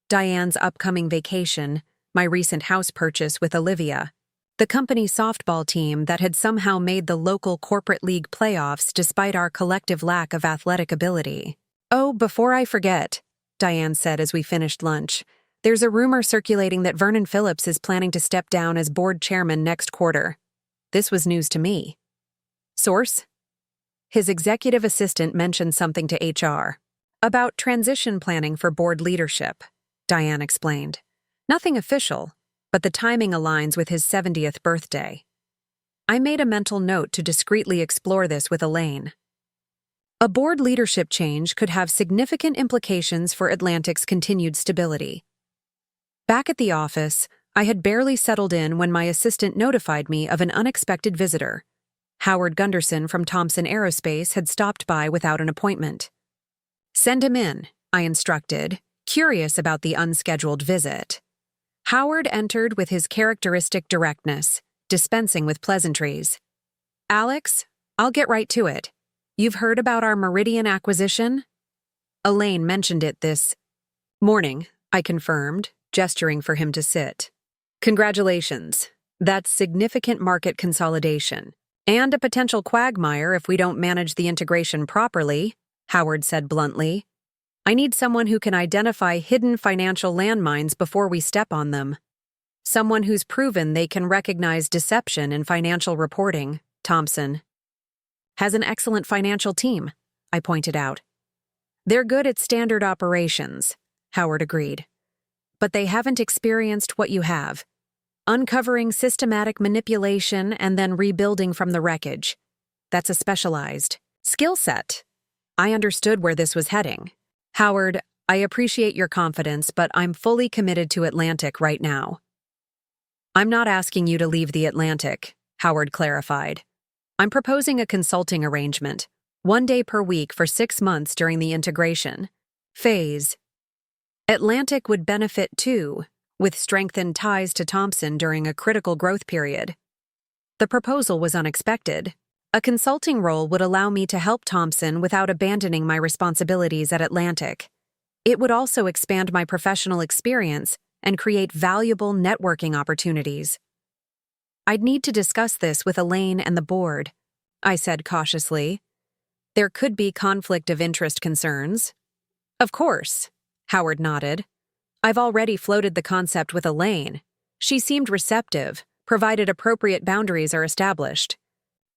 Diane's upcoming vacation, my recent house purchase with Olivia, the company softball team that had somehow made the local corporate league playoffs despite our collective lack of athletic ability. Oh, before I forget, Diane said as we finished lunch, there's a rumor circulating that Vernon Phillips is planning to step down as board chairman next quarter. This was news to me. Source? His executive assistant mentioned something to HR about transition planning for board leadership. Diane explained. Nothing official, but the timing aligns with his 70th birthday. I made a mental note to discreetly explore this with Elaine. A board leadership change could have significant implications for Atlantic's continued stability. Back at the office, I had barely settled in when my assistant notified me of an unexpected visitor. Howard Gunderson from Thompson Aerospace had stopped by without an appointment. "Send him in," I instructed, curious about the unscheduled visit. Howard entered with his characteristic directness, dispensing with pleasantries. "Alex, I'll get right to it. You've heard about our Meridian acquisition?" Elaine mentioned it this morning, I confirmed, gesturing for him to sit. "Congratulations. That's significant market consolidation, and a potential quagmire if we don't manage the integration properly," Howard said bluntly. "I need someone who can identify hidden financial landmines before we step on them. Someone who's proven they can recognize deception in financial reporting," Thompson has an excellent financial team, I pointed out. "They're good at standard operations," Howard agreed. "But they haven't experienced what you have. Uncovering systematic manipulation and then rebuilding from the wreckage. That's a specialized skill set." I understood where this was heading. "Howard, I appreciate your confidence, but I'm fully committed to Atlantic right now." "I'm not asking you to leave the Atlantic," Howard clarified. "I'm proposing a consulting arrangement, 1 day per week for 6 months during the integration phase. Atlantic would benefit too, with strengthened ties to Thompson during a critical growth period." The proposal was unexpected. A consulting role would allow me to help Thompson without abandoning my responsibilities at Atlantic. It would also expand my professional experience and create valuable networking opportunities. "I'd need to discuss this with Elaine and the board," I said cautiously. "There could be conflict of interest concerns." "Of course," Howard nodded. "I've already floated the concept with Elaine. She seemed receptive, provided appropriate boundaries are established."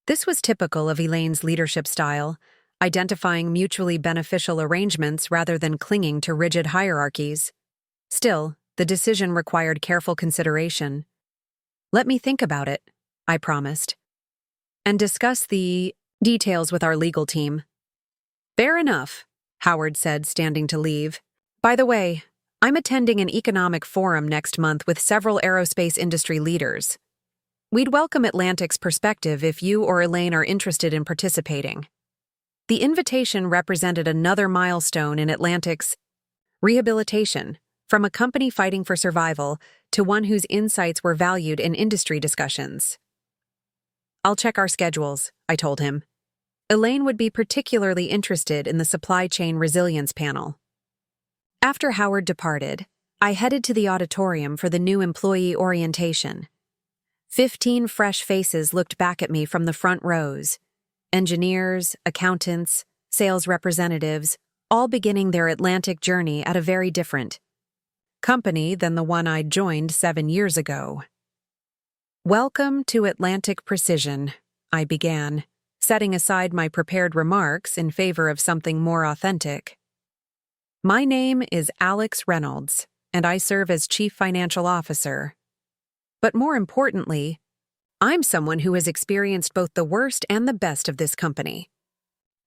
This was typical of Elaine's leadership style, identifying mutually beneficial arrangements rather than clinging to rigid hierarchies. Still, the decision required careful consideration. "Let me think about it," I promised, "and discuss the details with our legal team." "Fair enough," Howard said, standing to leave. "By the way, I'm attending an economic forum next month with several aerospace industry leaders. We'd welcome Atlantic's perspective if you or Elaine are interested in participating." The invitation represented another milestone in Atlantic's rehabilitation, from a company fighting for survival to one whose insights were valued in industry discussions. "I'll check our schedules," I told him. Elaine would be particularly interested in the supply chain resilience panel. After Howard departed, I headed to the auditorium for the new employee orientation. 15 fresh faces looked back at me from the front rows. Engineers, accountants, sales representatives, all beginning their Atlantic journey at a very different company than the one I'd joined 7 years ago. "Welcome to Atlantic Precision," I began, setting aside my prepared remarks in favor of something more authentic. "My name is Alex Reynolds, and I serve as Chief Financial Officer. But more importantly, I'm someone who has experienced both the worst and the best of this company."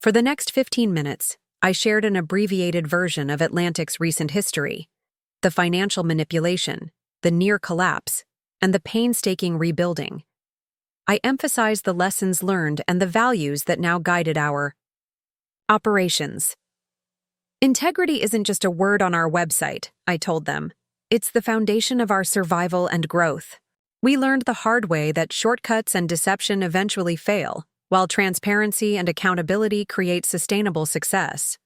For the next 15 minutes, I shared an abbreviated version of Atlantic's recent history, the financial manipulation, the near collapse, and the painstaking rebuilding. I emphasized the lessons learned and the values that now guided our operations. "Integrity isn't just a word on our website," I told them. "It's the foundation of our survival and growth. We learned the hard way that shortcuts and deception eventually fail, while transparency and accountability create sustainable success."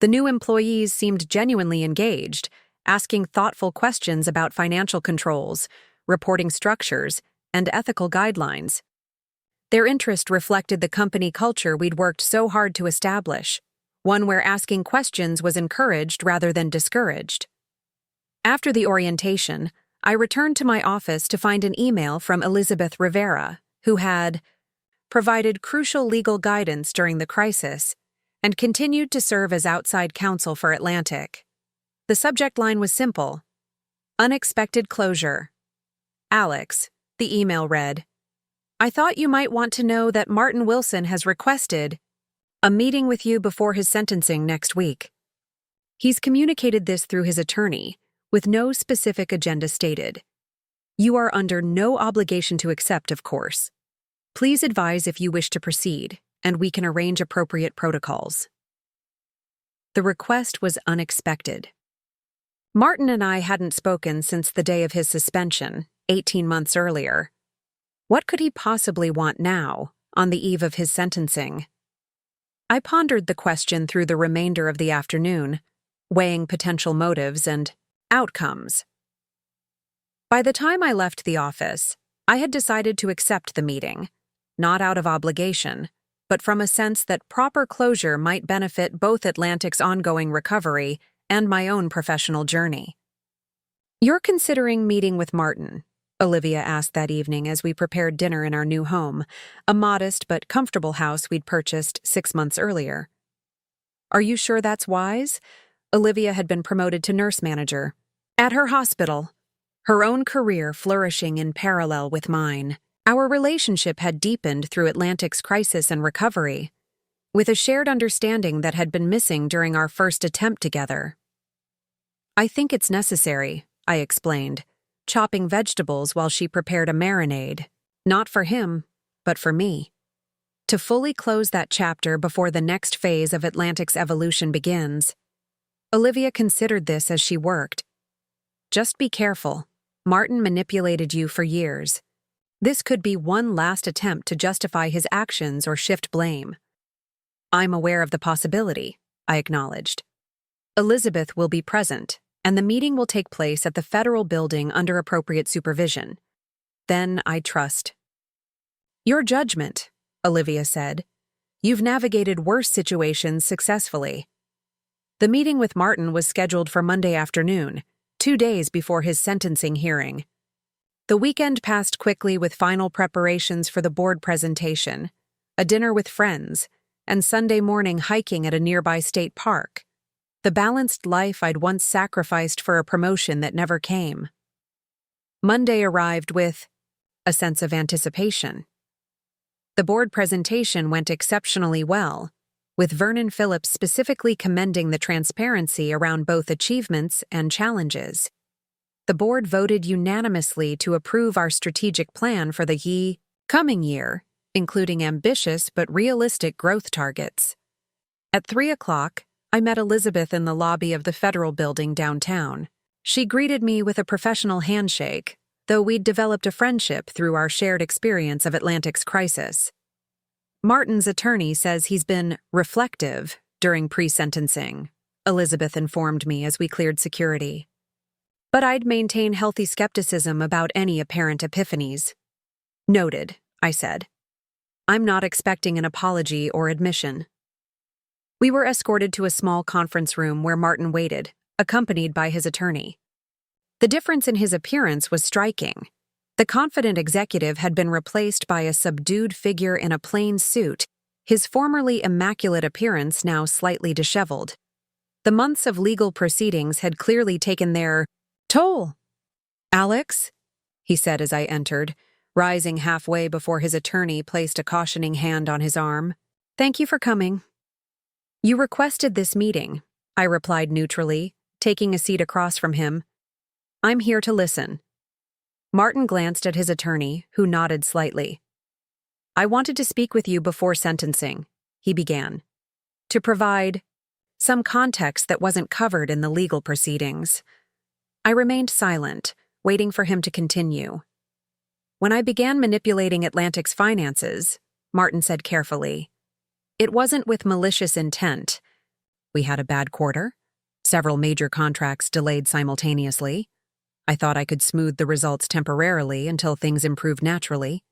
The new employees seemed genuinely engaged, asking thoughtful questions about financial controls, reporting structures, and ethical guidelines. Their interest reflected the company culture we'd worked so hard to establish, one where asking questions was encouraged rather than discouraged. After the orientation, I returned to my office to find an email from Elizabeth Rivera, who had provided crucial legal guidance during the crisis and continued to serve as outside counsel for Atlantic. The subject line was simple: unexpected closure. Alex, the email read, I thought you might want to know that Martin Wilson has requested a meeting with you before his sentencing next week. He's communicated this through his attorney, with no specific agenda stated. You are under no obligation to accept, of course. Please advise if you wish to proceed, and we can arrange appropriate protocols. The request was unexpected. Martin and I hadn't spoken since the day of his suspension, 18 months earlier. What could he possibly want now, on the eve of his sentencing? I pondered the question through the remainder of the afternoon, weighing potential motives and outcomes. By the time I left the office, I had decided to accept the meeting, not out of obligation, but from a sense that proper closure might benefit both Atlantic's ongoing recovery and my own professional journey. You're considering meeting with Martin? Olivia asked that evening as we prepared dinner in our new home, a modest but comfortable house we'd purchased 6 months earlier. Are you sure that's wise? Olivia had been promoted to nurse manager at her hospital, her own career flourishing in parallel with mine. Our relationship had deepened through Atlantic's crisis and recovery, with a shared understanding that had been missing during our first attempt together. I think it's necessary, I explained, chopping vegetables while she prepared a marinade, not for him, but for me. To fully close that chapter before the next phase of Atlantic's evolution begins. Olivia considered this as she worked. Just be careful. Martin manipulated you for years. This could be one last attempt to justify his actions or shift blame. I'm aware of the possibility, I acknowledged. Elizabeth will be present, and the meeting will take place at the federal building under appropriate supervision. Then I trust. Your judgment, Olivia said. You've navigated worse situations successfully. The meeting with Martin was scheduled for Monday afternoon, 2 days before his sentencing hearing. The weekend passed quickly with final preparations for the board presentation, a dinner with friends, and Sunday morning hiking at a nearby state park. The balanced life I'd once sacrificed for a promotion that never came. Monday arrived with a sense of anticipation. The board presentation went exceptionally well, with Vernon Phillips specifically commending the transparency around both achievements and challenges. The board voted unanimously to approve our strategic plan for the coming year, including ambitious but realistic growth targets. At 3 o'clock, I met Elizabeth in the lobby of the federal building downtown. She greeted me with a professional handshake, though we'd developed a friendship through our shared experience of Atlantic's crisis. Martin's attorney says he's been reflective during pre-sentencing, Elizabeth informed me as we cleared security. But I'd maintain healthy skepticism about any apparent epiphanies. Noted, I said. I'm not expecting an apology or admission. We were escorted to a small conference room where Martin waited, accompanied by his attorney. The difference in his appearance was striking. The confident executive had been replaced by a subdued figure in a plain suit, his formerly immaculate appearance now slightly disheveled. The months of legal proceedings had clearly taken their toll. Alex, he said as I entered, rising halfway before his attorney placed a cautioning hand on his arm. Thank you for coming. You requested this meeting, I replied neutrally, taking a seat across from him. I'm here to listen. Martin glanced at his attorney, who nodded slightly. I wanted to speak with you before sentencing, he began, to provide some context that wasn't covered in the legal proceedings. I remained silent, waiting for him to continue. When I began manipulating Atlantic's finances, Martin said carefully, it wasn't with malicious intent. We had a bad quarter, several major contracts delayed simultaneously. I thought I could smooth the results temporarily until things improved naturally.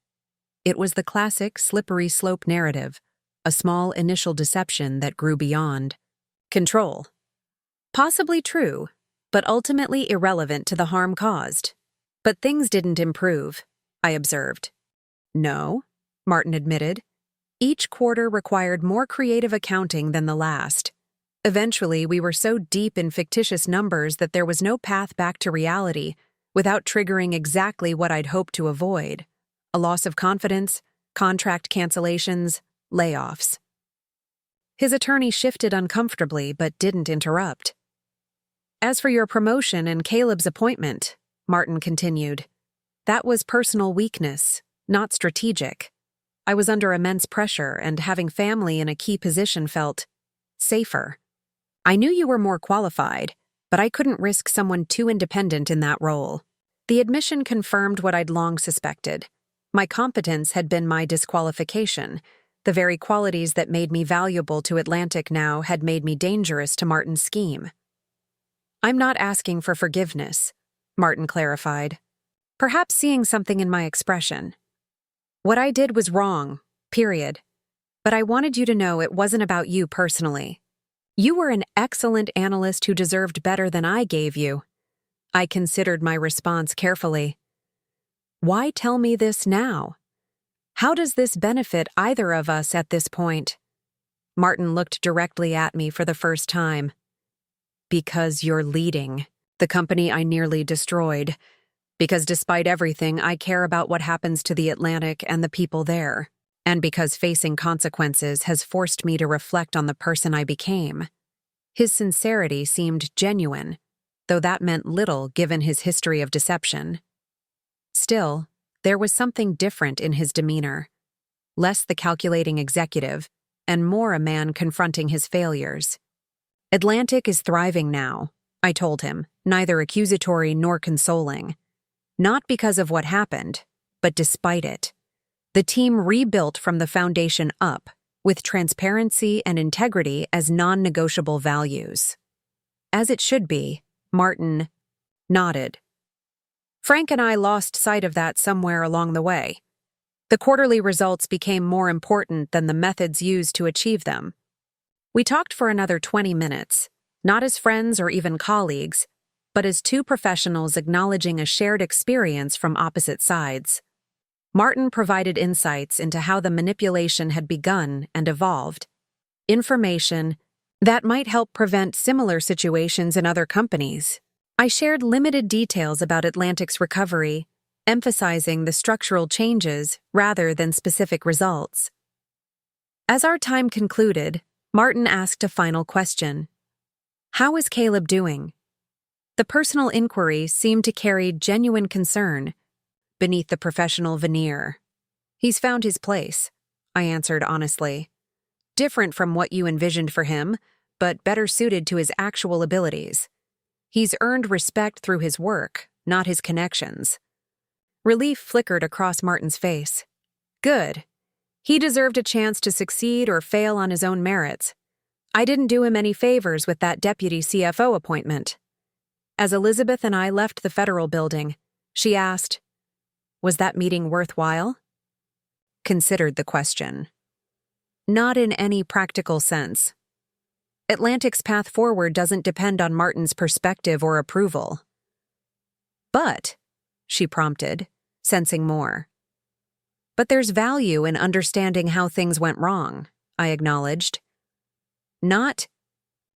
It was the classic slippery slope narrative, a small initial deception that grew beyond control. Possibly true, but ultimately irrelevant to the harm caused. But things didn't improve, I observed. No, Martin admitted. Each quarter required more creative accounting than the last. Eventually, we were so deep in fictitious numbers that there was no path back to reality without triggering exactly what I'd hoped to avoid: a loss of confidence, contract cancellations, layoffs. His attorney shifted uncomfortably but didn't interrupt. "As for your promotion and Caleb's appointment," Martin continued, "that was personal weakness, not strategic. I was under immense pressure, and having family in a key position felt safer. I knew you were more qualified, but I couldn't risk someone too independent in that role." The admission confirmed what I'd long suspected. My competence had been my disqualification. The very qualities that made me valuable to Atlantic now had made me dangerous to Martin's scheme. "I'm not asking for forgiveness," Martin clarified, perhaps seeing something in my expression. "What I did was wrong, period. But I wanted you to know it wasn't about you personally. You were an excellent analyst who deserved better than I gave you." I considered my response carefully. "Why tell me this now? How does this benefit either of us at this point?" Martin looked directly at me for the first time. "Because you're leading the company I nearly destroyed. Because despite everything, I care about what happens to the Atlantic and the people there. And because facing consequences has forced me to reflect on the person I became." His sincerity seemed genuine, though that meant little given his history of deception. Still, there was something different in his demeanor. Less the calculating executive, and more a man confronting his failures. "Atlantic is thriving now," I told him, neither accusatory nor consoling. "Not because of what happened, but despite it. The team rebuilt from the foundation up, with transparency and integrity as non-negotiable values." "As it should be," Martin nodded. "Frank and I lost sight of that somewhere along the way. The quarterly results became more important than the methods used to achieve them." We talked for another 20 minutes, not as friends or even colleagues, but as two professionals acknowledging a shared experience from opposite sides. Martin provided insights into how the manipulation had begun and evolved, information that might help prevent similar situations in other companies. I shared limited details about Atlantic's recovery, emphasizing the structural changes rather than specific results. As our time concluded, Martin asked a final question. "How is Caleb doing?" The personal inquiry seemed to carry genuine concern beneath the professional veneer. "He's found his place," I answered honestly. "Different from what you envisioned for him, but better suited to his actual abilities. He's earned respect through his work, not his connections." Relief flickered across Martin's face. "Good. He deserved a chance to succeed or fail on his own merits. I didn't do him any favors with that deputy CFO appointment." As Elizabeth and I left the federal building, she asked, "Was that meeting worthwhile?" Considered the question. "Not in any practical sense. Atlantic's path forward doesn't depend on Martin's perspective or approval." "But," she prompted, sensing more. "But there's value in understanding how things went wrong," I acknowledged. "Not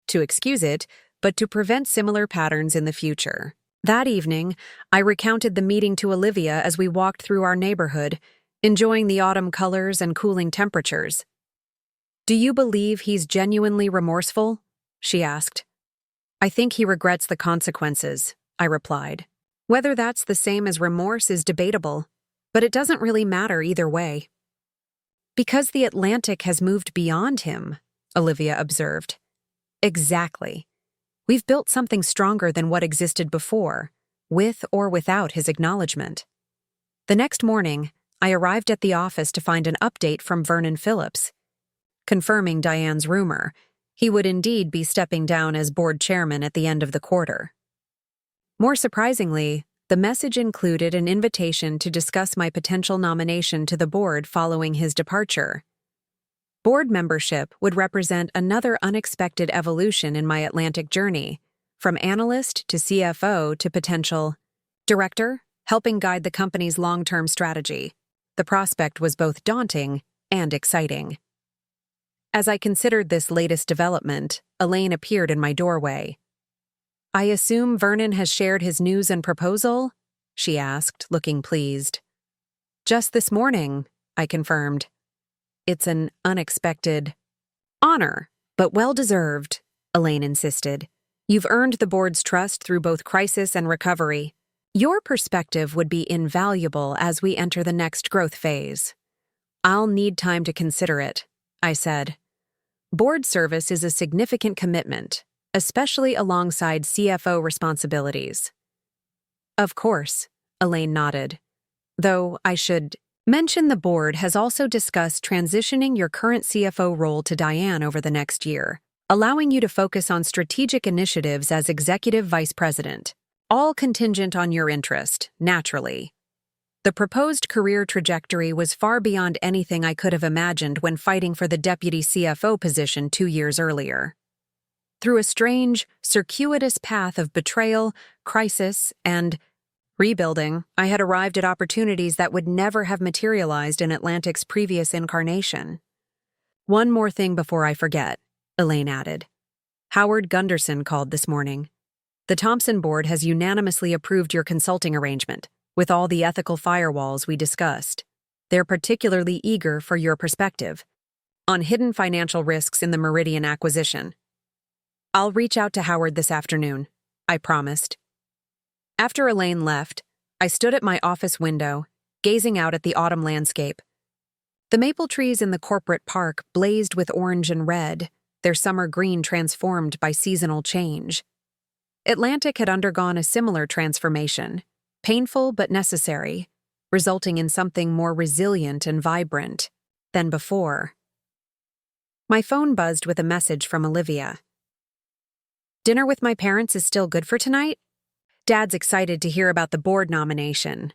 to excuse it, but to prevent similar patterns in the future." That evening, I recounted the meeting to Olivia as we walked through our neighborhood, enjoying the autumn colors and cooling temperatures. "Do you believe he's genuinely remorseful?" she asked. "I think he regrets the consequences," I replied. "Whether that's the same as remorse is debatable, but it doesn't really matter either way." "Because the Atlantic has moved beyond him," Olivia observed. "Exactly. We've built something stronger than what existed before, with or without his acknowledgement." The next morning, I arrived at the office to find an update from Vernon Phillips. Confirming Diane's rumor, he would indeed be stepping down as board chairman at the end of the quarter. More surprisingly, the message included an invitation to discuss my potential nomination to the board following his departure. Board membership would represent another unexpected evolution in my Atlantic journey, from analyst to CFO to potential director, helping guide the company's long-term strategy. The prospect was both daunting and exciting. As I considered this latest development, Elaine appeared in my doorway. "I assume Vernon has shared his news and proposal?" she asked, looking pleased. "Just this morning," I confirmed. "It's an unexpected honor, but well-deserved," Elaine insisted. "You've earned the board's trust through both crisis and recovery. Your perspective would be invaluable as we enter the next growth phase." "I'll need time to consider it," I said. "Board service is a significant commitment, especially alongside CFO responsibilities." "Of course," Elaine nodded. "Though I should mention the board has also discussed transitioning your current CFO role to Diane over the next year, allowing you to focus on strategic initiatives as Executive Vice President, all contingent on your interest, naturally." The proposed career trajectory was far beyond anything I could have imagined when fighting for the deputy CFO position 2 years earlier. Through a strange, circuitous path of betrayal, crisis, and rebuilding, I had arrived at opportunities that would never have materialized in Atlantic's previous incarnation. "One more thing before I forget," Elaine added. "Howard Gunderson called this morning. The Thompson board has unanimously approved your consulting arrangement, with all the ethical firewalls we discussed. They're particularly eager for your perspective on hidden financial risks in the Meridian acquisition." "I'll reach out to Howard this afternoon," I promised. After Elaine left, I stood at my office window, gazing out at the autumn landscape. The maple trees in the corporate park blazed with orange and red, their summer green transformed by seasonal change. Atlantic had undergone a similar transformation, painful but necessary, resulting in something more resilient and vibrant than before. My phone buzzed with a message from Olivia. "Dinner with my parents is still good for tonight? Dad's excited to hear about the board nomination.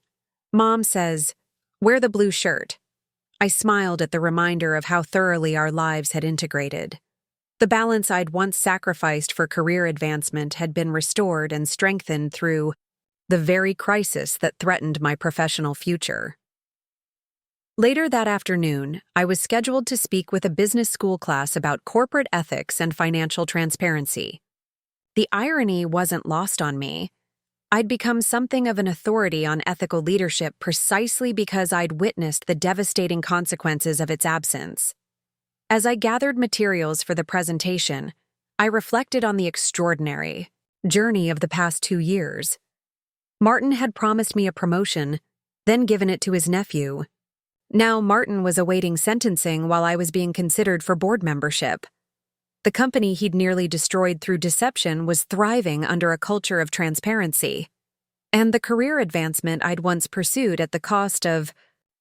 Mom says, 'Wear the blue shirt.'" I smiled at the reminder of how thoroughly our lives had integrated. The balance I'd once sacrificed for career advancement had been restored and strengthened through the very crisis that threatened my professional future. Later that afternoon, I was scheduled to speak with a business school class about corporate ethics and financial transparency. The irony wasn't lost on me. I'd become something of an authority on ethical leadership precisely because I'd witnessed the devastating consequences of its absence. As I gathered materials for the presentation, I reflected on the extraordinary journey of the past 2 years. Martin had promised me a promotion, then given it to his nephew. Now Martin was awaiting sentencing while I was being considered for board membership. The company he'd nearly destroyed through deception was thriving under a culture of transparency. And the career advancement I'd once pursued at the cost of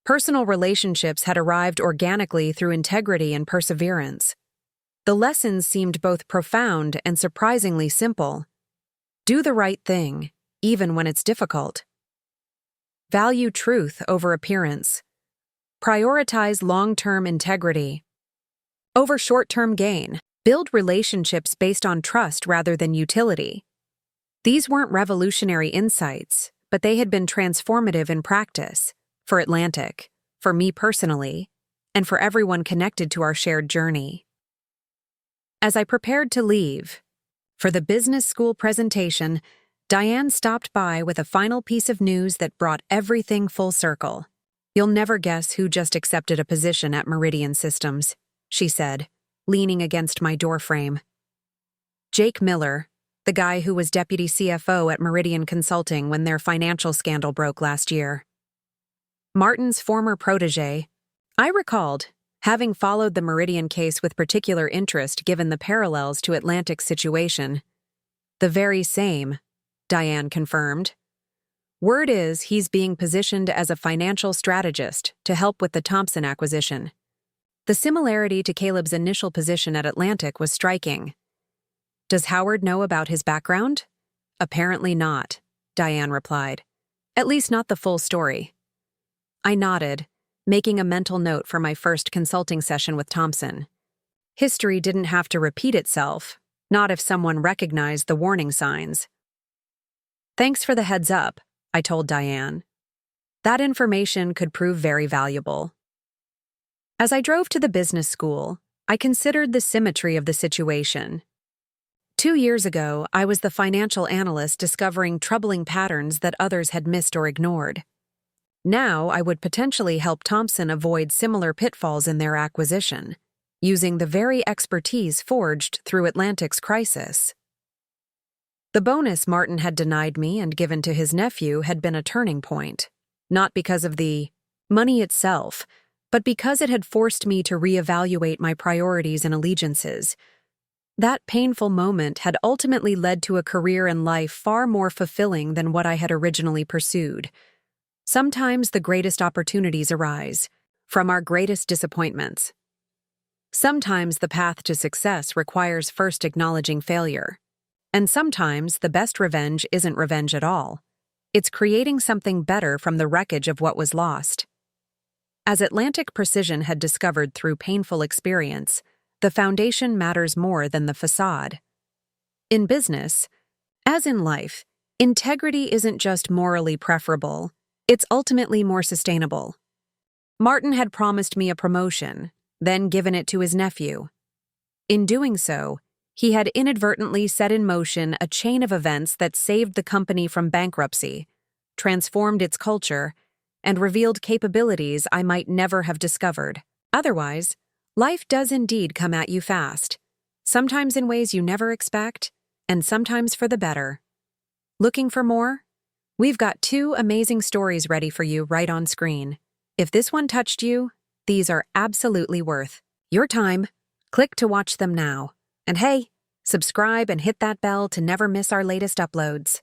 personal relationships had arrived organically through integrity and perseverance. The lessons seemed both profound and surprisingly simple. Do the right thing, even when it's difficult. Value truth over appearance. Prioritize long-term integrity over short-term gain. Build relationships based on trust rather than utility. These weren't revolutionary insights, but they had been transformative in practice, for Atlantic, for me personally, and for everyone connected to our shared journey. As I prepared to leave, for the business school presentation, Diane stopped by with a final piece of news that brought everything full circle. "You'll never guess who just accepted a position at Meridian Systems," she said, leaning against my doorframe. "Jake Miller, the guy who was deputy CFO at Meridian Consulting when their financial scandal broke last year. Martin's former protege." I recalled, having followed the Meridian case with particular interest given the parallels to Atlantic's situation. "The very same," Diane confirmed. "Word is he's being positioned as a financial strategist to help with the Thompson acquisition." The similarity to Caleb's initial position at Atlantic was striking. "Does Howard know about his background?" "Apparently not," Diane replied. "At least not the full story." I nodded, making a mental note for my first consulting session with Thompson. History didn't have to repeat itself, not if someone recognized the warning signs. "Thanks for the heads up," I told Diane. "That information could prove very valuable." As I drove to the business school, I considered the symmetry of the situation. 2 years ago, I was the financial analyst discovering troubling patterns that others had missed or ignored. Now, I would potentially help Thompson avoid similar pitfalls in their acquisition, using the very expertise forged through Atlantic's crisis. The bonus Martin had denied me and given to his nephew had been a turning point, not because of the money itself, but because it had forced me to reevaluate my priorities and allegiances. That painful moment had ultimately led to a career and life far more fulfilling than what I had originally pursued. Sometimes the greatest opportunities arise from our greatest disappointments. Sometimes the path to success requires first acknowledging failure. And sometimes the best revenge isn't revenge at all. It's creating something better from the wreckage of what was lost. As Atlantic Precision had discovered through painful experience, the foundation matters more than the facade. In business, as in life, integrity isn't just morally preferable, it's ultimately more sustainable. Martin had promised me a promotion, then given it to his nephew. In doing so, he had inadvertently set in motion a chain of events that saved the company from bankruptcy, transformed its culture, and revealed capabilities I might never have discovered. Otherwise, life does indeed come at you fast, sometimes in ways you never expect, and sometimes for the better. Looking for more? We've got 2 amazing stories ready for you right on screen. If this one touched you, these are absolutely worth your time. Click to watch them now. And hey, subscribe and hit that bell to never miss our latest uploads.